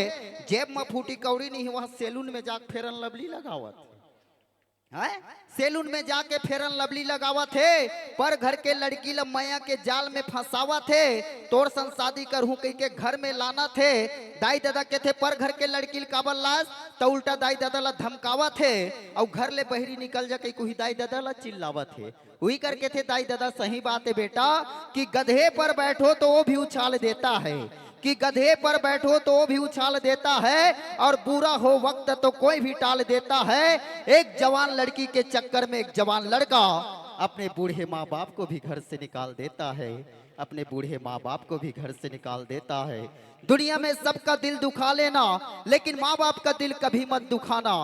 जेब में फूटी कौड़ी नहीं वहां सैलून में जाके फेरन लवली लगावा थे। सैलून में जाके फेरन लवली लगावा थे। पर घर के लड़की ला मैया के जाल में फंसावा थे। तोर सन शादी करहूं कह के घर में लाना थे। दाई दादा के थे पर घर के लड़की काबल लाश तो उल्टा दाई दादा ला धमकावा थे। और घर ले बहरी निकल जा कोई दाई दादा ला चिल्लावा थे। वही करके थे दाई दादा सही बात है बेटा कि गधे पर बैठो तो वो भी उछाल देता है, कि गधे पर बैठो तो वो भी उछाल देता है और बुरा हो वक्त तो कोई भी टाल देता है। एक जवान लड़की के चक्कर में एक जवान लड़का अपने बूढ़े माँ बाप को भी घर से निकाल देता है। अपने बूढ़े माँ बाप को भी घर से निकाल देता है। दुनिया में सबका दिल दुखा लेना लेकिन माँ बाप का दिल कभी मत दुखाना।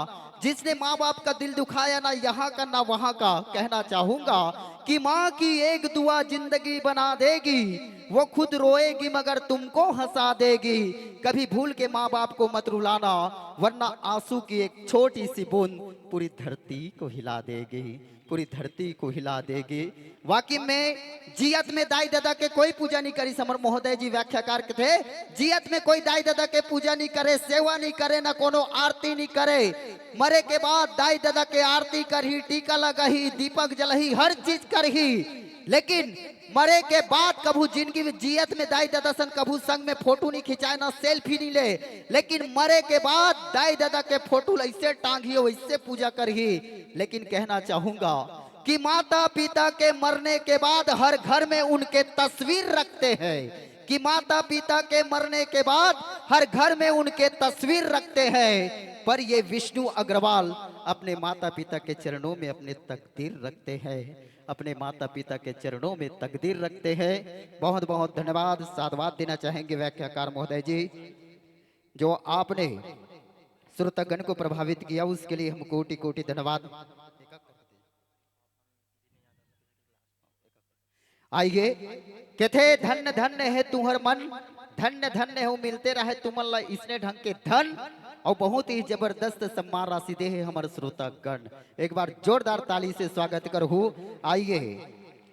जिसने माँ बाप का दिल दुखाया ना यहाँ का ना वहाँ का, कहना चाहूंगा कि माँ की एक दुआ जिंदगी बना देगी। वो खुद रोएगी मगर तुमको हंसा देगी। कभी भूल के माँ बाप को मत रुलाना वरना आंसू की एक छोटी सी बूंद पूरी धरती को हिला देगी, पूरी धरती को हिला देगी। वाकई में जियत में दाई दादा के कोई पूजा नहीं करी। समर महोदय जी व्याख्याकार के थे। जियत में कोई दाई दादा के पूजा नहीं करे, सेवा नहीं करे, ना कोनो आरती नहीं करे। मरे के बाद दाई दादा के आरती करही, टीका लगही, दीपक जलही, हर चीज करही। लेकिन मरे के बाद कभू जिंदगी में जियत में दाई दादा सन कभू संग में फोटो नहीं खिंचाए, ना सेल्फी नहीं ले। लेकिन मरे के बाद दाई दादा के फोटो ऐसे टांगी वैसे पूजा करही। लेकिन कहना चाहूंगा कि माता पिता के मरने के बाद हर घर में उनके तस्वीर रखते हैं, कि माता पिता के मरने के बाद हर घर में उनके तस्वीर रखते हैं। पर ये विष्णु अग्रवाल अपने माता पिता के चरणों में अपने तकदीर रखते हैं, अपने माता पिता के चरणों में तकदीर रखते हैं। बहुत बहुत धन्यवाद साधुवाद देना चाहेंगे व्याख्याकार महोदय जी, जो आपने श्रोतागण को प्रभावित किया उसके लिए हम कोटि कोटि धन्यवाद। आइए कहते धन्य धन्य है तुहर मन, धन्य धन्य हो मिलते रहे तुमन ला इसने ढंग के धन और बहुत ही जबरदस्त सम्मान राशि दे है हमारे श्रोतागण। एक बार जोरदार ताली से स्वागत करहूँ। आइए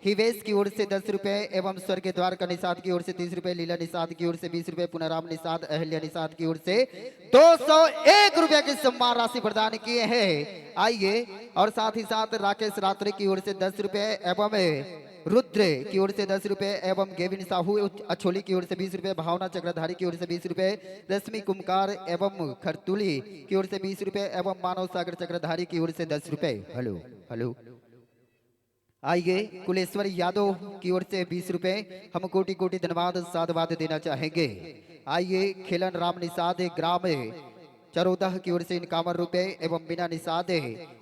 हिवेश की ओर से 10 रुपए एवं स्वर्ग द्वार का निषाद की ओर से 30 रुपए, लीला निषाद की ओर से 20 रुपए, पुनराम निषाद अहल्या निषाद की ओर से 201 रुपए की सम्मान राशि प्रदान किए हैं। आइए और साथ ही साथ राकेश रात्रि की ओर से 10 रुपए एवं रुद्र की ओर से 10 रुपए एवं गेविन साहू अछोली की ओर से 20 रुपए, भावना चक्रधारी की ओर से 20 रुपए, रश्मि कुमकार एवं खरतुली की ओर से 20 रुपए एवं मानव सागर चक्रधारी की ओर से 10 रुपए। Hello hello. आइए कुलेश्वर यादव की ओर से 20 रुपए, हम कोटि कोटि धन्यवाद साधुवाद देना चाहेंगे। आइए खिलन राम निषाद ग्राम चरोदह की ओर से 51 रुपए एवं बिना निषाद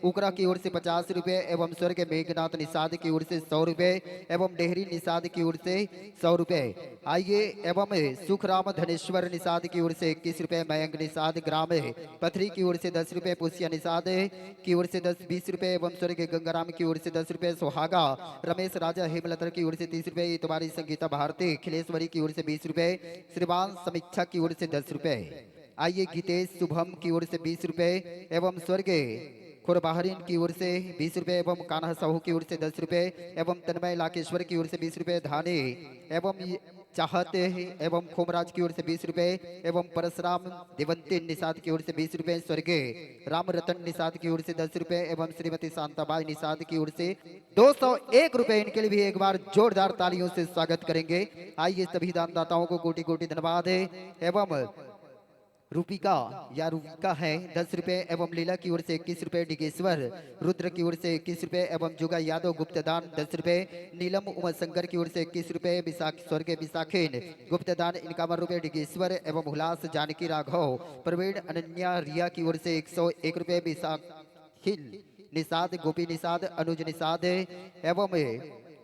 उकरा की ओर से 50 रुपए एवं स्वर्ग मेघनाथ निषाद की ओर से 100 रुपए एवं डेहरी निषाद की ओर से 100 रुपए। आइए एवं सुखराम धनेश्वर निषाद की ओर से 21 रुपए, मयंक निषाद ग्राम पथरी की ओर से 10 रुपए, पुष्या निषाद की ओर से 20 रुपए एवं स्वर्ग गंगाराम की ओर से 10 रुपए, सुहागा रमेश राजा हेमलतर की ओर से 30 रुपए, तुम्हारी संगीता भारती खिलेश्वरी की ओर से 20 रुपए, श्रीवान समीक्षा की ओर से 10 रुपए। आइए गीतेश शुभम की ओर से 20 रुपए एवं स्वर्ग खुरबाहरीन की ओर से 20 रुपए एवं कान्हा साहू की ओर से 10 रुपए एवं तन्मय लाकेश्वर की ओर से 20 रुपए, धाने एवं चाहते एवं खोमराज की ओर से 20 रुपए एवं परशुराम देवंती निषाद की ओर से 20 रुपए, स्वर्ग राम रतन निषाद की ओर से 10 रुपए एवं श्रीमती शांताबाई निषाद की ओर से 201 रुपए। इनके लिए भी एक बार जोरदार तालियों से स्वागत करेंगे। आइए सभी दानदाताओं को कोटि कोटि धन्यवाद है। एवं रूपिका या रूपिका है 10 रुपए एवं लीला की ओर से 21 रुपए, डिगेश्वर रुद्र की ओर से 21 रुपए एवं जुगा यादव गुप्तदान 10 रुपए, नीलम उमर शंकर की ओर से 21 रुपए, स्वर्ग विशाखेन गुप्तदान 51 रुपए, डिगेश्वर एवं हुलास जानकी राघव प्रवीण अनन्या रिया की ओर से 101 रुपए, विशाखिन निषाद गोपी निषाद अनुज निषाद एवं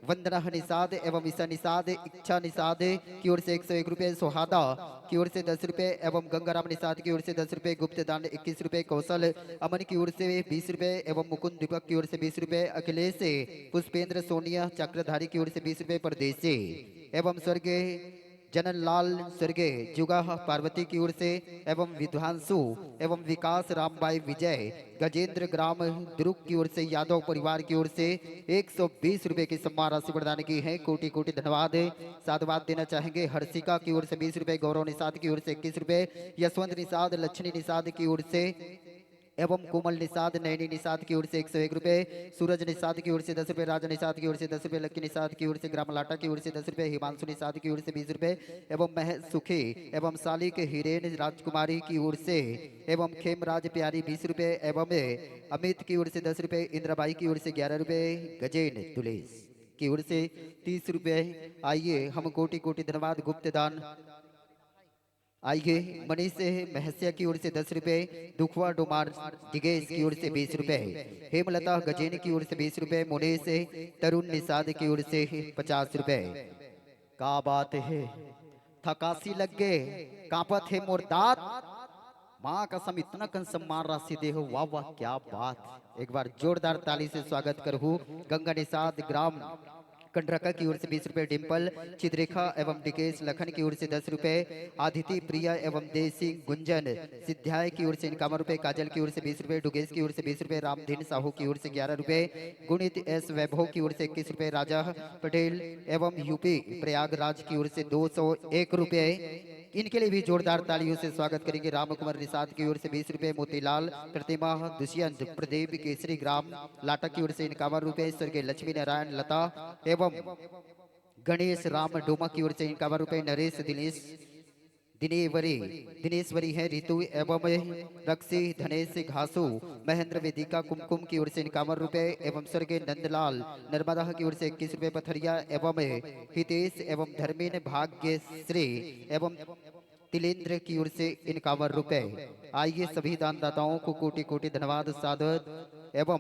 वंदना निषाद एवं ईसा निषाद इच्छा निषाद की ओर से 101 रुपए, सुहादा की ओर से 10 रुपए एवं गंगाराम निषाद की ओर से 10 रुपए, गुप्तदान 21 रुपए, कौशल अमन की ओर से 20 रुपए एवं मुकुंद दीपक की ओर से 20 रुपए, अखिलेश पुष्पेंद्र सोनिया चक्रधारी की ओर से 20 रुपए, परदेसी एवं स्वर्ग जनन लाल स्वर्गे जुगा पार्वती की ओर से एवं विद्वांसु एवं विकास रामबाई विजय गजेंद्र ग्राम दुर्ग की ओर से यादव परिवार की ओर से 120 रुपए की सम्मान राशि प्रदान की है। कोटि कोटि धन्यवाद साधुवाद देना चाहेंगे। हर्षिका की ओर से 20 रुपए, गौरव निषाद की ओर से 21 रुपए, यशवंत निषाद लक्ष्मी निषाद की ओर से एवं कोमल निषाद नैनी निषाद की ओर से 101 रुपए, सूरज निषाद की ओर से 10 रुपए, राजा निषाद की ओर से 10 रुपए, लक्की निषाद की ओर से ग्राम लाटा की ओर से 10 रुपए, हिमांशु निषाद की ओर से 20 रुपए एवं महेश सुखी एवं सालिक हिरेन राजकुमारी की ओर से एवं खेमराज प्यारी 20 रुपए एवं अमित की ओर से 10 रुपए, इंद्रबाई की ओर से 11 रुपए, गजेन तुलेश की ओर से 30 रुपए। आइए हम कोटि कोटि धन्यवाद गुप्तदान। आइए मनीष महसिया की ओर से 10 रुपए, दुखवा डोमार दिगेश की ओर से 20 रुपए, हेमलता गजेन की ओर से 20 रुपए, मुनेश तरुण निषाद की ओर से 50 रुपए। का बात है, थकासी लग गए, कांपत है मोर दांत, माँ कसम इतना कन सम्मान राशि दे हो, वाह वाह क्या बात। एक बार जोरदार ताली से स्वागत करहूँ। गंगा निषाद ग्राम कंडरका की ओर से 20 रुपए, डिम्पल चिद्रेखा एवं डिकेश लखन की ओर से 10 रुपए, आदिति प्रिया एवं देसी गुंजन सिद्ध्याय की ओर से 51 रुपए, काजल की ओर से 20 रुपए, डुगेश की ओर से 20 रुपए, रामधीन साहू की ओर से 11 रुपए, गुणित एस वैभव की ओर से 21 रुपए, राजा पटेल एवं यूपी प्रयागराज की ओर से 201 रुपए। इनके लिए भी जोरदार तालियों से स्वागत करेंगे। राम कुमार निषाद की ओर से 20 रुपए, मोतीलाल प्रतिमा दुष्यंत प्रदीप केसरी ग्राम लाटा की ओर से 51 रुपए, स्वर्गीय लक्ष्मी नारायण लता एवं गणेश राम डोमा की ओर से 51 रुपए, नरेश दिनेश्वरी है रितु एवं रक्षी धनेश घासू महेंद्र वेदिका कुमकुम की ओर से 51 रुपए एवं स्वर्गीय नंदलाल नर्मदा की ओर से 21 रुपए, पथरिया एवं हितेश एवं धर्मेन भाग्यश्री एवं तिलेंद्र की ओर से 51 रुपए। आइए सभी दानदाताओं को कोटि कोटि धन्यवाद साधु एवं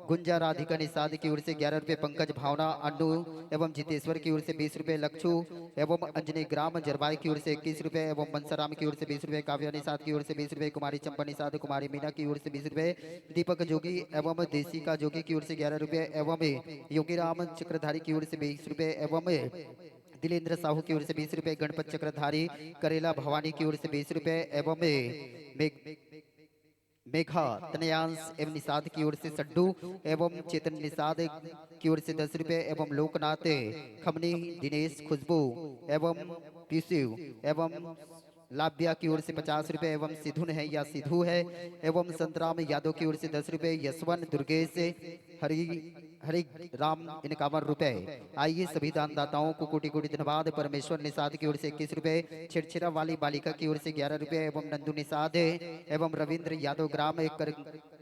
गुंजा राधिका निषाद की ओर से 11 रुपए, पंकज भावना अन्नू एवं जितेश्वर की ओर से 20 रुपए, लक्षु एवं अंजनी ग्राम जरबाई की ओर से 21 रुपए एवं बंसाराम की ओर से 20 रुपए, काव्या निषाद की ओर से 20 रुपए, कुमारी चंपा निषाद, कुमारी मीना की ओर से 20 रुपए, दीपक जोगी एवं देशिका जोगी की ओर से 11 रुपए एवं योगी राम चक्रधारी की ओर से 20 रुपए एवं दिलेंद्र साहू की ओर से 20 रुपए, गणपत चक्रधारी करेला भवानी की ओर से 20 रुपए एवं मेघा तनयांश एवं निषाद की ओर से सड्डू एवं चेतन निषाद की ओर से 10 रुपए एवं लोकनाथ खमनी, दिनेश खुशबू एवं पीसू एवं लाभ्या की ओर से 50 रुपए एवं सिधुन है या सिधु है एवं संतराम यादव की ओर से 10 रुपए, यशवंत दुर्गेश हरि राम 51 रुपए। आइए सभी दानदाताओं को कोटि कोटि धन्यवाद। परमेश्वर निषाद की ओर से 21 रुपए, छिड़छिड़ा वाली बालिका की ओर से 11 रुपए एवं नंदू निषाद एवं रविंद्र यादव ग्राम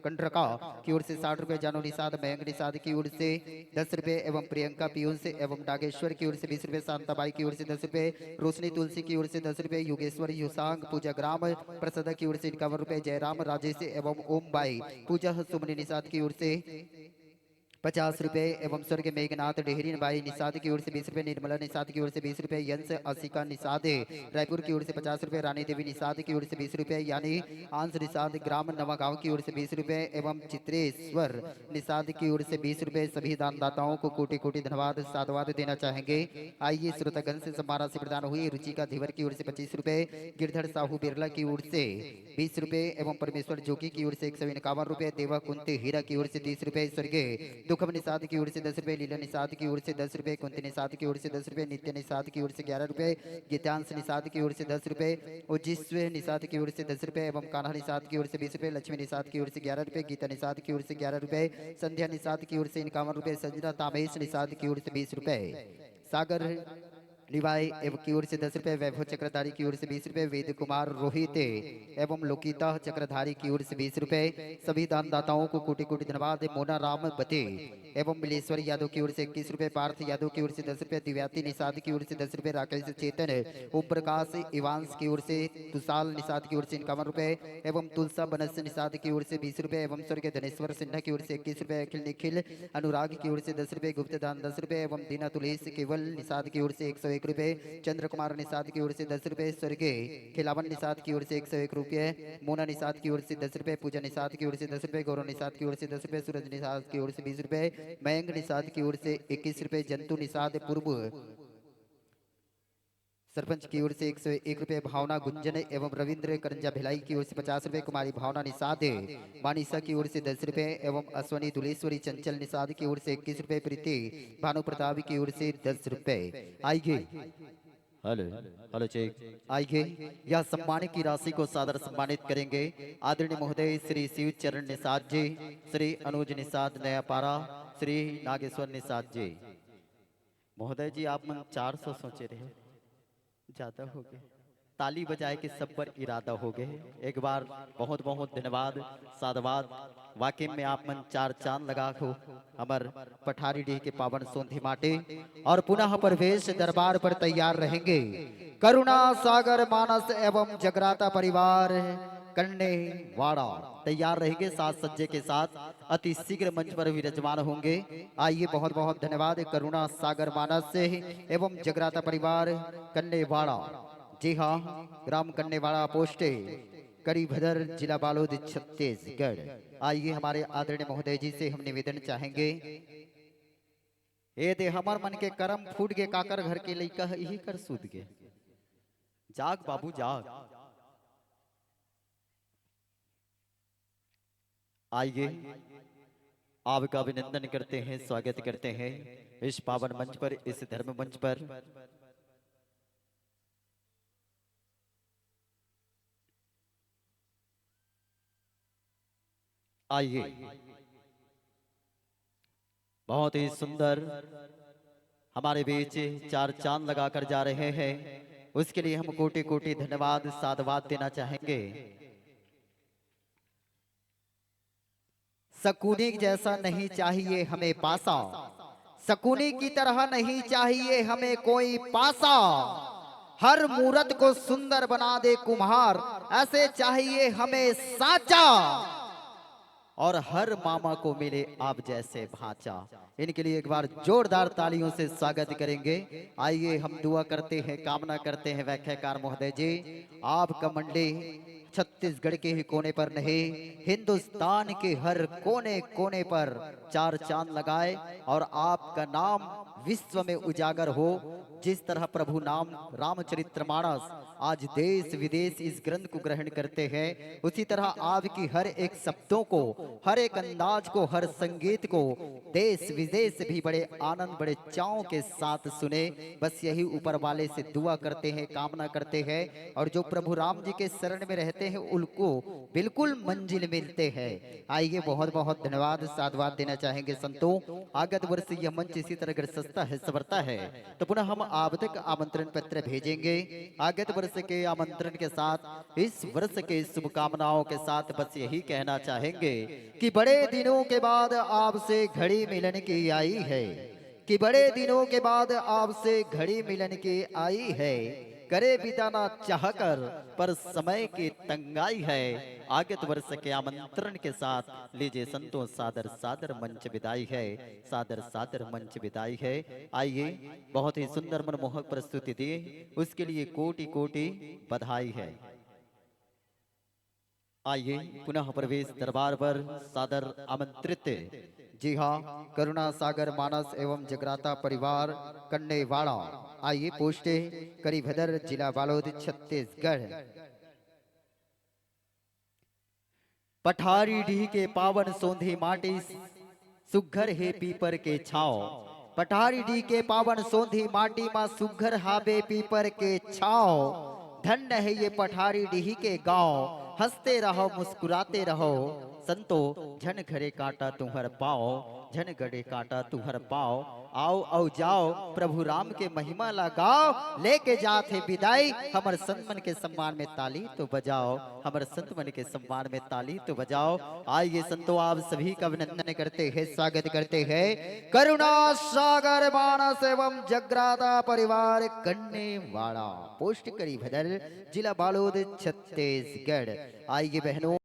कंड्रका की ओर से 60 रुपए, जानू निषाद मयंक निषाद की ओर से 10 रुपए एवं प्रियंका पीयूष एवं डागेश्वर की ओर से 20 रुपए, शांताबाई की ओर से 10 रुपए, रोशनी तुलसी की ओर से 10 रुपए, योगेश्वर युसांग पूजा ग्राम प्रसदा की ओर से 51 रुपए, जयराम राजेश एवं ओम बाई पूजा सुमनी निषाद की ओर से 50 रुपए एवं स्वर्ग मेघनाथ डेहरीन बाई निषाद की ओर से 20 रुपए, निर्मला निषाद की ओर से 20 रुपए, यंश असिका निषाद रायपुर की ओर से 50 रुपए, रानी देवी निषाद की ओर से 20 रुपए, यानी आंस निषाद ग्राम नवागांव की ओर से 20 रुपए एवं चित्रेश्वर निषाद की ओर से 20 रुपए। सभी दानदाताओं को कोटि कोटि धन्यवाद साधुवाद देना चाहेंगे। आइए श्रोतागण से सम्मान राशि प्रदान हुई। रुचिका धीवर की ओर से 25 रुपए, गिरधर साहू बिरला की ओर से 20 रुपए एवं परमेश्वर जोगी की ओर से 151 रुपए, देवा कुंती हीरा की ओर से 30 रुपए, स्वर्गीय दुखम निषाद की ओर से 10 रुपए, लीला निषाद की ओर से 10 रुपए, कुंती निषाद की ओर से 10 रुपए, नित्य निषाद की ओर से 11 रुपए, गीतांश निषाद की ओर से 10 रुपए, उजिस्व निषाद की ओर से 10 रुपए एवं कान्हा निषाद की ओर से 20 रुपए, लक्ष्मी निषाद की ओर से 11 रुपए, गीता निषाद की ओर से 11 रुपए, संध्या निषाद की ओर से 51 रुपए, संजना तामेश निषाद की ओर से 20 रुपए, सागर लिवाई एवं की ओर से 10 रुपए, वैभव चक्रधारी की ओर से 20 रुपए, वेद कुमार रोहित एवं लोकिता चक्रधारी की ओर से 20 रुपए। सभी दानदाताओं को कोटि कोटि धन्यवाद। मोना राम बते एवं बिलेश्वर यादव की ओर से 21 रुपए, पार्थ यादव की ओर से 10 रुपए, दिव्याती निषाद की ओर से 10 रुपए, राकेश चेतन ओम प्रकाश इवांश की ओर से, तुषाल निषाद की ओर से 51 रुपए एवं तुलसा बनस निषाद की ओर से 20 रुपए एवं स्वर्गीय धनेश्वर सिन्हा की ओर से 21 रुपए, अखिल निखिल अनुराग की ओर से 10 रुपए, गुप्त दान 10 रुपए एवं दीना तुलेश केवल निषाद की ओर से 101 रुपए, चंद्र कुमार निषाद की ओर से 10 रुपए, स्वर्गीय खिलावन निषाद की ओर से 101 रुपए, मोना निषाद की ओर से 10 रुपए, पूजा निषाद की ओर से 10 रुपए, गौरव निषाद की ओर से 10 रुपए, सूरज निषाद की ओर से 20 रुपए, मयंक निषाद की ओर से 21 रुपए, जंतु निषाद पूर्व सरपंच की ओर से 101 रुपए, भावना गुंजन एवं रविंद्र करंजा भिलाई की ओर से 50 रुपए, कुमारी भावना निषाद मानिसा की ओर से 10 रुपए एवं अश्वनी दुलेश्वरी चंचल निषाद की ओर से 21 रुपए, प्रीति भानु प्रताप की ओर से 10 रुपए। आइए हेलो हेलो चेक। आइए यह सम्मानित की राशि को सादर सम्मानित करेंगे आदरणीय महोदय श्री शिव चरण निषाद जी, श्री अनुज निषाद नयापारा, श्री नागेश्वर निषाद जी। महोदय जी आप मन 400 सोचे रहे, ज्यादा हो गए। ताली बजाए के सब पर इरादा हो गए। एक बार बहुत बहुत धन्यवाद साधुवाद। वाकई में आप मन 4 चांद लगा हो अमर पठारी डीह के पावन सोंधी माटे और पुनः प्रवेश दरबार पर तैयार रहेंगे। करुणा सागर मानस एवं जगराता परिवार कन्ने वाड़ा तैयार रहेंगे साज सज्जे के साथ, अति शीघ्र मंच पर विराजमान होंगे। आइए बहुत बहुत धन्यवाद। करुणा सागर मानस से एवं जगराता परिवार कन्ने वाड़ा, जी हाँ, ग्राम कन्नेवाड़ा पोस्टे करीभदर जिला बालोद छत्तीसगढ़। आइए हमारे आदरणीय महोदय जी से हम निवेदन चाहेंगे, ए दे हमर मन के करम फूट के काकर घर के लइका यही कर सूद के, जाग बाबू जाग। आइए आपका अभिनंदन करते हैं, स्वागत करते हैं इस पावन मंच पर, इस धर्म मंच पर। आइए बहुत ही सुंदर हमारे बीच 4 चांद लगाकर जा रहे हैं, उसके लिए हम कोटि कोटि धन्यवाद साधुवाद देना चाहेंगे। शकुनी जैसा नहीं चाहिए हमें पासा, शकुनी की तरह नहीं चाहिए हमें कोई पासा, हर मूरत को सुंदर बना दे कुम्हार, ऐसे चाहिए हमें साचा। और हर मामा को मिले आप जैसे भांचा। इनके लिए एक बार जोरदार तालियों से स्वागत करेंगे। आइए हम दुआ करते हैं, कामना करते हैं व्याख्याकार महोदय जी, आपका मंडी छत्तीसगढ़ के ही कोने पर नहीं, हिंदुस्तान के हर कोने कोने पर चार चांद लगाए और आपका नाम विश्व में उजागर हो। जिस तरह प्रभु नाम रामचरितमानस आज देश विदेश इस ग्रंथ को ग्रहण करते हैं, उसी तरह आपकी हर एक शब्दों को, हर एक अंदाज को, हर संगीत को देश विदेश भी बड़े आनंद, बड़े चाव के साथ सुने। बस यही ऊपर वाले से दुआ करते हैं, कामना करते हैं, और जो प्रभु राम जी के शरण में रहते हैं उनको बिल्कुल मंजिल मिलते हैं। आइए बहुत बहुत धन्यवाद साधुवाद देना चाहेंगे संतों। आगत वर्ष यह मंच इसी तरह अगर सस्ता है सवरता है तो पुनः हम आप तक आमंत्रण पत्र भेजेंगे। आगत वर्ष के आमंत्रण के साथ, इस वर्ष के शुभकामनाओं के साथ बस यही कहना चाहेंगे कि बड़े दिनों के बाद आपसे घड़ी मिलन की आई है, कि बड़े दिनों के बाद आपसे घड़ी मिलन की आई है। करे बिताना चाहकर पर समय की तंगाई है। आगत वर्ष के आमंत्रण के साथ लीजिए संतों सादर सादर मंच विदाई है, सादर सादर मंच विदाई है। आइए बहुत ही सुंदर मनमोहक प्रस्तुति दी, उसके लिए कोटि कोटि बधाई है। आइए पुनः प्रवेश दरबार पर सादर आमंत्रित, जी हाँ, करुणा सागर मानस एवं जगराता परिवार कन्नेवाड़ा। आइए पोस्टे करीभदर, जिला बालोद, छत्तीसगढ़। पठारी ढी के पावन सोंधी माटी सुघर है पीपर के छाव। पठारी ढी के पावन सोंधी माटी मां सुघर हाबे पीपर के छाव। धन्य है ये पठारी ढी के गांव, हंसते रहो मुस्कुराते रहो। संतो झन घरे काटा तुम्हर पाओ, झन घरे काटा तुम्हर पाओ। आओ आओ जाओ प्रभु राम के महिमा लगाओ, लेके जाते विदाई हमर संत मन के सम्मान में ताली तो बजाओ, हमर संत मन के सम्मान में ताली तो बजाओ। आइए संतो आप सभी का अभिनंदन करते हैं, स्वागत करते हैं। करुणा सागर मानस एवं जगराता परिवार कन्नेवाड़ा, पोस्ट करीभदर, जिला बालोद, छत्तीसगढ़। आइए बहनों